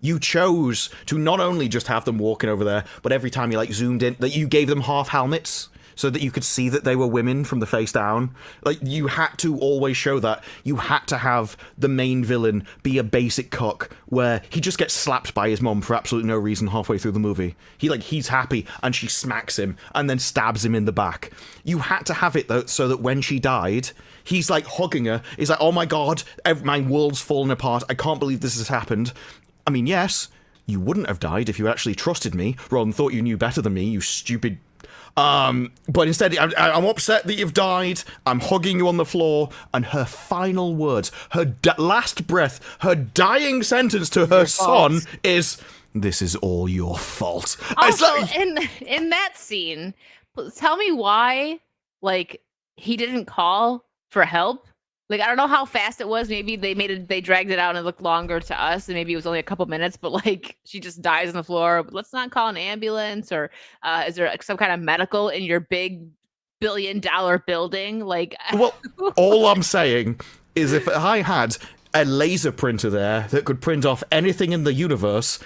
You chose to not only just have them walking over there, but every time you, like, zoomed in, that you gave them half helmets so that you could see that they were women from the face down. Like, you had to always show that. You had to have the main villain be a basic cock where he just gets slapped by his mom for absolutely no reason halfway through the movie. He's happy and she smacks him and then stabs him in the back. You had to have it, though, so that when she died, he's, like, hugging her. He's like, oh my god, my world's fallen apart. I can't believe this has happened. I mean, yes, you wouldn't have died if you actually trusted me rather than thought you knew better than me, you stupid... But instead, I'm upset that you've died, I'm hugging you on the floor, and her final words, her last breath, her dying sentence to her son is, this is all your fault. Also, in that scene, tell me why, like, he didn't call for help. Like, I don't know how fast it was. Maybe they dragged it out and it looked longer to us, and maybe it was only a couple minutes, but, like, she just dies on the floor. Let's not call an ambulance, or is there some kind of medical in your big billion-dollar building? Like, well, all I'm saying is if I had a laser printer there that could print off anything in the universe,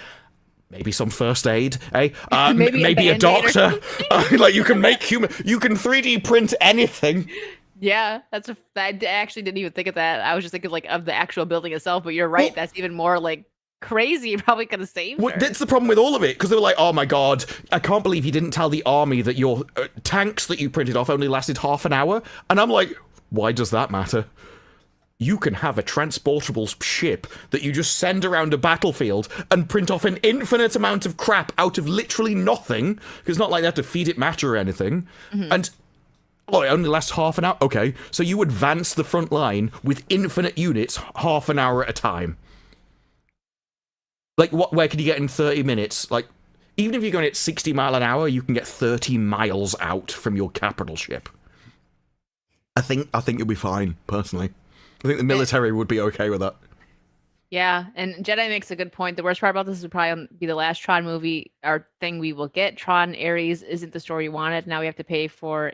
maybe some first aid, eh? Maybe a doctor. Like, you can 3D print anything. Yeah, I actually didn't even think of that. I was just thinking, like, of the actual building itself, but you're right. Well, that's even more, like, crazy. You probably could have saved her. That's the problem with all of it, because they were like, oh my god, I can't believe you didn't tell the army that your tanks that you printed off only lasted half an hour. And I'm like, why does that matter? You can have a transportable ship that you just send around a battlefield and print off an infinite amount of crap out of literally nothing, because it's not like they have to feed it matter or anything. Mm-hmm. And oh, it only lasts half an hour? Okay, so you advance the front line with infinite units half an hour at a time. Like, where can you get in 30 minutes? Like, even if you're going at 60 mile an hour, you can get 30 miles out from your capital ship. I think you'll be fine, personally. I think the military would be okay with that. Yeah, and Jedi makes a good point. The worst part about this would probably be the last Tron movie or thing we will get. Tron Ares isn't the story you wanted. Now we have to pay for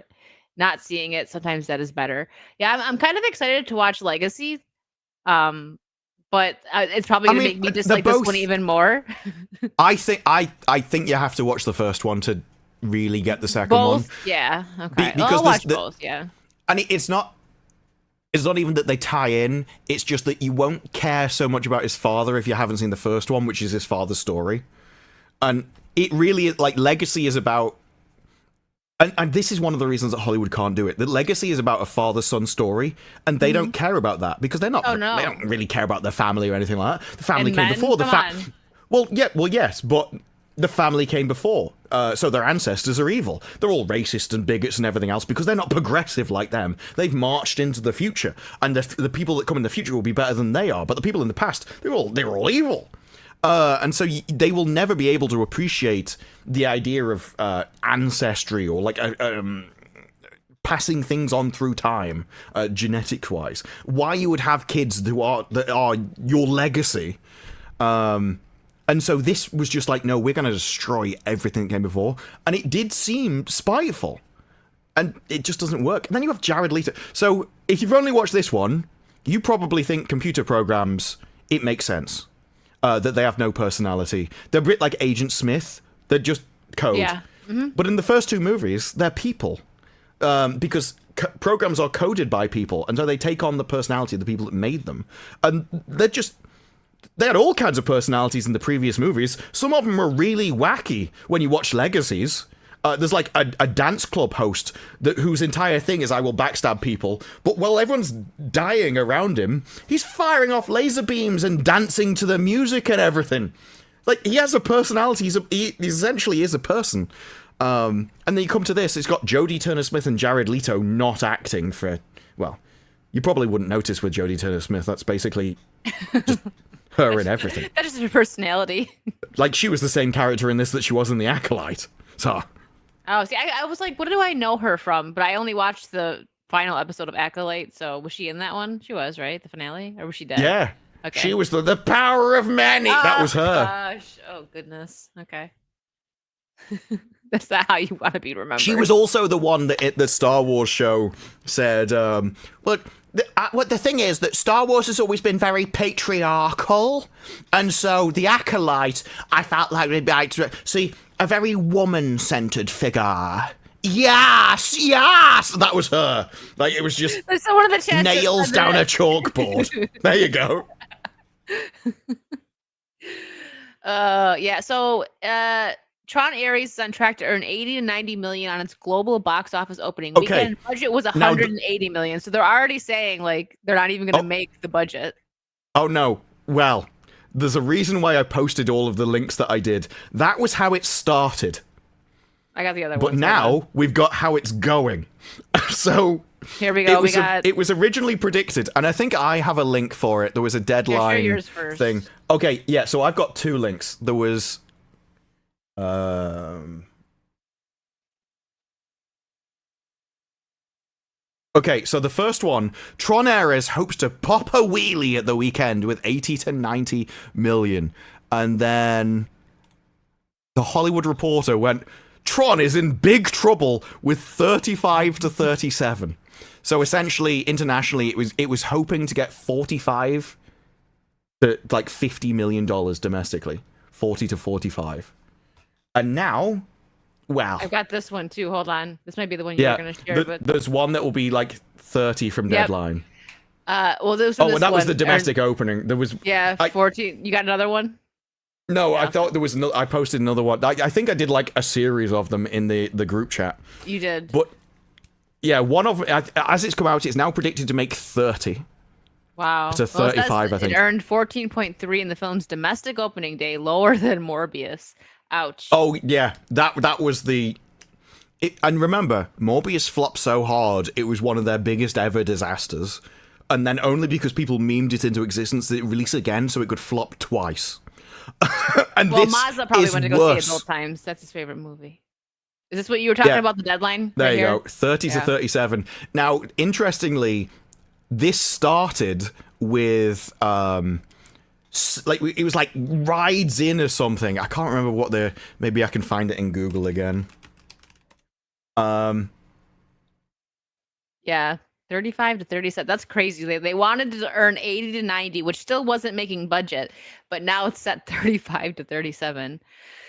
not seeing it, sometimes that is better. Yeah, I'm kind of excited to watch Legacy. But it's probably going to make me dislike this one even more. I think you have to watch the first one to really get the second one. Yeah. Okay. Because I'll watch both. Yeah. And it's not even that they tie in. It's just that you won't care so much about his father if you haven't seen the first one, which is his father's story. And it really is like Legacy is about. And this is one of the reasons that Hollywood can't do it. The Legacy is about a father-son story, and they don't care about that because they're not. Oh, no. They don't really care about their family or anything like that. The family And came men? before. Come on. Yes, but the family came before, so their ancestors are evil. They're all racist and bigots and everything else because they're not progressive like them. They've marched into the future, and the people that come in the future will be better than they are. But the people in the past, they were all evil. And so they will never be able to appreciate the idea of ancestry or like passing things on through time, genetic-wise. Why you would have kids that are your legacy. And so this was just like, no, we're going to destroy everything that came before. And it did seem spiteful. And it just doesn't work. And then you have Jared Leto. So if you've only watched this one, you probably think computer programs, it makes sense. That they have no personality. They're a bit like Agent Smith. They're just code. Yeah. Mm-hmm. But in the first two movies, they're people. Because programs are coded by people, and so they take on the personality of the people that made them. And they had all kinds of personalities in the previous movies. Some of them were really wacky when you watch Legacies. There's like a dance club host whose entire thing is I will backstab people, but while everyone's dying around him, he's firing off laser beams and dancing to the music and everything. Like, he has a personality. He essentially is a person. And then you come to this, it's got Jodie Turner-Smith and Jared Leto not acting for, well, you probably wouldn't notice with Jodie Turner-Smith. That's basically just her in everything. That's just her personality. Like, she was the same character in this that she was in The Acolyte. So... Oh, see, I was like, what do I know her from? But I only watched the final episode of Acolyte, so was she in that one? She was, right? The finale? Or was she dead? Yeah. Okay. She was the power of many. That was her. Gosh. Oh, goodness. Okay. That's not how you want to be remembered. She was also the one that at the Star Wars show said, look, the thing is that Star Wars has always been very patriarchal, and so the Acolyte, I felt like we'd like to see a very woman-centered figure. Yes, that was her. Like, it was just so one of the chats nails down a chalkboard. There you go. Yeah. So, Tron Ares is on track to earn 80 to 90 million on its global box office opening. Okay. Weekend budget was 180 million. So they're already saying like they're not even going to make the budget. Oh no. Well, there's a reason why I posted all of the links that I did. That was how it started. I got the other one. But now we've got how it's going. So here we go. It was originally predicted, and I think I have a link for it. There was a deadline yours first. thing. Okay, yeah. So I've got two links. There was. Okay, so the first one, Tron Ares hopes to pop a wheelie at the weekend with 80 to 90 million. And then the Hollywood Reporter went, Tron is in big trouble with 35 to 37. So essentially, internationally, it was hoping to get 45 to like $50 million domestically. 40 to 45. And now, wow. I've got this one too. Hold on. This might be the one you're going to share. But there's one that will be like 30 from deadline. Well, that was the domestic opening. There was 14. You got another one? No, Yeah. I thought there was another. I posted another one. I think I did like a series of them in the group chat. You did. But yeah, one of as it's come out, it's now predicted to make 30. Wow. It's a 35, I think. It earned 14.3 in the film's domestic opening day, lower than Morbius. Ouch. Oh yeah, that was the. And remember, Morbius flopped so hard, it was one of their biggest ever disasters. And then only because people memed it into existence did it release again, so it could flop twice. And well, this Mazda probably is went to go worse. see it both times. That's his favorite movie. Is this what you were talking about, the deadline? There right you here? go, 30 to 37. Now, interestingly, this started with it was like rides in or something. I can't remember what maybe I can find it in Google again. Yeah, 35 to 37. That's crazy. They wanted to earn 80 to 90, which still wasn't making budget, but now it's set 35 to 37.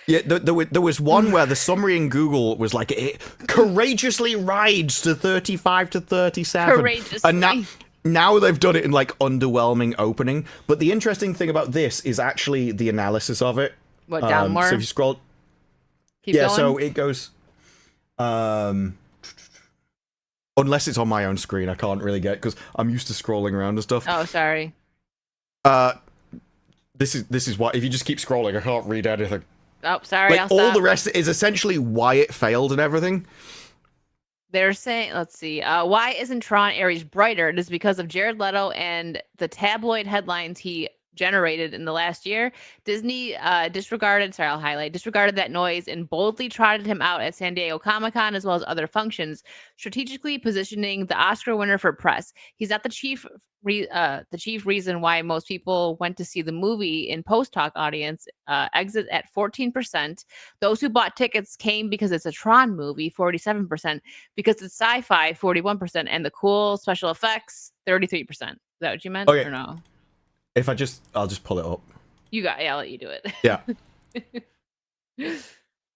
Yeah, there was one where the summary in Google was like, it courageously rides to 35 to 37. Courageously. And now they've done it in like underwhelming opening. But the interesting thing about this is actually the analysis of it. What, down more? So if you scroll... Keep yeah, going? so it goes... unless it's on my own screen, I can't really get, because I'm used to scrolling around and stuff. Oh, sorry. This is why, if you just keep scrolling, I can't read anything. Oh, sorry, Like, I'll all stop. the rest is essentially why it failed and everything. They're saying, let's see, why isn't Tron Ares brighter? It is because of Jared Leto and the tabloid headlines he generated in the last year. Disney disregarded that noise and boldly trotted him out at San Diego Comic-Con as well as other functions, strategically positioning the Oscar winner for press. He's not the chief reason why most people went to see the movie in post-talk audience. Exit at 14%. Those who bought tickets came because it's a Tron movie, 47%, because it's sci-fi, 41%, and the cool special effects, 33%. Is that what you meant? Okay. Or no? If I'll just pull it up. I'll let you do it. Yeah.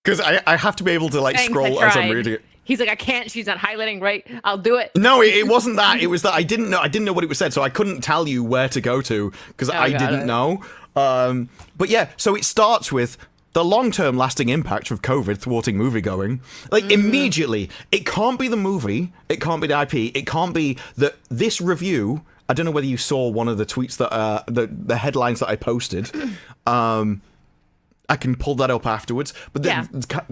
Because I have to be able to like Thanks, scroll I as I'm tried. reading it. He's like, I can't. She's not highlighting right. I'll do it. No, it wasn't that. It was that I didn't know what it was said, so I couldn't tell you where to go to because I got didn't it. know. But yeah, so it starts with the long-term lasting impact of COVID thwarting moviegoing. Like immediately, it can't be the movie, it can't be the IP, it can't be that this review. I don't know whether you saw one of the tweets that the headlines that I posted. I can pull that up afterwards. But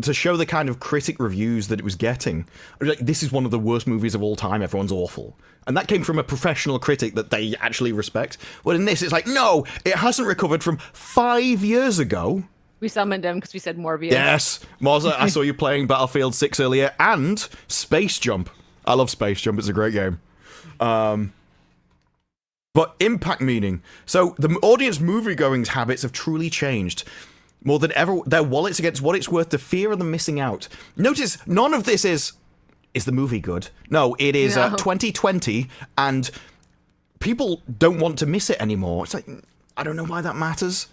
to show the kind of critic reviews that it was getting, like, this is one of the worst movies of all time. Everyone's awful. And that came from a professional critic that they actually respect. Well, in this, it's like, no, it hasn't recovered from 5 years ago. We summoned him because we said Morbius. Yes. Marza, I saw you playing Battlefield 6 earlier, and Space Jump. I love Space Jump. It's a great game. But impact meaning. So the audience moviegoing's habits have truly changed. More than ever, their wallets against what it's worth, the fear of them missing out. Notice, none of this is the movie good? No, it is 2020, and people don't want to miss it anymore. It's like, I don't know why that matters.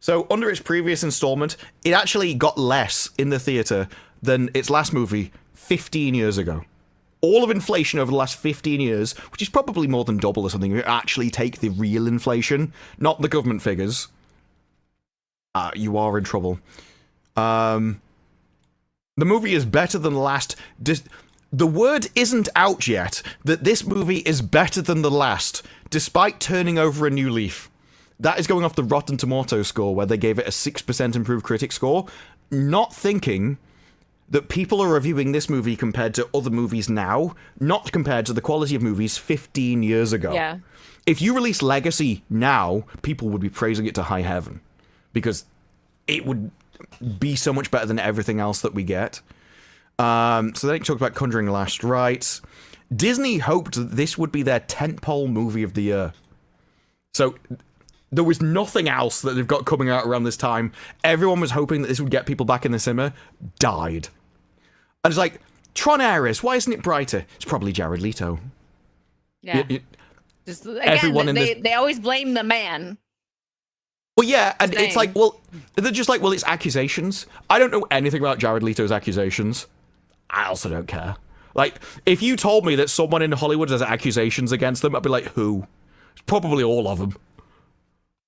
So, under its previous installment, it actually got less in the theater than its last movie 15 years ago. All of inflation over the last 15 years, which is probably more than double or something, if you actually take the real inflation, not the government figures, you are in trouble. The movie is better than the last. The word isn't out yet that this movie is better than the last, despite turning over a new leaf. That is going off the Rotten Tomatoes score, where they gave it a 6% improved critic score, not thinking that people are reviewing this movie compared to other movies now, not compared to the quality of movies 15 years ago. Yeah. If you release Legacy now, people would be praising it to high heaven, because it would be so much better than everything else that we get. So then it talked about Conjuring Last Rites. Disney hoped that this would be their tentpole movie of the year. So there was nothing else that they've got coming out around this time. Everyone was hoping that this would get people back in the cinema. Died. And it's like, Tron Ares, why isn't it brighter? It's probably Jared Leto. Yeah. Just again, everyone in this... they always blame the man. Well, yeah, and Same. it's like, well, they're just like, well, it's accusations. I don't know anything about Jared Leto's accusations. I also don't care. Like, if you told me that someone in Hollywood has accusations against them, I'd be like, who? It's probably all of them.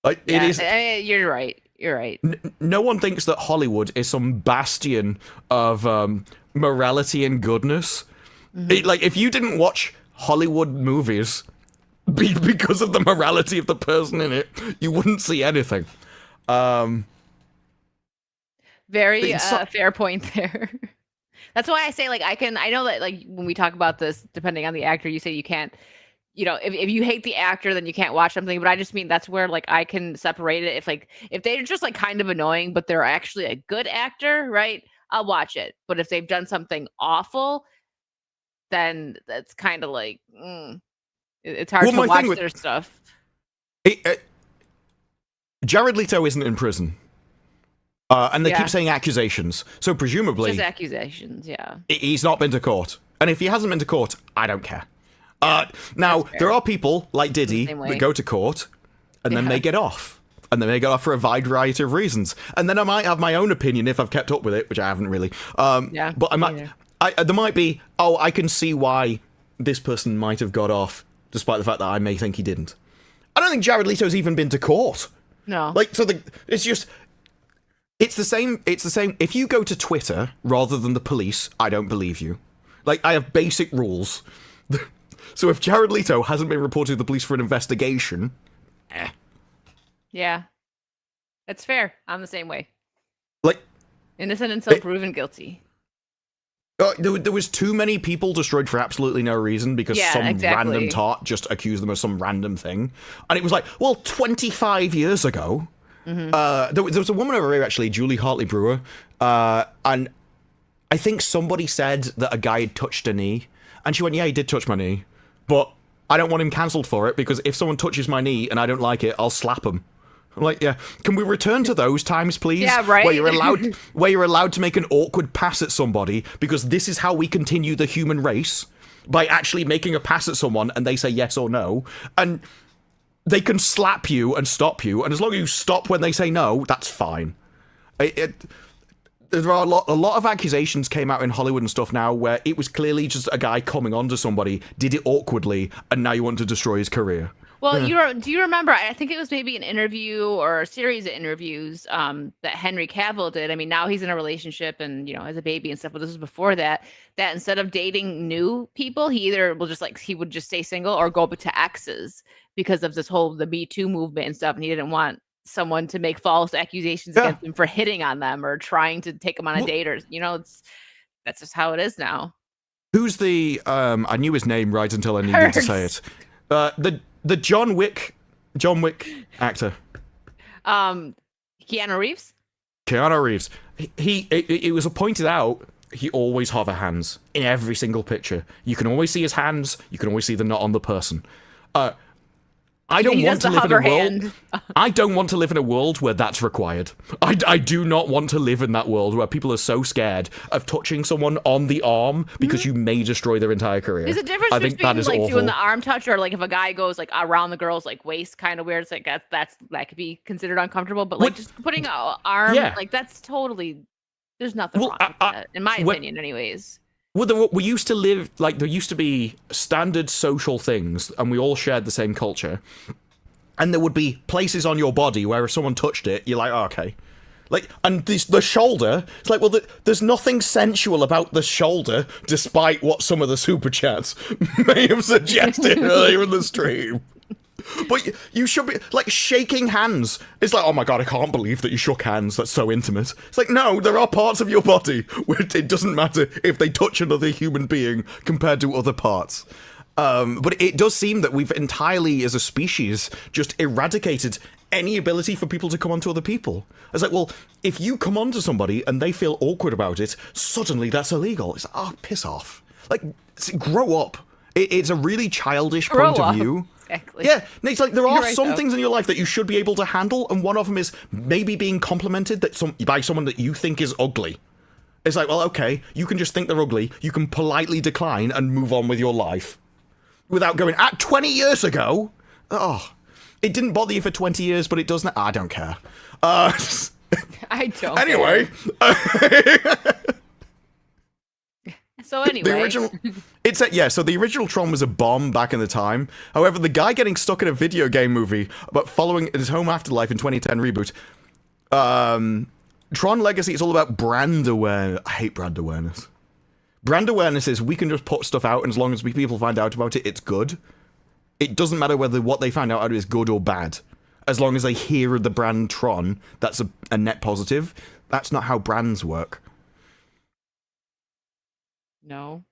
Like, Yeah, it is. you're right. You're right. No one thinks that Hollywood is some bastion of morality and goodness. Like, if you didn't watch Hollywood movies because of the morality of the person in it, you wouldn't see anything. Very fair point there. That's why I say, like, I know that, like, when we talk about this, depending on the actor, you say you can't, you know, if you hate the actor, then you can't watch something. But I just mean that's where, like, I can separate it. If they're just, like, kind of annoying, but they're actually a good actor, right? I'll watch it. But if they've done something awful, then that's kind of like, it's hard to watch their stuff. Jared Leto isn't in prison. And they keep saying accusations. So presumably... Just accusations, yeah. He's not been to court. And if he hasn't been to court, I don't care. Now, fair. there are people like Diddy same way. that go to court and then they get off. And then they get off for a wide variety of reasons. And then I might have my own opinion if I've kept up with it, which I haven't really. But I might, there might be, I can see why this person might have got off, despite the fact that I may think he didn't. I don't think Jared Leto's even been to court. No. Like, so it's the same. If you go to Twitter rather than the police, I don't believe you. Like, I have basic rules. So if Jared Leto hasn't been reported to the police for an investigation, Yeah. That's fair. I'm the same way. like, Innocent until proven guilty. there was too many people destroyed for absolutely no reason because random tart just accused them of some random thing. And it was like, well, 25 years ago, there was a woman over here, actually, Julie Hartley Brewer, and I think somebody said that a guy had touched her knee, and she went, yeah, he did touch my knee, but I don't want him cancelled for it, because if someone touches my knee and I don't like it, I'll slap him. I'm like, yeah, can we return to those times, please? Yeah, right. Where you're allowed to make an awkward pass at somebody, because this is how we continue the human race, by actually making a pass at someone and they say yes or no, and they can slap you and stop you, and as long as you stop when they say no, that's fine. There are a lot of accusations came out in Hollywood and stuff now where it was clearly just a guy coming on to somebody, did it awkwardly, and now you want to destroy his career. Well, do you remember? I think it was maybe an interview or a series of interviews that Henry Cavill did. I mean, now he's in a relationship and has a baby and stuff. But this was before that. That instead of dating new people, he either he would just stay single or go to exes because of the Me Too movement and stuff. And he didn't want someone to make false accusations against him for hitting on them or trying to take them on a date, or that's just how it is now. Who's the I knew his name right until I needed to say it. The John Wick actor. Keanu Reeves. Keanu Reeves. It was pointed out he always hover hands in every single picture. You can always see his hands. You can always see them not on the person. I don't want to live in a world. I don't want to live in a world where that's required. I do not want to live in that world where people are so scared of touching someone on the arm because you may destroy their entire career. There's a difference between doing the arm touch or if a guy goes around the girl's waist, kind of weird. It's that could be considered uncomfortable. But just putting an arm that's totally. There's nothing wrong with that, in my opinion, anyways. Well, we used to live, there used to be standard social things, and we all shared the same culture. And there would be places on your body where if someone touched it, you're like, oh, okay. And the shoulder, it's there's nothing sensual about the shoulder, despite what some of the super chats may have suggested earlier in the stream. But you should be, shaking hands. It's oh my god, I can't believe that you shook hands. That's so intimate. It's no, there are parts of your body where it doesn't matter if they touch another human being compared to other parts. But it does seem that we've entirely, as a species, just eradicated any ability for people to come onto other people. It's well, if you come onto somebody and they feel awkward about it, suddenly that's illegal. It's piss off. Grow up. It's a really childish point of view. Exactly. Yeah, it's there are some things in your life that you should be able to handle, and one of them is maybe being complimented by someone that you think is ugly. It's well, okay, you can just think they're ugly, you can politely decline and move on with your life. Without going, 20 years ago? It didn't bother you for 20 years, but it does now. I don't care. I don't Anyway. So anyway, the original Tron was a bomb back in the time. However, the guy getting stuck in a video game movie, but following his home afterlife in 2010 reboot, Tron Legacy is all about brand awareness. I hate brand awareness. Brand awareness is we can just put stuff out, and as long as people find out about it, it's good. It doesn't matter whether what they find out is good or bad. As long as they hear the brand Tron, that's a net positive. That's not how brands work. No.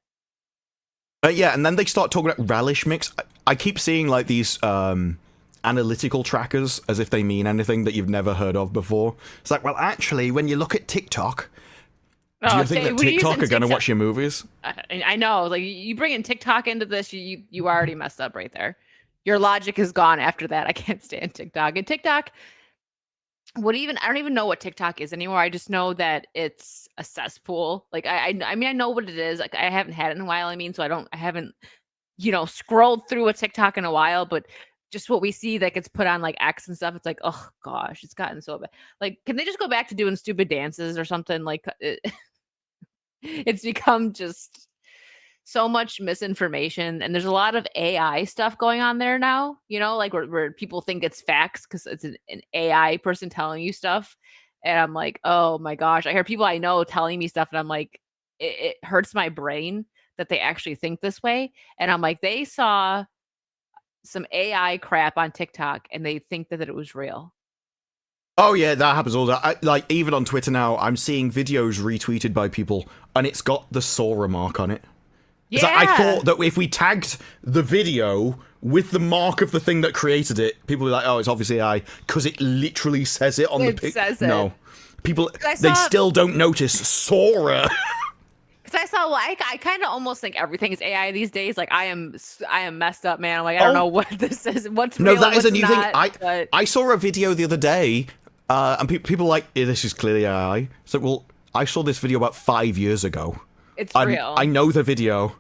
And then they start talking about relish mix. I keep seeing these analytical trackers as if they mean anything that you've never heard of before. It's well, actually, when you look at TikTok, do you think that TikTok are going to watch your movies? I know. You bring in TikTok into this, you already messed up right there. Your logic is gone after that. I can't stand TikTok. And TikTok, I don't even know what TikTok is anymore. I just know that it's a cesspool. I mean, I know what it is. I haven't had it in a while. So I haven't scrolled through a TikTok in a while, but just what we see that gets put on like X and stuff, it's like, oh gosh, it's gotten so bad. Like, can they just go back to doing stupid dances or something? Like, it's become just so much misinformation, and there's a lot of AI stuff going on there now, like where people think it's facts because it's an AI person telling you stuff. And I'm like, oh my gosh, I hear people I know telling me stuff, and I'm like, it hurts my brain that they actually think this way. And I'm like, they saw some AI crap on TikTok and they think that it was real. Oh yeah, that happens all the time. Like, even on Twitter now, I'm seeing videos retweeted by people, and it's got the Sora mark on it. It's like, I thought that if we tagged the video with the mark of the thing that created it, people would be like, oh, it's obviously AI, because it literally says it on the picture. No. People, they still don't notice Sora. Because I saw, like, I kind of almost think everything is AI these days. Like, I am messed up, man. I'm like, I don't know what this is. What's real, that is a new not, thing. I saw a video the other day, and people were like, yeah, this is clearly AI. So, well, I saw this video about 5 years ago. It's real. I know the video,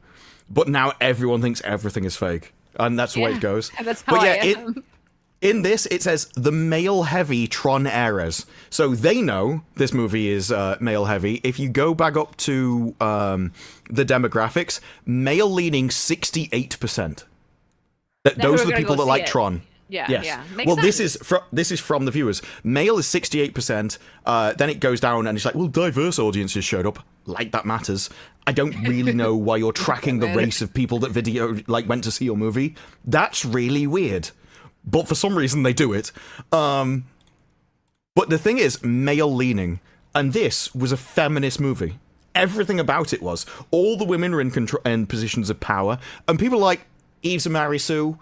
but now everyone thinks everything is fake. And that's the way it goes. And that's how I am. In this, it says the male-heavy Tron eras. So they know this movie is male-heavy. If you go back up to the demographics, male-leaning 68%. Those are the people that like Tron. Yeah, yes. yeah. Well, this is from the viewers. Male is 68%. Then it goes down, and it's like, well, diverse audiences showed up. Like that matters. I don't really know why you're tracking the race of people that went to see your movie. That's really weird. But for some reason, they do it. But the thing is, male-leaning. And this was a feminist movie. Everything about it was. All the women were in positions of power. And people like Eva Marisu,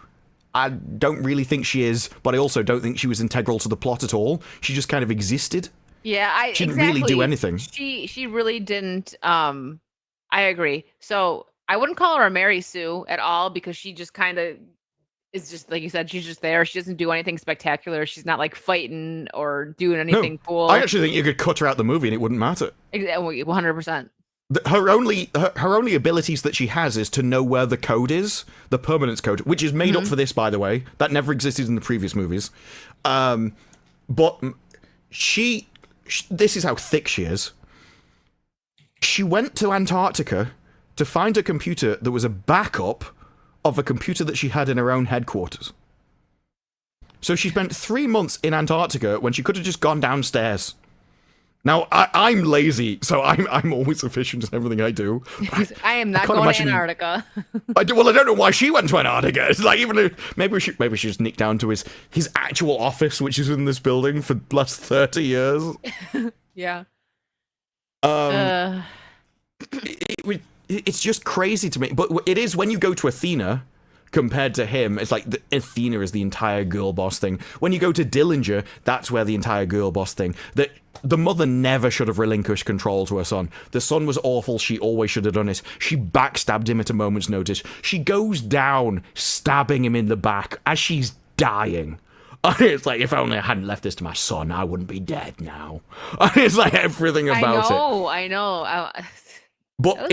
I don't really think she is, but I also don't think she was integral to the plot at all. She just kind of existed. Yeah, she didn't really do anything. She really didn't. I agree. So I wouldn't call her a Mary Sue at all, because she just kind of is just, like you said, she's just there. She doesn't do anything spectacular. She's not like fighting or doing anything cool. I actually think you could cut her out the movie and it wouldn't matter. 100%. Her only abilities that she has is to know where the code is, the permanence code, which is made up for this, by the way. That never existed in the previous movies. But this is how thick she is. She went to Antarctica to find a computer that was a backup of a computer that she had in her own headquarters. So she spent 3 months in Antarctica when she could have just gone downstairs. Now, I'm lazy, so I'm always efficient in everything I do. I am not going to Antarctica. I don't know why she went to Antarctica. It's like, even if, maybe she just nicked down to his actual office, which is in this building for the last 30 years. Yeah. It's just crazy to me. But it is when you go to Athena, compared to him, it's like Athena is the entire girl boss thing. When you go to Dillinger, that's where the entire girl boss thing. The mother never should have relinquished control to her son. The son was awful. She always should have done it. She backstabbed him at a moment's notice. She goes down, stabbing him in the back as she's dying. And it's like, if only I hadn't left this to my son, I wouldn't be dead now. And it's like everything about it. I know. But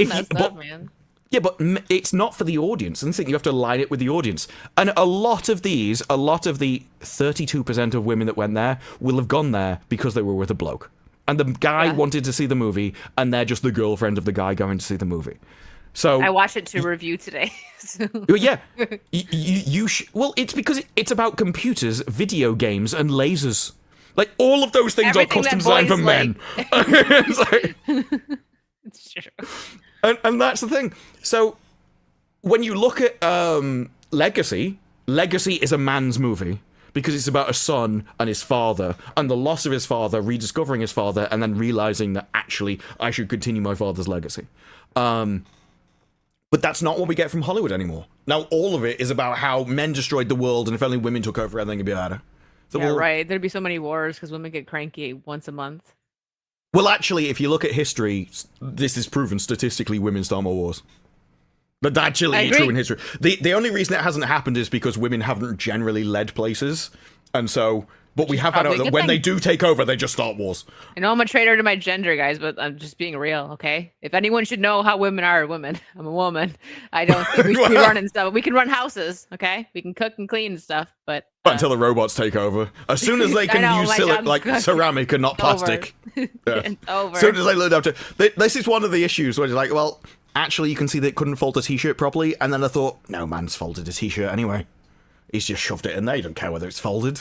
man. Yeah, but it's not for the audience. And I think you have to align it with the audience. And a lot of the 32% of women that went there will have gone there because they were with a bloke. And the guy wanted to see the movie, and they're just the girlfriend of the guy going to see the movie. So I watched it to review today. So. Yeah, well, it's because it's about computers, video games, and lasers. Like, all of those things are custom designed for men. It's true. And that's the thing. So when you look at Legacy is a man's movie because it's about a son and his father and the loss of his father, rediscovering his father, and then realizing that actually I should continue my father's legacy. But that's not what we get from Hollywood anymore. Now all of it is about how men destroyed the world, and if only women took over, everything would be better. So right. There'd be so many wars because women get cranky once a month. Well, actually, if you look at history, this is proven statistically, women start more wars. That's actually true in history. The only reason it hasn't happened is because women haven't generally led places. And so But we have found out that when they do take over, they just start wars. I know I'm a traitor to my gender, guys, but I'm just being real, okay? If anyone should know how women are women, I'm a woman. I don't think we should be running stuff. We can run houses, okay? We can cook and clean and stuff, but... until the robots take over. As soon as they can use ceramic and not plastic. It's over. As soon as they learn how to... This is one of the issues where it's like, well, actually you can see they couldn't fold a t-shirt properly, and then I thought, no man's folded a t-shirt anyway. He's just shoved it in there, you don't care whether it's folded.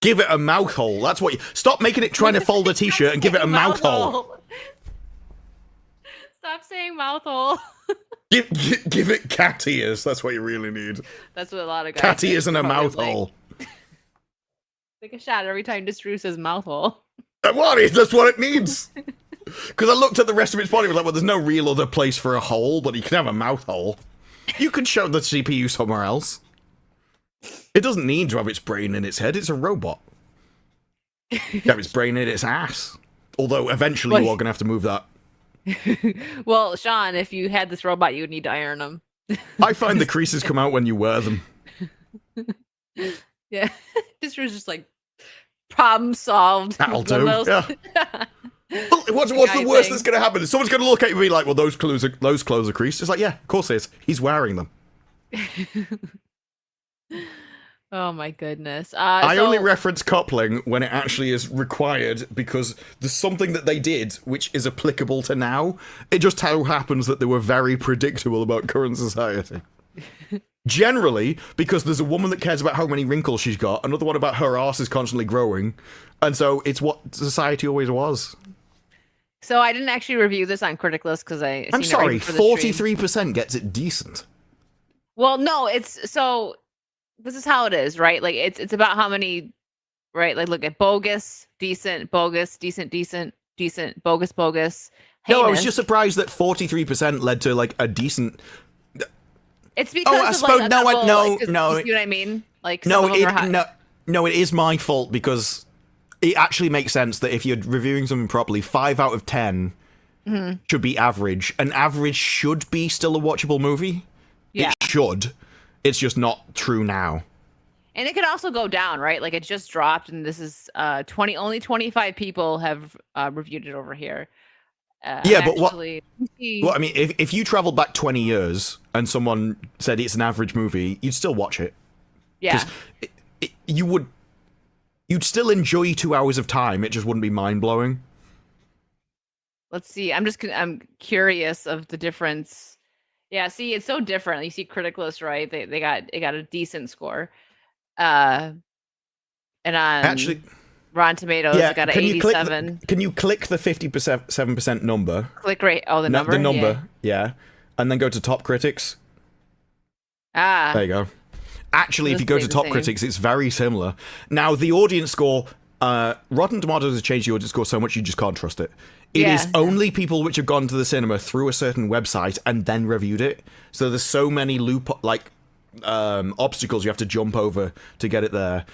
Give it a mouth hole. That's what you... Stop making it trying to fold a t-shirt and give it a mouth hole. Stop saying mouth hole. Give it cat ears. That's what you really need. That's what a lot of guys... Cat ears and a mouth hole. Take a shot every time Drew says mouth hole. That's what it needs. Because I looked at the rest of its body and was like, well, there's no real other place for a hole, but you can have a mouth hole. You can show the CPU somewhere else. It doesn't need to have its brain in its head. It's a robot. Have its brain in its ass. Although eventually you are going to have to move that. Well, Sean, if you had this robot, you would need to iron them. I find the creases come out when you wear them. Yeah. This was just like problem solved. That'll do. Yeah. Well, what's the worst that's going to happen? Someone's going to look at you and be like, well, those clothes are creased. It's like, yeah, of course it is. He's wearing them. Oh my goodness. I only reference coupling when it actually is required because there's something that they did which is applicable to now. It just so happens that they were very predictable about current society. Generally, because there's a woman that cares about how many wrinkles she's got, another one about her arse is constantly growing, and so it's what society always was. So I didn't actually review this on Critic List because I'm sorry, 43% gets it decent. Well, no, this is how it is, right? Like it's about how many, right? Like look at bogus, decent, bogus, decent, decent, decent, bogus, bogus. Heinous. No, I was just surprised that 43% led to like a decent. It's because I suppose no. You see what I mean? Like no, it is my fault because it actually makes sense that if you're reviewing something properly, 5 out of 10 should be average. An average should be still a watchable movie. Yeah, it should. It's just not true now. And it could also go down, right? Like it just dropped, and this is only 25 people have reviewed it over here. Yeah, but actually, well, I mean, if you traveled back 20 years and someone said it's an average movie, you'd still watch it. Yeah. You'd still enjoy 2 hours of time. It just wouldn't be mind-blowing. Let's see. I'm curious of the difference. Yeah, see, it's so different. You see Critic List, right? They got a decent score. And on actually Rotten Tomatoes, it got an 87. Can you click the 57% number? Click right. Oh, the number? The number, yeah. And then go to Top Critics. Ah. There you go. Actually, if you go to Top Critics, it's very similar. Now, the audience score, Rotten Tomatoes has changed the audience score so much you just can't trust it. It is only people which have gone to the cinema through a certain website and then reviewed it. So there's so many obstacles you have to jump over to get it there.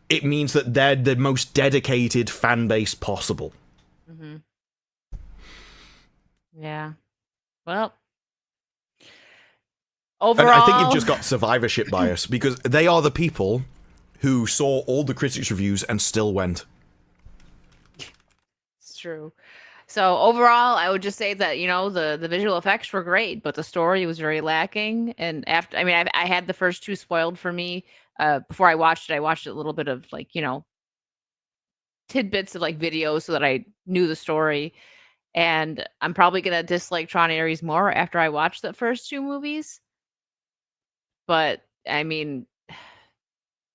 It means that they're the most dedicated fan base possible. Mm-hmm. Yeah. Well, overall, and I think you've just got survivorship bias because they are the people who saw all the critics' reviews and still went. It's true. So overall, I would just say that, the visual effects were great, but the story was very lacking. And I had the first two spoiled for me. Before I watched it a little bit of tidbits of videos so that I knew the story. And I'm probably going to dislike Tron Ares more after I watch the first two movies. But I mean,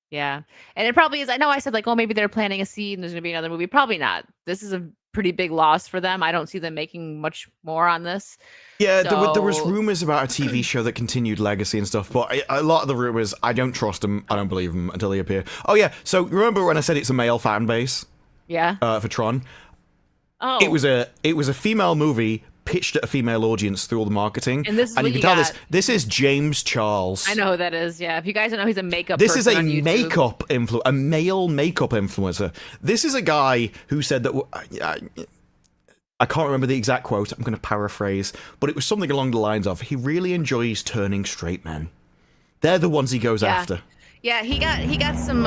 yeah. And it probably is. I know I said maybe they're planting a seed and there's going to be another movie. Probably not. This is a pretty big loss for them. I don't see them making much more on this. Yeah, there was rumors about a TV show that continued Legacy and stuff, but a lot of the rumors, I don't trust them. I don't believe them until they appear. Oh yeah, so remember when I said it's a male fan base? Yeah. For Tron. Oh. It was a female movie pitched at a female audience through all the marketing. And this is you can tell this is James Charles. I know who that is. Yeah, if you guys don't know, he's a makeup. This is a a male makeup influencer. This is a guy who said that. I can't remember the exact quote. I'm going to paraphrase, but it was something along the lines of, "He really enjoys turning straight men. They're the ones he goes after." Yeah, he got some.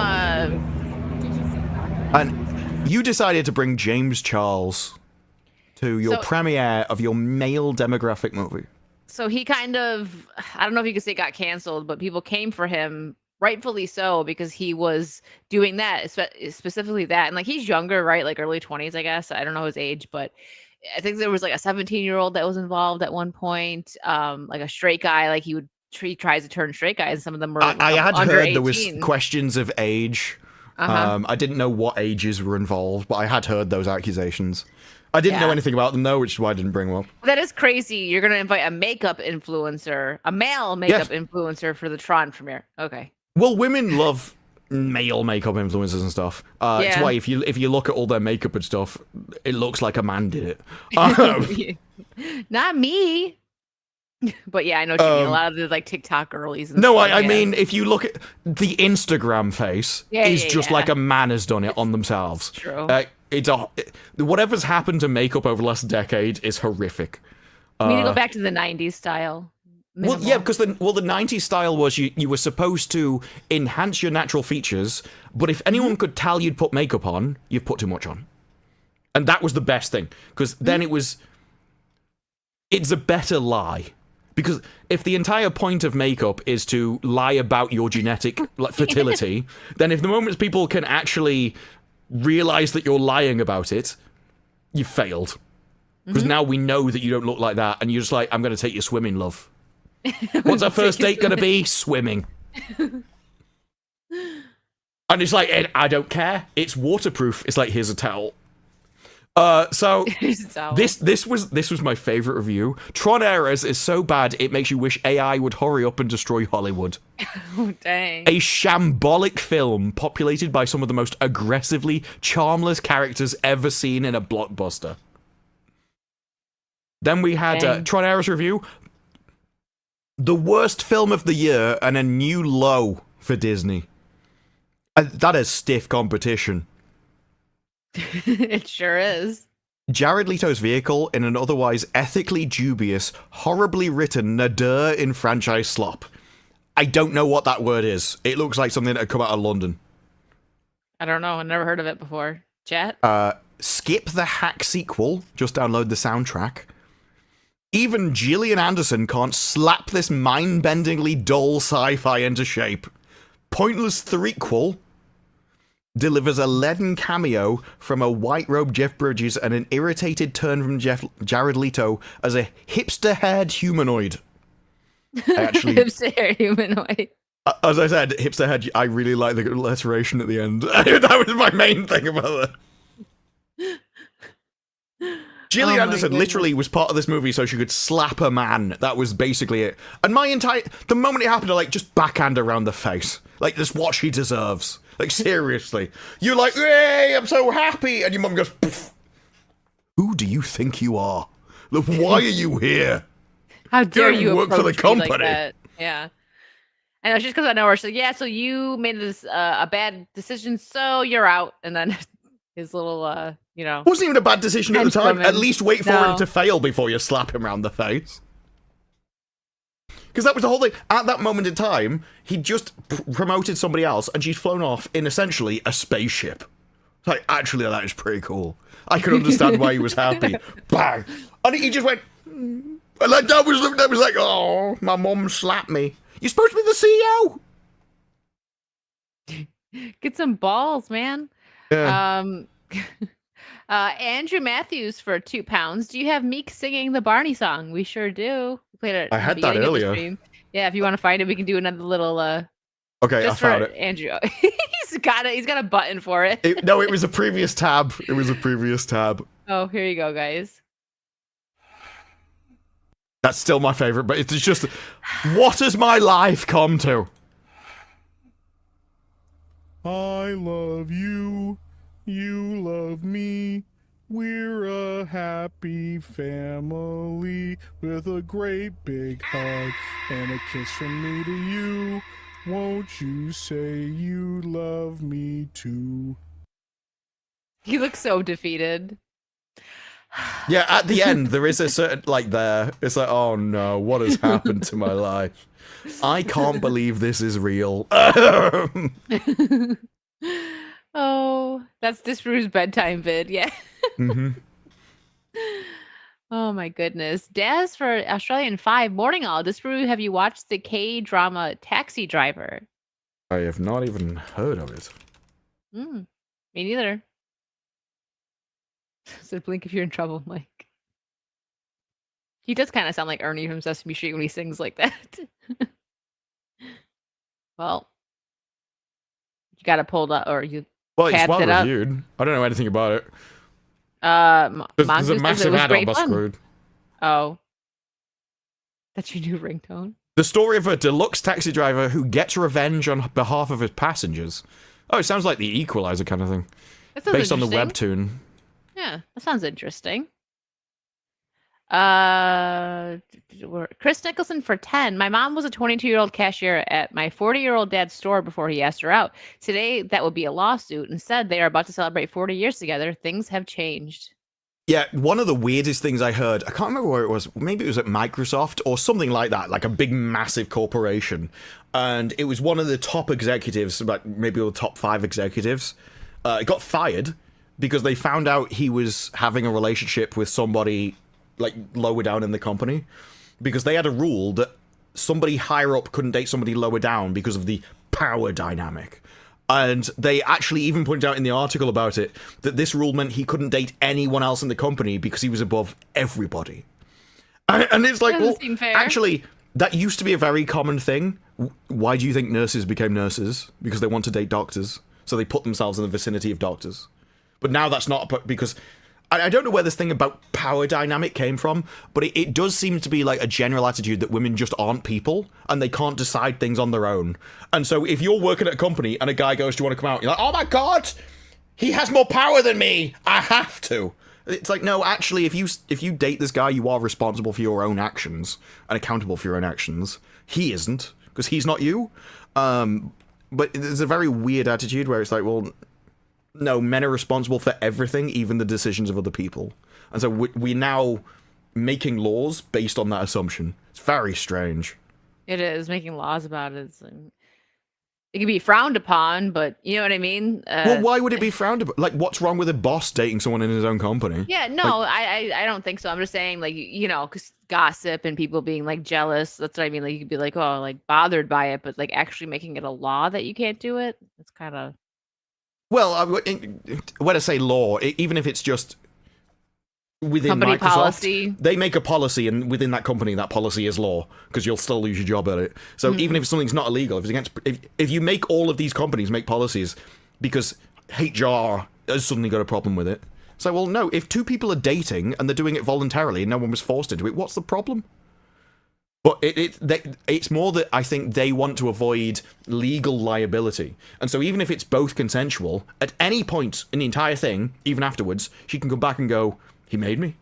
And you decided to bring James Charles to your So- premiere of your male demographic movie. So he kind of, I don't know if you could say got canceled, but people came for him, rightfully so, because he was doing that, specifically that. And like he's younger, right? Like early 20s, I guess. I don't know his age, but I think there was like a 17-year-old that was involved at one point. Like a straight guy, like he tries to turn straight guys. Some of them were I had under heard 18. there was questions of age. I didn't know what ages were involved, but I had heard those accusations. I didn't know anything about them, though, which is why I didn't bring them up. That is crazy. You're going to invite a makeup influencer, a male makeup influencer for the Tron premiere. Okay. Well, women love male makeup influencers and stuff. It's why if you look at all their makeup and stuff, it looks like a man did it. Not me. But yeah, I know what you mean. A lot of the like TikTok girlies. And No, stuff, I mean, if you look at the Instagram face, is just like a man has done it on themselves. True. Whatever's happened to makeup over the last decade is horrific. We need to go back to the 90s style. Well, yeah, because the 90s style was you were supposed to enhance your natural features, but if anyone could tell you'd put makeup on, you've put too much on. And that was the best thing, because then it's a better lie. Because if the entire point of makeup is to lie about your genetic fertility, then if the moment people can actually realize that you're lying about it, you've failed. Because now we know that you don't look like that, and you're just like, I'm going to take you swimming, love. What's our first date going to be? Swimming. And it's like, I don't care. It's waterproof. It's like, here's a towel. So this was my favorite review. Tron Ares is so bad it makes you wish AI would hurry up and destroy Hollywood. Oh dang! A shambolic film populated by some of the most aggressively charmless characters ever seen in a blockbuster. Then we had Tron Ares review. The worst film of the year and a new low for Disney. That is stiff competition. It sure is. Jared Leto's vehicle in an otherwise ethically dubious, horribly written nadir in franchise slop. I don't know what that word is. It looks like something that had come out of London. I don't know. I've never heard of it before. Chat? Skip the hack sequel. Just download the soundtrack. Even Gillian Anderson can't slap this mind-bendingly dull sci-fi into shape. Pointless threequel delivers a leaden cameo from a white-robed Jeff Bridges and an irritated turn from Jared Leto as a hipster-haired humanoid. Hipster humanoid. As I said, hipster-haired, I really like the alliteration at the end. That was my main thing about it. Gillian Anderson literally was part of this movie so she could slap a man. That was basically it. And the moment it happened, I like, just backhand around the face. Like, that's what she deserves. Like, seriously. You're like, hey, I'm so happy. And your mum goes, poof. Who do you think you are? Look, why are you here? How dare you work for the company? like that? Yeah. And it's just because I know her. She's like, yeah, so you made this a bad decision, so you're out. And then his little, Wasn't even a bad decision at the time. henchwoman. At least wait for him to fail before you slap him around the face. Because that was the whole thing. At that moment in time, he just promoted somebody else, and she's flown off in essentially a spaceship. Like, actually, that is pretty cool. I can understand why he was happy. Bang! And he just went... And like, that was like, oh, my mum slapped me. You're supposed to be the CEO! Get some balls, man. Yeah. Andrew Matthews for £2. Do you have Meek singing the Barney song? We sure do. We played it. I had that earlier. Yeah, if you want to find it, we can do another little. Okay, I found it. Andrew, he's got a button for it. It was a previous tab. Oh, here you go, guys. That's still my favorite, but it's just, what has my life come to? I love you. You love me. We're a happy family with a great big hug and a kiss from me to you. Won't you say you love me too? He looks so defeated. Yeah, at the end, there is a certain, like, there. It's like, oh no, what has happened to my life? I can't believe this is real. Oh, that's Disparu's bedtime vid. Yeah. hmm Oh my goodness. Daz for Australian 5. Morning all. Disparu, have you watched the K-drama Taxi Driver? I have not even heard of it. Me neither. So blink if you're in trouble, Mike. He does kind of sound like Ernie from Sesame Street when he sings like that. Well, you got it pulled up, or you Well, it's tabbed well it up. reviewed. I don't know anything about it. There's Mongoose a says it massive was ad great on fun. screwed. Oh. That's your new ringtone? The story of a deluxe taxi driver who gets revenge on behalf of his passengers. Oh, it sounds like the Equalizer kind of thing. That sounds Based on the interesting. webtoon. Yeah, that sounds interesting. Chris Nicholson for 10. My mom was a 22-year-old cashier at my 40-year-old dad's store before he asked her out. Today, that would be a lawsuit. Instead, they are about to celebrate 40 years together. Things have changed. Yeah, one of the weirdest things I heard, I can't remember where it was, maybe it was at Microsoft or something like that, like a big, massive corporation. And it was one of the top executives, like maybe the top 5 executives, got fired because they found out he was having a relationship with somebody like lower down in the company, because they had a rule that somebody higher up couldn't date somebody lower down because of the power dynamic. And they actually even pointed out in the article about it that this rule meant he couldn't date anyone else in the company because he was above everybody. And it's like, well, actually, that used to be a very common thing. Why do you think nurses became nurses? Because they want to date doctors. So they put themselves in the vicinity of doctors. But now that's not, because I don't know where this thing about power dynamic came from, but it does seem to be like a general attitude that women just aren't people and they can't decide things on their own. And so if you're working at a company and a guy goes, do you want to come out? You're like, oh my God, he has more power than me. I have to. It's like, no, actually, if you date this guy, you are responsible for your own actions and accountable for your own actions. He isn't, because he's not you. But there's a very weird attitude where it's like, well, no, men are responsible for everything, even the decisions of other people. And so we're now making laws based on that assumption. It's very strange. It is, making laws about it. It can be frowned upon, but you know what I mean? Well, why would it be frowned upon? Like, what's wrong with a boss dating someone in his own company? Yeah, no, I don't think so. I'm just saying, like, you know, because gossip and people being, like, jealous. That's what I mean. Like, you could be, like, oh, like, bothered by it, but, like, actually making it a law that you can't do it, it's kind of... Well, when I say law, even if it's just within company Microsoft, policy, they make a policy, and within that company, that policy is law, because you'll still lose your job at it. So even if something's not illegal, if it's against, if you make all of these companies make policies because HR has suddenly got a problem with it, so well, no, if 2 people are dating and they're doing it voluntarily and no one was forced into it, what's the problem? But it's more that I think they want to avoid legal liability. And so even if it's both consensual, at any point in the entire thing, even afterwards, she can come back and go, he made me.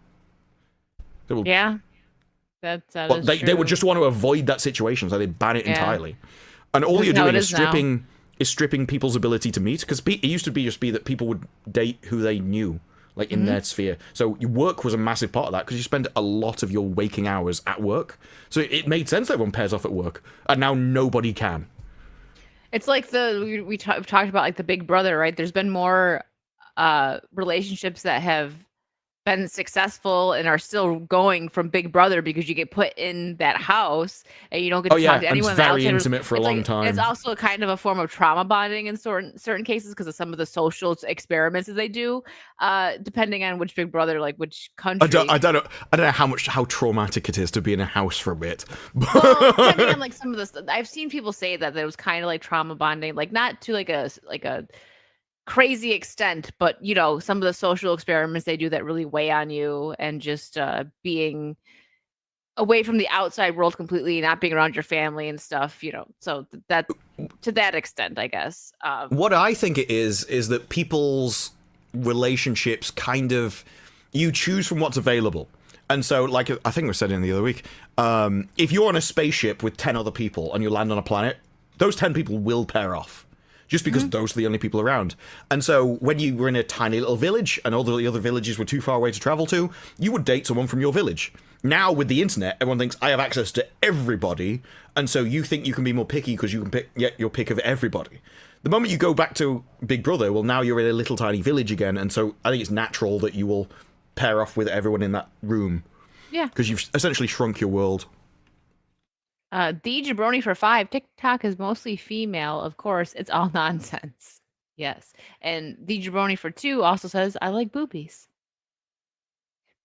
Yeah. That is true. They would just want to avoid that situation, so they'd ban it entirely. And all you're doing is stripping people's ability to meet, because it used to be that people would date who they knew, like in their sphere. So your work was a massive part of that, because you spend a lot of your waking hours at work. So it made sense that everyone pairs off at work, and now nobody can. It's like we talked about, like, the Big Brother, right? There's been more relationships that have been successful and are still going from Big Brother because you get put in that house and you don't get to talk to anyone. And it's very intimate for a long time. It's also kind of a form of trauma bonding in certain cases because of some of the social experiments that they do, depending on which Big Brother, like which country. I don't know how traumatic it is to be in a house for a bit. Well, depending on, like, some of the I've seen people say that it was kind of like trauma bonding, like not to like a crazy extent, but you know, some of the social experiments they do that really weigh on you, and just being away from the outside world completely, not being around your family and stuff, you know. So that, to that extent, I guess. What I think it is that people's relationships kind of, you choose from what's available. And so, like I think we said in the other week, if you're on a spaceship with 10 other people and you land on a planet, those 10 people will pair off. just because those are the only people around. And so when you were in a tiny little village and all the other villages were too far away to travel to, you would date someone from your village. Now, with the internet, everyone thinks, I have access to everybody, and so you think you can be more picky because you can get your pick of everybody. The moment you go back to Big Brother, well, now you're in a little tiny village again, and so I think it's natural that you will pair off with everyone in that room. Yeah. Because you've essentially shrunk your world. D Jabroni for 5. TikTok is mostly female. Of course, it's all nonsense. Yes. And D Jabroni for 2 also says, I like boobies.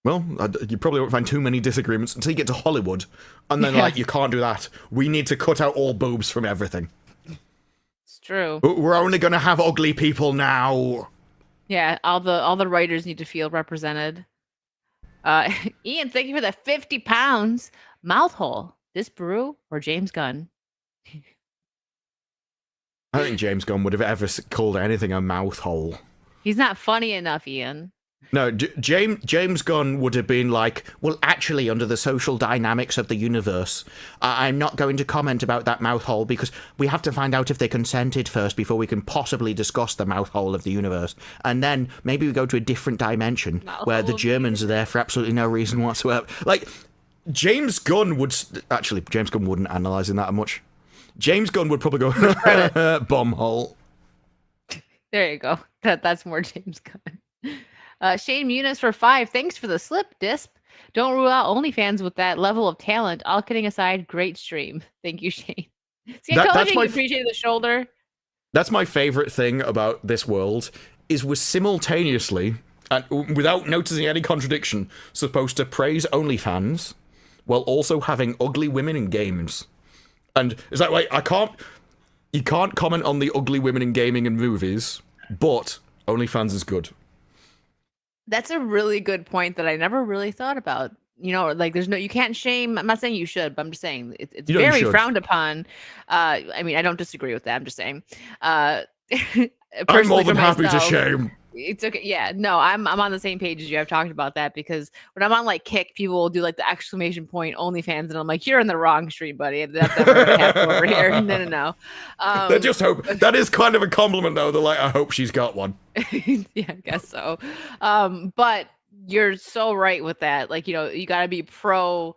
Well, you probably won't find too many disagreements until you get to Hollywood. And then, like, you can't do that. We need to cut out all boobs from everything. It's true. We're only going to have ugly people now. Yeah, all the writers need to feel represented. Ian, thank you for the 50 pounds. Mouth hole. This brew or James Gunn? I don't think James Gunn would have ever called anything a mouth hole. He's not funny enough, Ian. No, James Gunn would have been like, well, actually, under the social dynamics of the universe, I'm not going to comment about that mouth hole because we have to find out if they consented first before we can possibly discuss the mouth hole of the universe. And then maybe we go to a different dimension where the Germans are there for absolutely no reason whatsoever. Like, James Gunn would... Actually, James Gunn wouldn't analyse that much. James Gunn would probably go, bomb hole. There you go. That's more James Gunn. Shane Muniz for 5. Thanks for the slip, Disp. Don't rule out OnlyFans with that level of talent. All kidding aside, great stream. Thank you, Shane. See, I told you appreciate the shoulder. That's my favorite thing about this world, is we're simultaneously, and without noticing any contradiction, supposed to praise OnlyFans while also having ugly women in games. And is that right? You can't comment on the ugly women in gaming and movies, but OnlyFans is good. That's a really good point that I never really thought about. You know, like you can't shame. I'm not saying you should, but I'm just saying it's very frowned upon. I mean, I don't disagree with that. I'm just saying. I'm more than happy to shame. It's okay. Yeah, no, I'm on the same page as you. I've talked about that because when I'm on like Kick, people will do like the exclamation point OnlyFans, and I'm like, you're in the wrong stream, buddy. That's never gonna happen over here. No. I just hope that is kind of a compliment, though. They're like, I hope she's got one. Yeah, I guess so. But you're so right with that. Like, you know, you got to be pro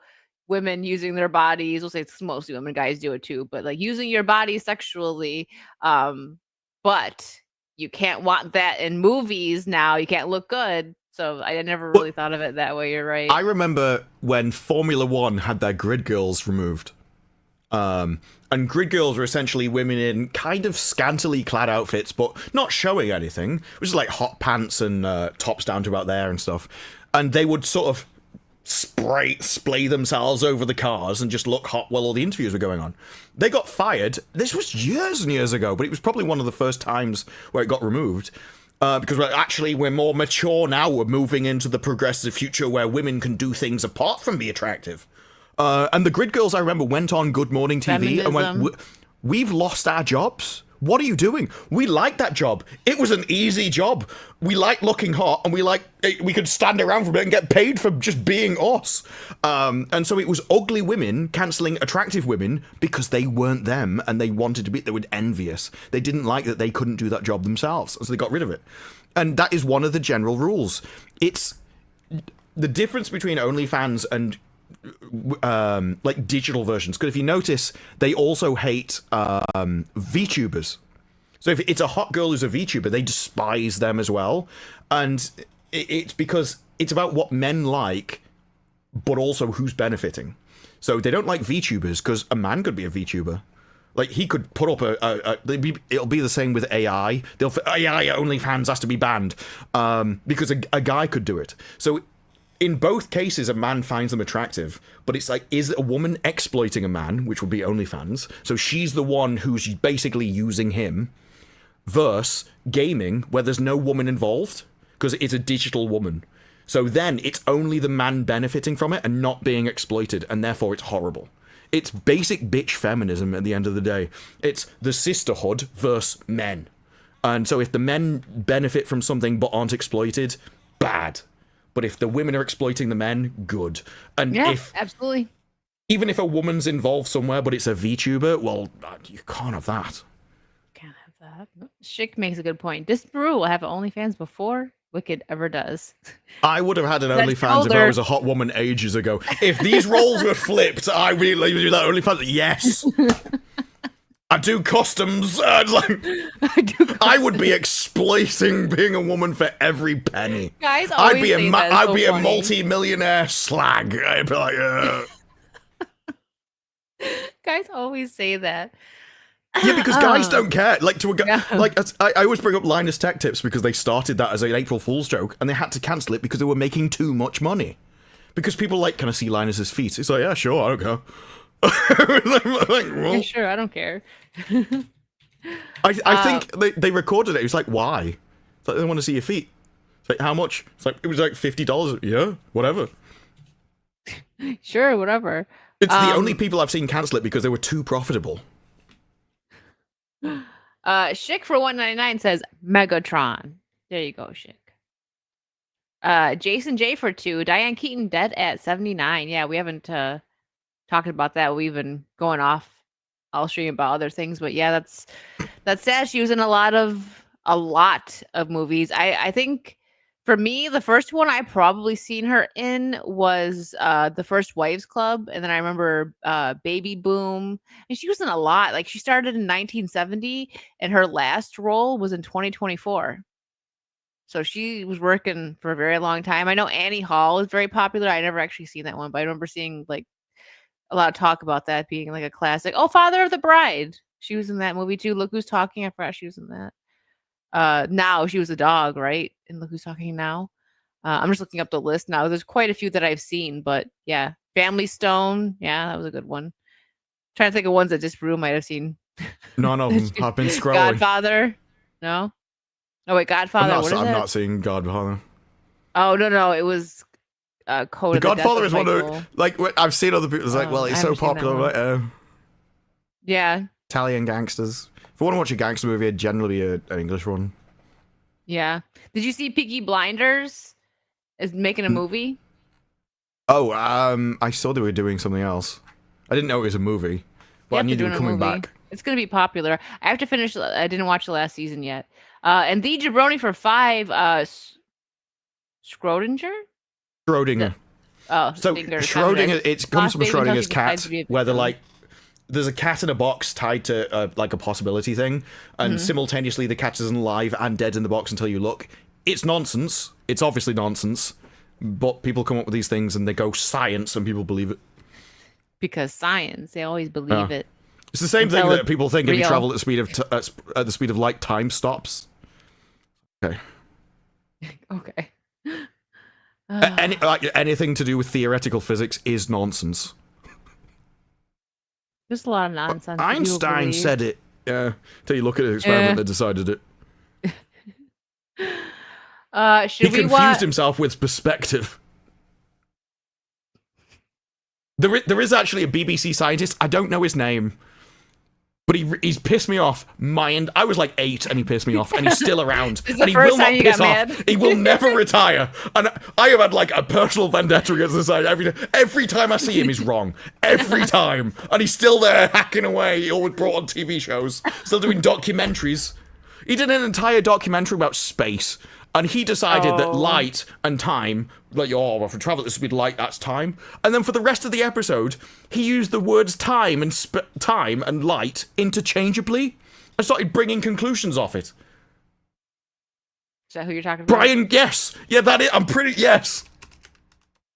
women using their bodies. We'll say it's mostly women, guys do it too, but like using your body sexually. But you can't want that in movies now. You can't look good. So I never really thought of it that way. You're right. I remember when Formula One had their grid girls removed. And grid girls were essentially women in kind of scantily clad outfits, but not showing anything. It was like hot pants and tops down to about there and stuff. And they would sort of splay themselves over the cars and just look hot while all the interviews were going on. They got fired. This was years and years ago, but it was probably one of the first times where it got removed. Because we're more mature now. We're moving into the progressive future where women can do things apart from be attractive. And the grid girls, I remember, went on Good Morning TV and went, we've lost our jobs. What are you doing? We like that job. It was an easy job. We like looking hot, and we could stand around for a bit and get paid for just being us. And so it was ugly women cancelling attractive women because they weren't them, and they wanted to be. They were envious. They didn't like that they couldn't do that job themselves, so they got rid of it. And that is one of the general rules. It's the difference between OnlyFans and like digital versions, because if you notice, they also hate VTubers. So if it's a hot girl who's a VTuber, they despise them as well. And it's because it's about what men like, but also who's benefiting. So they don't like VTubers because a man could be a VTuber. Like, he could put up it'll be the same with AI. AI OnlyFans has to be banned because a guy could do it. So in both cases, a man finds them attractive, but it's like, is a woman exploiting a man, which would be OnlyFans? So she's the one who's basically using him, versus gaming, where there's no woman involved, because it's a digital woman. So then it's only the man benefiting from it and not being exploited, and therefore it's horrible. It's basic bitch feminism at the end of the day. It's the sisterhood versus men. And so if the men benefit from something but aren't exploited, bad. But if the women are exploiting the men, good. And yeah, absolutely. Even if a woman's involved somewhere, but it's a VTuber, well, you can't have that. Can't have that. Schick makes a good point. Disparu will have OnlyFans before Wicked ever does. I would have had an That OnlyFans if I shoulder. was a hot woman ages ago. If these roles were flipped, I would like do that OnlyFans. Yes. I do customs. I would be exploiting being a woman for every penny. Guys always say that. I'd be a multi-millionaire slag. I'd be like, Guys always say that. yeah, because guys don't care. Like to a guy, Yeah. like I always bring up Linus Tech Tips because they started that as an April Fool's joke and they had to cancel it because they were making too much money. Because people like, can I see Linus's feet? It's like, yeah, sure, I don't care. Yeah, sure, I don't care. I think they recorded it. It was like, why? It's like, they want to see your feet. It's like, how much? It's like, it was like $50. Yeah, whatever. Sure, whatever. It's the only people I've seen cancel it because they were too profitable. Schick for 199 says Megatron. There you go, Schick. Jason J for 2. Diane Keaton dead at 79. Yeah, we haven't talked about that. We've been going off all stream about other things, but yeah, that's sad. She was in a lot of movies. I think for me, the first one I probably seen her in was The First Wives Club, and then I remember Baby Boom, and she was in a lot. Like she started in 1970, and her last role was in 2024. So she was working for a very long time. I know Annie Hall is very popular. I never actually seen that one, but I remember seeing like a lot of talk about that being like a classic. Oh, Father of the Bride. She was in that movie too. Look Who's Talking. I forgot she was in that. Now she was a dog, right? And Look Who's Talking Now. I'm just looking up the list now. There's quite a few that I've seen, but yeah. Family Stone. Yeah, that was a good one. Trying to think of ones that Disparu might have seen. None of them. I've been scrolling. Godfather. No? Oh, wait, Godfather. I'm What is not that? seeing Godfather. Oh, no. It was Code The of the Death Godfather of is one Michael. of like I've seen other people. It's like, well, I it's so haven't seen that popular. one. Like, Yeah. Italian gangsters. If I want to watch a gangster movie, it'd generally be an English one. Yeah. Did you see Peaky Blinders is making a movie? Oh, I saw they were doing something else. I didn't know it was a movie, but I Yep, knew they they're were doing a coming movie. back. It's going to be popular. I have to finish. I didn't watch the last season yet. And the Jabroni for 5, Schrodinger? Schrodinger. Oh, So Stinger, Schrodinger, it comes from Lost baby until Schrodinger's she cat, decides to be a where they're victim. like, there's a cat in a box tied to like a possibility thing, and simultaneously the cat isn't alive and dead in the box until you look. It's nonsense. It's obviously nonsense, but people come up with these things and they go science, and people believe it. Because science, they always believe it. It's the same thing Until that it's people think if you real. travel at the speed of at the speed of light, time stops. Okay. Okay. Anything to do with theoretical physics is nonsense. There's a lot of nonsense. that people Einstein believe. said it. Yeah. Till you look at an experiment that decided it. Should He we confused watch? himself with perspective. There is actually a BBC scientist. I don't know his name, but he's pissed me off. I was like 8 and he pissed me off, and he's still around, Is and the he first will not time you piss got off. mad? He will never retire, and I have had like a personal vendetta against this guy every time I see him. He's wrong every time, and he's still there hacking away. He always brought on TV shows, still doing documentaries. He did an entire documentary about space. And he decided that light and time, like, well, if we travel at the speed of light, that's time. And then for the rest of the episode, he used the words time and light interchangeably and started bringing conclusions off it. Is that who you're talking about? Brian, yes. Yeah, that is. I'm pretty, yes.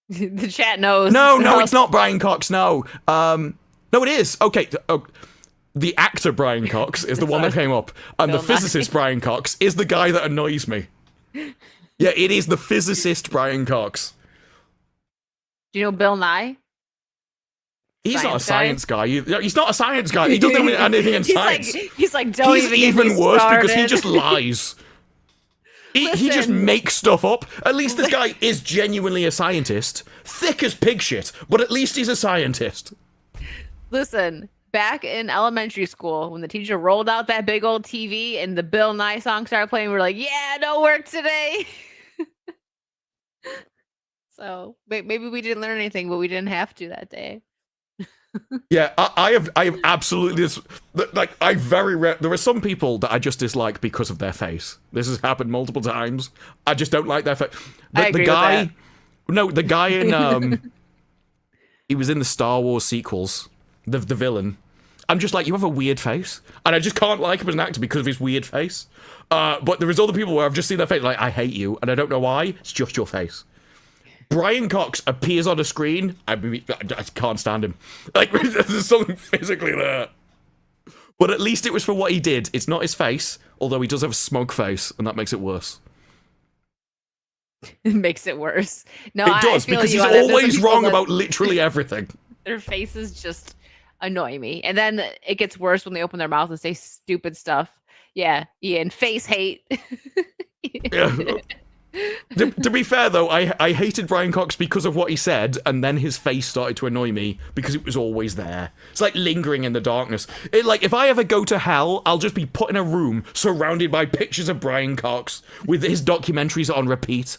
The chat knows. No, so- it's not Brian Cox, no. No, it is. Okay, the actor Brian Cox is the one that came up. And the Bill Nye. physicist Brian Cox is the guy that annoys me. Yeah, it is the physicist Brian Cox. Do you know Bill Nye? He's not a Science guy? science guy. He's not a science guy. He doesn't know anything in science. He's like, don't He's even get even me worse because he started. just lies. He just Listen. makes stuff up. At least this guy is genuinely a scientist. Thick as pig shit, but at least he's a scientist. Listen, back in elementary school, when the teacher rolled out that big old TV and the Bill Nye song started playing, we were like, yeah, no work today. So maybe we didn't learn anything, but we didn't have to that day. Yeah, I have absolutely this. Like, there are some people that I just dislike because of their face. This has happened multiple times. I just don't like their face. I agree with that. No, the guy in he was in the Star Wars sequels. The villain. I'm just like, you have a weird face, and I just can't like him as an actor because of his weird face. But there is other people where I've just seen their face, like, I hate you, and I don't know why. It's just your face. Brian Cox appears on a screen. I can't stand him. Like, there's something physically there. But at least it was for what he did. It's not his face, although he does have a smug face, and that makes it worse. It makes it worse. No, It does, because he's always wrong about literally everything. Their faces just annoy me. And then it gets worse when they open their mouth and say stupid stuff. Yeah, Ian, face hate. Yeah. To be fair, though, I hated Brian Cox because of what he said, and then his face started to annoy me because it was always there. It's like lingering in the darkness. Like, if I ever go to hell, I'll just be put in a room surrounded by pictures of Brian Cox with his documentaries on repeat.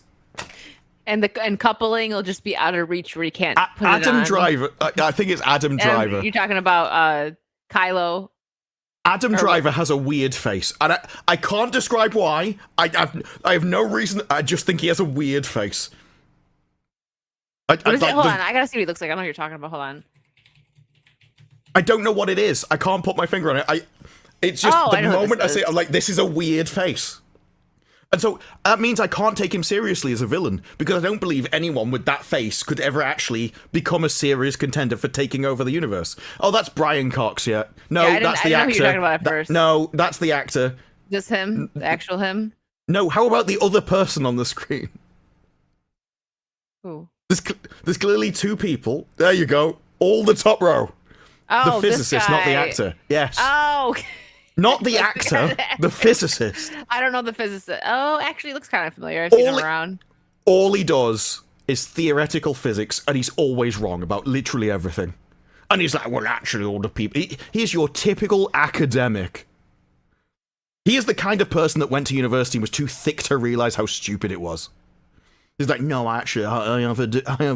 And coupling will just be out of reach where you can't put Adam it on. Driver. I think it's Adam Driver. You're talking about Kylo. Adam Driver has a weird face, and I can't describe why. I have no reason. I just think he has a weird face. Hold on, I gotta see what he looks like. I know what you're talking about. Hold on. I don't know what it is. I can't put my finger on it. It's just the moment I say it, I'm like, this is a weird face. And so that means I can't take him seriously as a villain, because I don't believe anyone with that face could ever actually become a serious contender for taking over the universe. Oh, that's Brian Cox, yeah. No, that's the actor. I didn't know who you're talking about at first. No, that's the actor. Just him? The actual him? No, how about the other person on the screen? Who? There's clearly two people. There you go. All the top row. Oh, the physicist, not the actor. Yes. Oh, not the actor, the physicist. I don't know the physicist. Oh, actually, he looks kind of familiar. I've seen him around. All he does is theoretical physics, and he's always wrong about literally everything. And he's like, well, actually, all the people... He's your typical academic. He is the kind of person that went to university and was too thick to realize how stupid it was. He's like, no, actually, I have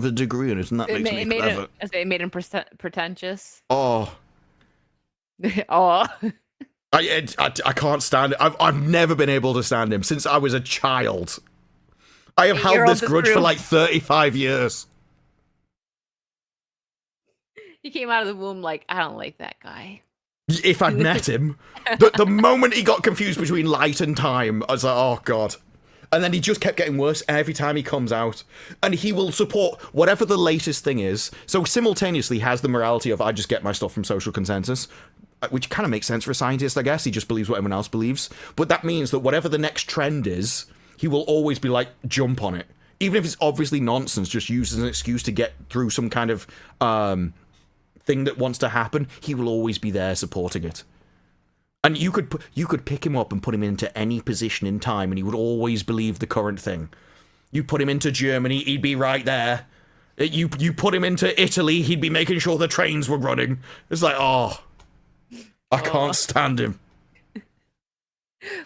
a degree in it, and that makes me clever. It made him pretentious. Oh. Oh. I can't stand it. I've never been able to stand him since I was a child. I have held this grudge for like 35 years. He came out of the womb like, I don't like that guy. If I'd met him. The moment he got confused between light and time, I was like, oh god. And then he just kept getting worse every time he comes out. And he will support whatever the latest thing is. So simultaneously has the morality of, I just get my stuff from social consensus, which kind of makes sense for a scientist, I guess. He just believes what everyone else believes. But that means that whatever the next trend is, he will always be like, jump on it. Even if it's obviously nonsense, just used as an excuse to get through some kind of thing that wants to happen, he will always be there supporting it. And you could pick him up and put him into any position in time, and he would always believe the current thing. You put him into Germany, he'd be right there. You put him into Italy, he'd be making sure the trains were running. It's like, oh... I can't stand him.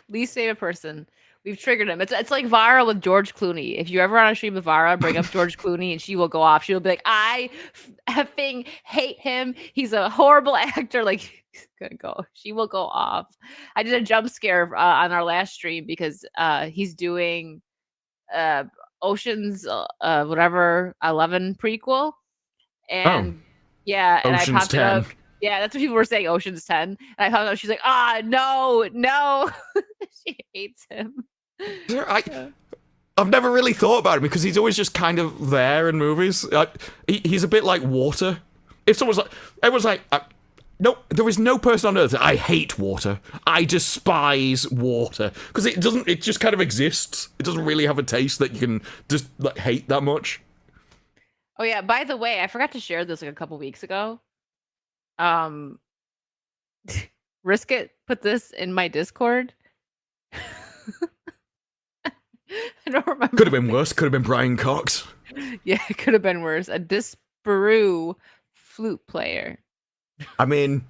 Least favorite person. We've triggered him. It's like Vara with George Clooney. If you ever on a stream with Vara, bring up George Clooney and she will go off. She'll be like, I effing hate him. He's a horrible actor. Like, he's gonna go. She will go off. I did a jump scare on our last stream because he's doing Ocean's whatever 11 prequel. And yeah, and Ocean's I popped 10. it up. Yeah, that's what people were saying, Ocean's 10. And I found out she's like, no. She hates him. I've never really thought about him because he's always just kind of there in movies. He's a bit like water. If everyone's like, no, there is no person on earth that I hate water. I despise water. Because it just kind of exists. It doesn't really have a taste that you can just like hate that much. Oh yeah, by the way, I forgot to share this like a couple weeks ago. Risket put this in my Discord. I don't remember. Could have been worse. Could have been Brian Cox. Yeah, it could have been worse. A Disparu flute player. I mean,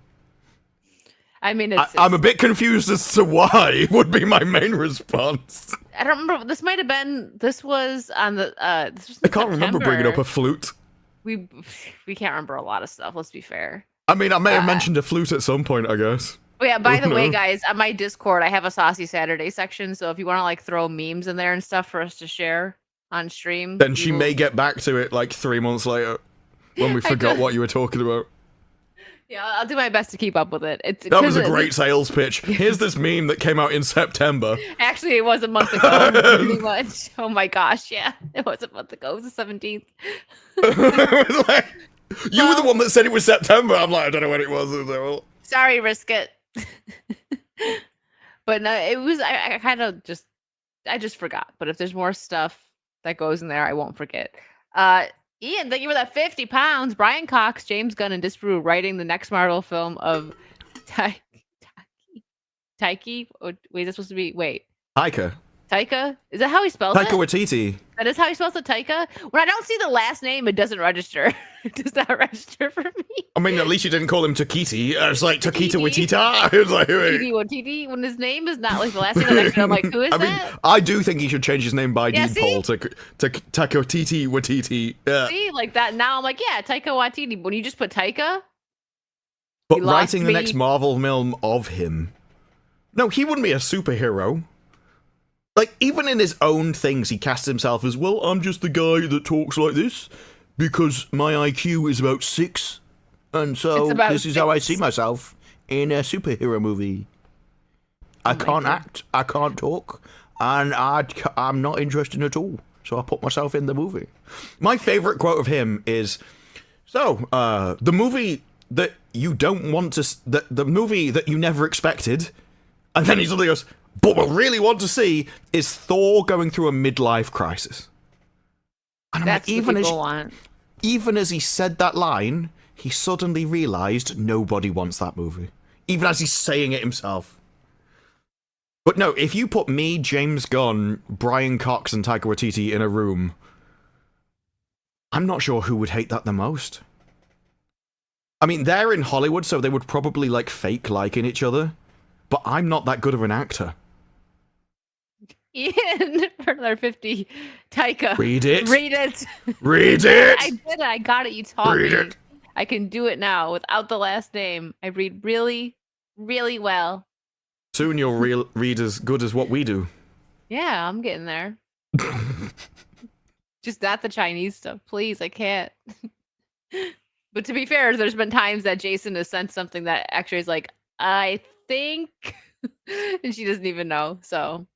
it's I'm a bit confused as to why would be my main response. I don't remember. This was on the. This was in I can't remember bringing up a flute. we can't remember a lot of stuff. Let's be fair. I mean, I may have mentioned a flute at some point, I guess. Oh yeah, by the way, No. guys, on my Discord, I have a Saucy Saturday section. So if you want to like throw memes in there and stuff for us to share on stream, Then she may get back to it like 3 months later when we forgot what you were talking about. Yeah, I'll do my best to keep up with it. That was a great sales pitch. Here's this meme that came out in September. Actually, it was a month ago, pretty much. Oh my gosh, yeah, it was a month ago. It was the 17th. Like, you were the one that said it was September. I'm like, I don't know when it was. Well, Sorry, Risket. But no, it was. I kind of I just forgot. But if there's more stuff that goes in there, I won't forget. Ian, thank you for that 50 pounds. Brian Cox, James Gunn, and Disparu writing the next Marvel film of Taiki. Wait, is that supposed to be? Wait. Taika. Taika? Is that how he spells Taika it? Waititi. That is how he spells it, Taika? When I don't see the last name, it doesn't register. It does not register for me. I mean, at least you didn't call him Takiti. It's like Takita Waitita. It was like, wait. Watiti, when his name is not like the last name, I'm like, who is I mean, that? I do think he should change his name by Yeah, default to Takotiti Watiti. See, like that. Now I'm like, yeah, Taika Waititi. When you just put Taika, But you lost writing the me. next Marvel film of him. No, he wouldn't be a superhero. Like, even in his own things, he casts himself as, well, I'm just the guy that talks like this because my IQ is about 6. And so this is how I see myself in a superhero movie. I can't act, I can't talk, and I'm not interested at all. So I put myself in the movie. My favorite quote of him is, so, the movie that you don't want to, the movie that you never expected, and then he suddenly goes, but what I really want to see is Thor going through a midlife crisis. And I'm That's like, what people want. even as he said that line, he suddenly realized nobody wants that movie. Even as he's saying it himself. But no, if you put me, James Gunn, Brian Cox, and Taika Waititi in a room, I'm not sure who would hate that the most. I mean, they're in Hollywood, so they would probably like fake liking each other. But I'm not that good of an actor. Ian, for another 50, Taika. Read it. Read it. Read it. I did it. I got it. You taught Read me. it. I can do it now without the last name. I read really, really well. Soon you'll read as good as what we do. Yeah, I'm getting there. Just not the Chinese stuff, please. I can't. But to be fair, there's been times that Jason has sent something that actually is like, I think, and she doesn't even know. So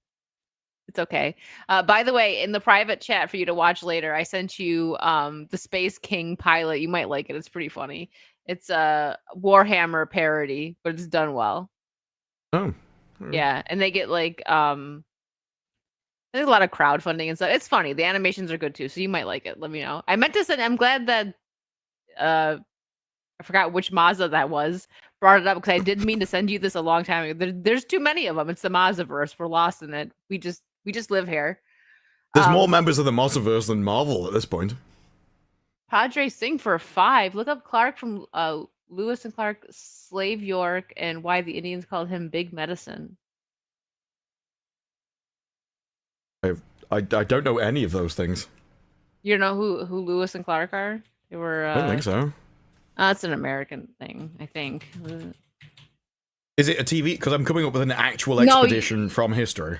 it's okay. By the way, in the private chat for you to watch later, I sent you the Space King pilot. You might like it. It's pretty funny. It's a Warhammer parody, but it's done well. Oh. Yeah, and they get like there's a lot of crowdfunding and stuff. It's funny. The animations are good too, so you might like it. Let me know. I meant to send. I'm glad that I forgot which Mazda that was. Brought it up because I did mean to send you this a long time ago. There's too many of them. It's the Mazdaverse. We're lost in it. We just live here. There's more members of the Mazdaverse than Marvel at this point. Padre Sing for 5. Look up Clark from Lewis and Clark, Slave York, and why the Indians called him Big Medicine. I don't know any of those things. You know who Lewis and Clark are? They were. I don't think so. It's an American thing, I think. Is it a TV? Because I'm coming up with an actual No, expedition from history.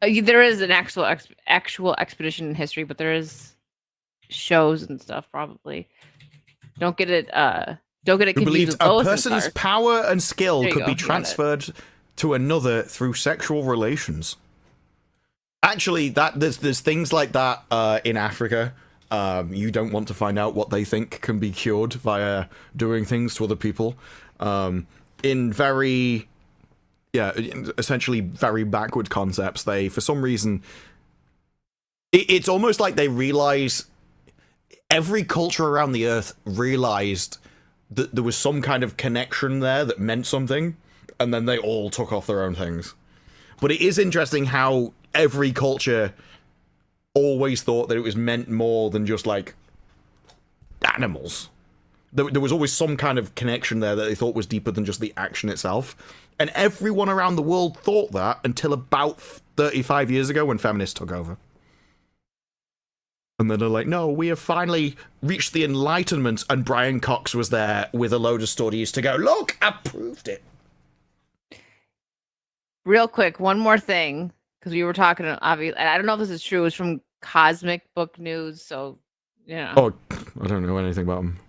There is an actual expedition in history, but there is shows and stuff probably. Don't get it. Don't get it Who confused believed with a Lois and person's Clark. power and skill There you could go, be you got it. transferred to another through sexual relations. Actually, there's things like that in Africa. You don't want to find out what they think can be cured via doing things to other people. In very, essentially very backward concepts, they, for some reason, it's almost like they realize, every culture around the earth realized that there was some kind of connection there that meant something, and then they all took off their own things. But it is interesting how every culture always thought that it was meant more than just, like, animals. There was always some kind of connection there that they thought was deeper than just the action itself. And everyone around the world thought that until about 35 years ago when feminists took over. And then they're like, no, we have finally reached the Enlightenment, and Brian Cox was there with a load of studies to go, look, I proved it. Real quick, one more thing, because we were talking, obviously, and I don't know if this is true, it's from Cosmic Book News, so, you know. Oh, I don't know anything about them.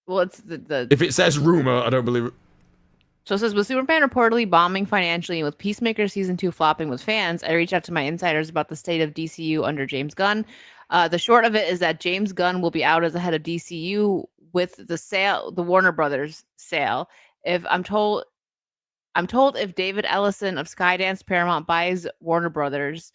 Well, it's the If it says rumor, I don't believe it. So it says, with Superman reportedly bombing financially and with Peacemaker season 2 flopping with fans, I reached out to my insiders about the state of DCU under James Gunn. The short of it is that James Gunn will be out as the head of DCU with the Warner Brothers sale. If I'm told if David Ellison of Skydance Paramount buys Warner Brothers,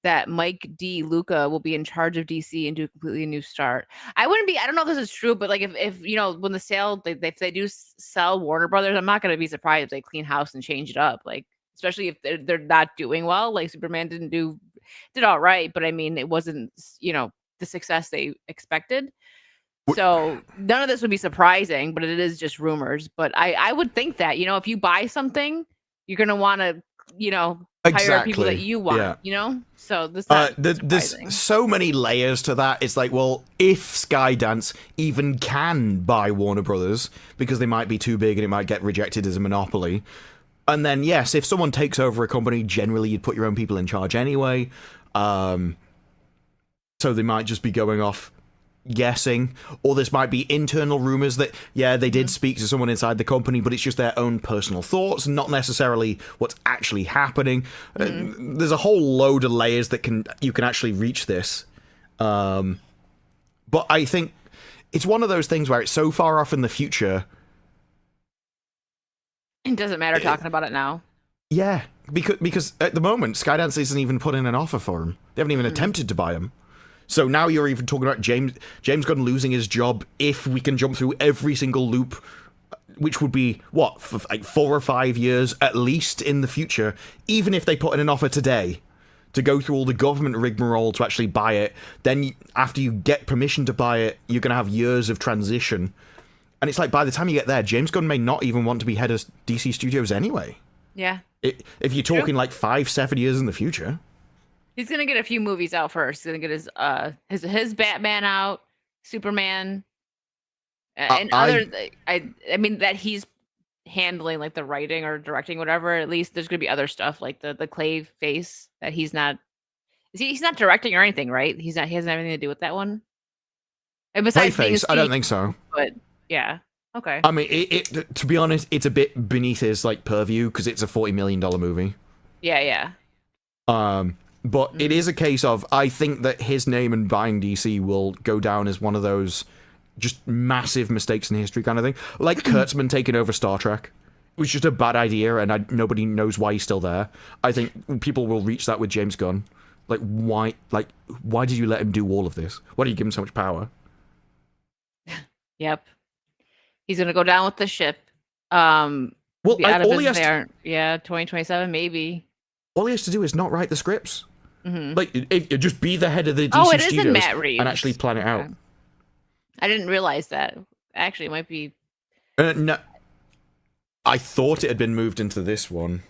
that Mike D. Luca will be in charge of DC and do a completely new start. I don't know if this is true, but like if you know, when the sale, if they do sell Warner Brothers, I'm not going to be surprised if they clean house and change it up. Like, especially if they're not doing well. Like Superman did all right, but I mean, it wasn't, you know, the success they expected. So none of this would be surprising, but it is just rumors. But I would think that, you know, if you buy something, you're going to want to, you know, hire people that you want, you know? So this there's so many layers to that. It's like, well, if Skydance even can buy Warner Brothers, because they might be too big and it might get rejected as a monopoly. And then, yes, if someone takes over a company, generally you'd put your own people in charge anyway. So they might just be going off guessing, or this might be internal rumors that they did speak to someone inside the company, but it's just their own personal thoughts, not necessarily what's actually happening. There's a whole load of layers that you can actually reach this, but I think it's one of those things where it's so far off in the future it doesn't matter talking about it now. Yeah, because at the moment Skydance isn't even put in an offer for him. They haven't even attempted to buy him. So now you're even talking about James Gunn losing his job if we can jump through every single loop, which would be, what, for like 4 or 5 years at least in the future, even if they put in an offer today to go through all the government rigmarole to actually buy it. Then after you get permission to buy it, you're going to have years of transition. And it's like, by the time you get there, James Gunn may not even want to be head of DC Studios anyway. Yeah. If you're talking like 5-7 years in the future. He's gonna get a few movies out first. He's gonna get his Batman out, Superman, and other. I mean that he's handling like the writing or directing, whatever. At least there's gonna be other stuff like the Clay face that he's not. He's not directing or anything, right? He hasn't anything to do with that one. And besides Clayface, I don't think so. But yeah, okay. I mean, it to be honest, it's a bit beneath his like purview because it's a $40 million movie. Yeah. But it is a case of, I think that his name and buying DC will go down as one of those just massive mistakes in history kind of thing. Like Kurtzman taking over Star Trek. It was just a bad idea, and nobody knows why he's still there. I think people will reach that with James Gunn. Like, why did you let him do all of this? Why did you give him so much power? Yep. He's going to go down with the ship. Well, like, all he has to, 2027, maybe. All he has to do is not write the scripts. Like, just be the head of the DC Studios. Studios Isn't Matt Reeves and actually plan it out. I didn't realize that. Actually, it might be. No, I thought it had been moved into this one.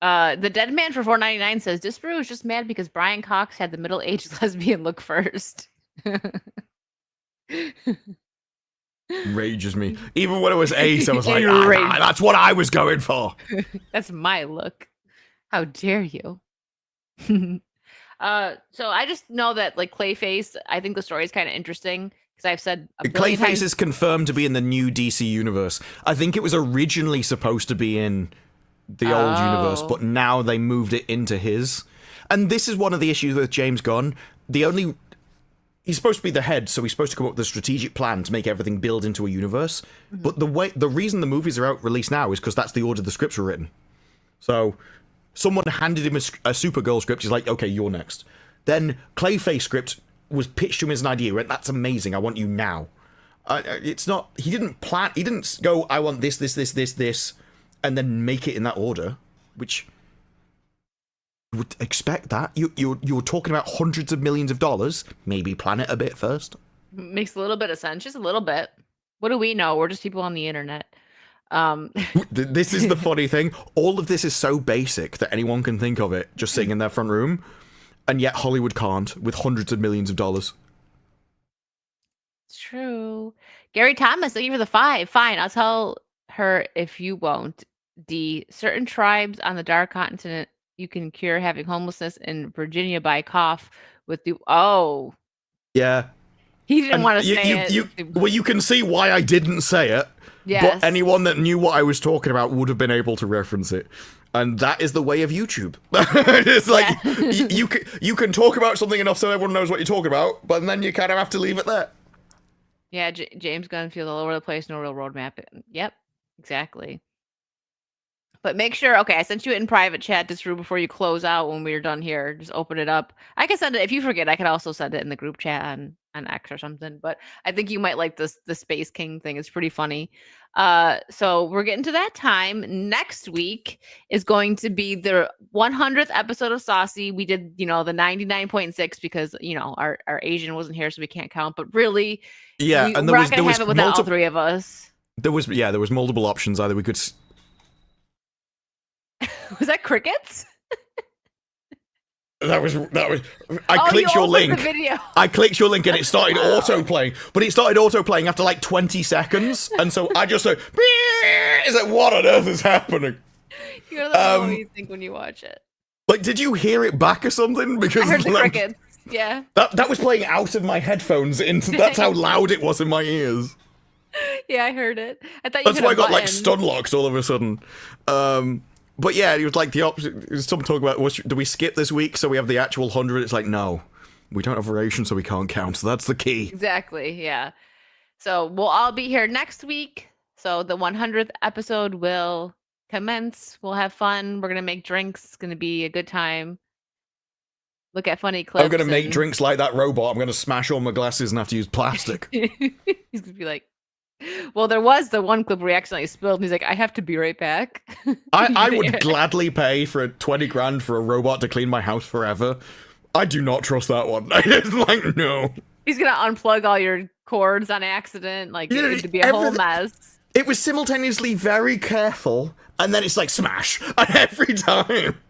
The Dead Man for $4.99 says Disparu is just mad because Brian Cox had the middle-aged lesbian look first. Rages me. Even when it was Ace, I was like, that's what I was going for. That's my look. How dare you? So I just know that like Clayface, I think the story is kind of interesting because I've said Clayface is confirmed to be in the new DC universe. I think it was originally supposed to be in the old universe, but now they moved it into his. And this is one of the issues with James Gunn. He's supposed to be the head, so he's supposed to come up with a strategic plan to make everything build into a universe. But the reason the movies are out released now is because that's the order the scripts were written. So someone handed him a Supergirl script. He's like, okay, you're next. Then Clayface script was pitched to him as an idea. He went, that's amazing. I want you now. It's not. He didn't plan. He didn't go, I want this, and then make it in that order. Which you would expect that. You're talking about hundreds of millions of dollars. Maybe plan it a bit first. Makes a little bit of sense. Just a little bit. What do we know? We're just people on the internet. This is the funny thing. All of this is so basic that anyone can think of it just sitting in their front room. and yet Hollywood can't with hundreds of millions of dollars. It's true. Gary Thomas, thank you for the 5. Fine, I'll tell her if you won't. D. Certain tribes on the dark continent you can cure having homelessness in Virginia by cough with the Yeah. He didn't And want to say it. Well, you can see why I didn't say it. Yes. But anyone that knew what I was talking about would have been able to reference it. And that is the way of YouTube. It's like, you can talk about something enough so everyone knows what you're talking about, but then you kind of have to leave it there. Yeah, James Gunn feels all over the place, no real roadmap. Yep, exactly. But make sure, okay, I sent you it in private chat just before you close out when we're done here. Just open it up. I can send it, if you forget, I can also send it in the group chat on X or something. But I think you might like the Space King thing. It's pretty funny. So we're getting to that time. Next week is going to be the 100th episode of Saucy. We did, the 99.6 because, our Asian wasn't here, so we can't count. But really, yeah, and we're not going to have it without all three of us. There was multiple options. Either we could... Was that crickets? That was. I clicked your link. I clicked your link and it started auto-playing. But it started auto-playing after like 20 seconds. And so I just said, it's like, what on earth is happening? You don't know what you think when you watch it. Like, did you hear it back or something? Because I heard the crickets. Yeah. That was playing out of my headphones. That's how loud it was in my ears. Yeah, I heard it. I thought that's why I got like stun locked all of a sudden. But yeah, it was like the opposite. Someone talking about, do we skip this week so we have the actual 100? It's like, no, we don't have a ration, so we can't count. So that's the key. Exactly, yeah. So we'll all be here next week. So the 100th episode will commence. We'll have fun. We're going to make drinks. It's going to be a good time. Look at funny clips. I'm going to make drinks like that robot. I'm going to smash all my glasses and have to use plastic. He's going to be like, well, there was the one clip where he accidentally spilled, and he's like, I have to be right back. I would gladly pay for 20 grand for a robot to clean my house forever. I do not trust that one. It's like, no. He's going to unplug all your cords on accident. Like, it would be a whole mess. It was simultaneously very careful, and then it's like, smash, every time.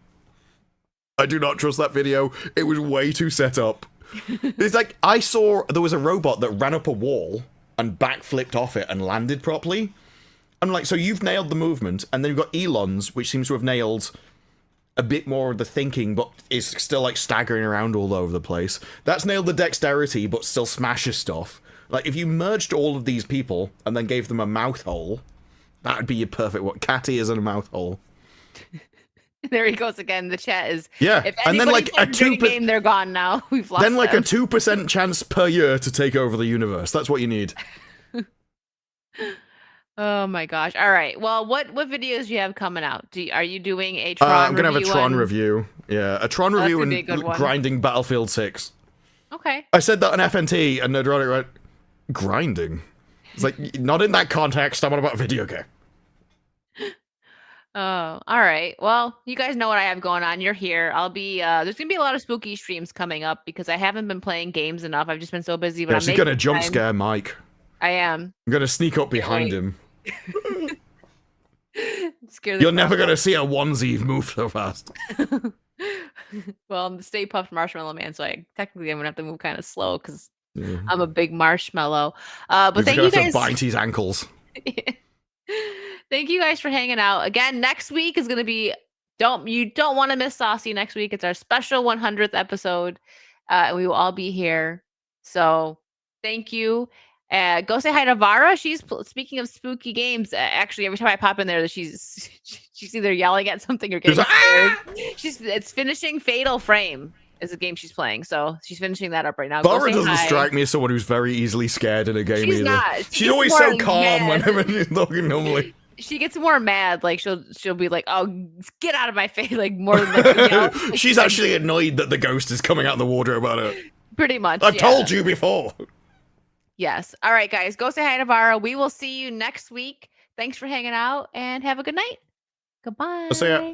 I do not trust that video. It was way too set up. It's like, I saw there was a robot that ran up a wall and backflipped off it and landed properly. I'm like, so you've nailed the movement, and then you've got Elon's, which seems to have nailed a bit more of the thinking, but is still like staggering around all over the place. That's nailed the dexterity, but still smashes stuff. Like, if you merged all of these people and then gave them a mouth hole, that would be your perfect what Catty is in a mouth hole. There he goes again. The chat is if and then like a 2% game, they're gone now. We've lost. Then like them. a 2% chance per year to take over the universe. That's what you need. Oh my gosh! All right. Well, what videos do you have coming out? Are you doing a Tron? I'm gonna have a Tron review. Yeah, a Tron review and grinding Battlefield 6. Okay. I said that on FNT, and Robotic went, grinding. It's like, not in that context. I'm on about a video game. Oh, all right. Well, you guys know what I have going on. You're here. I'll be there's gonna be a lot of spooky streams coming up because I haven't been playing games enough. I've just been so busy. But yeah, she's gonna jump scare Mike. I am. I'm gonna sneak up behind him. You're never gonna see a onesie move so fast. Well, I'm the Stay Puft Marshmallow Man, so I'm gonna have to move kind of slow because I'm a big marshmallow. But thank you guys. Bite his ankles. Thank you guys for hanging out. Again, next week is going to be you don't want to miss Saucy next week. It's our special 100th episode. We will all be here. So thank you. Go say hi to Vara. She's speaking of spooky games. Actually, every time I pop in there, she's either yelling at something or getting scared. It's finishing Fatal Frame is a game she's playing. So she's finishing that up right now. Vara doesn't strike me as someone who's very easily scared in a game either. Not. She's always so calm whenever she's talking normally. She gets more mad, like she'll be like, "Oh, get out of my face!" Like more than she's actually annoyed that the ghost is coming out of the wardrobe about it. Pretty much. I've told you before. Yes. All right, guys, go say hi to Vara. We will see you next week. Thanks for hanging out and have a good night. Goodbye. I'll see ya.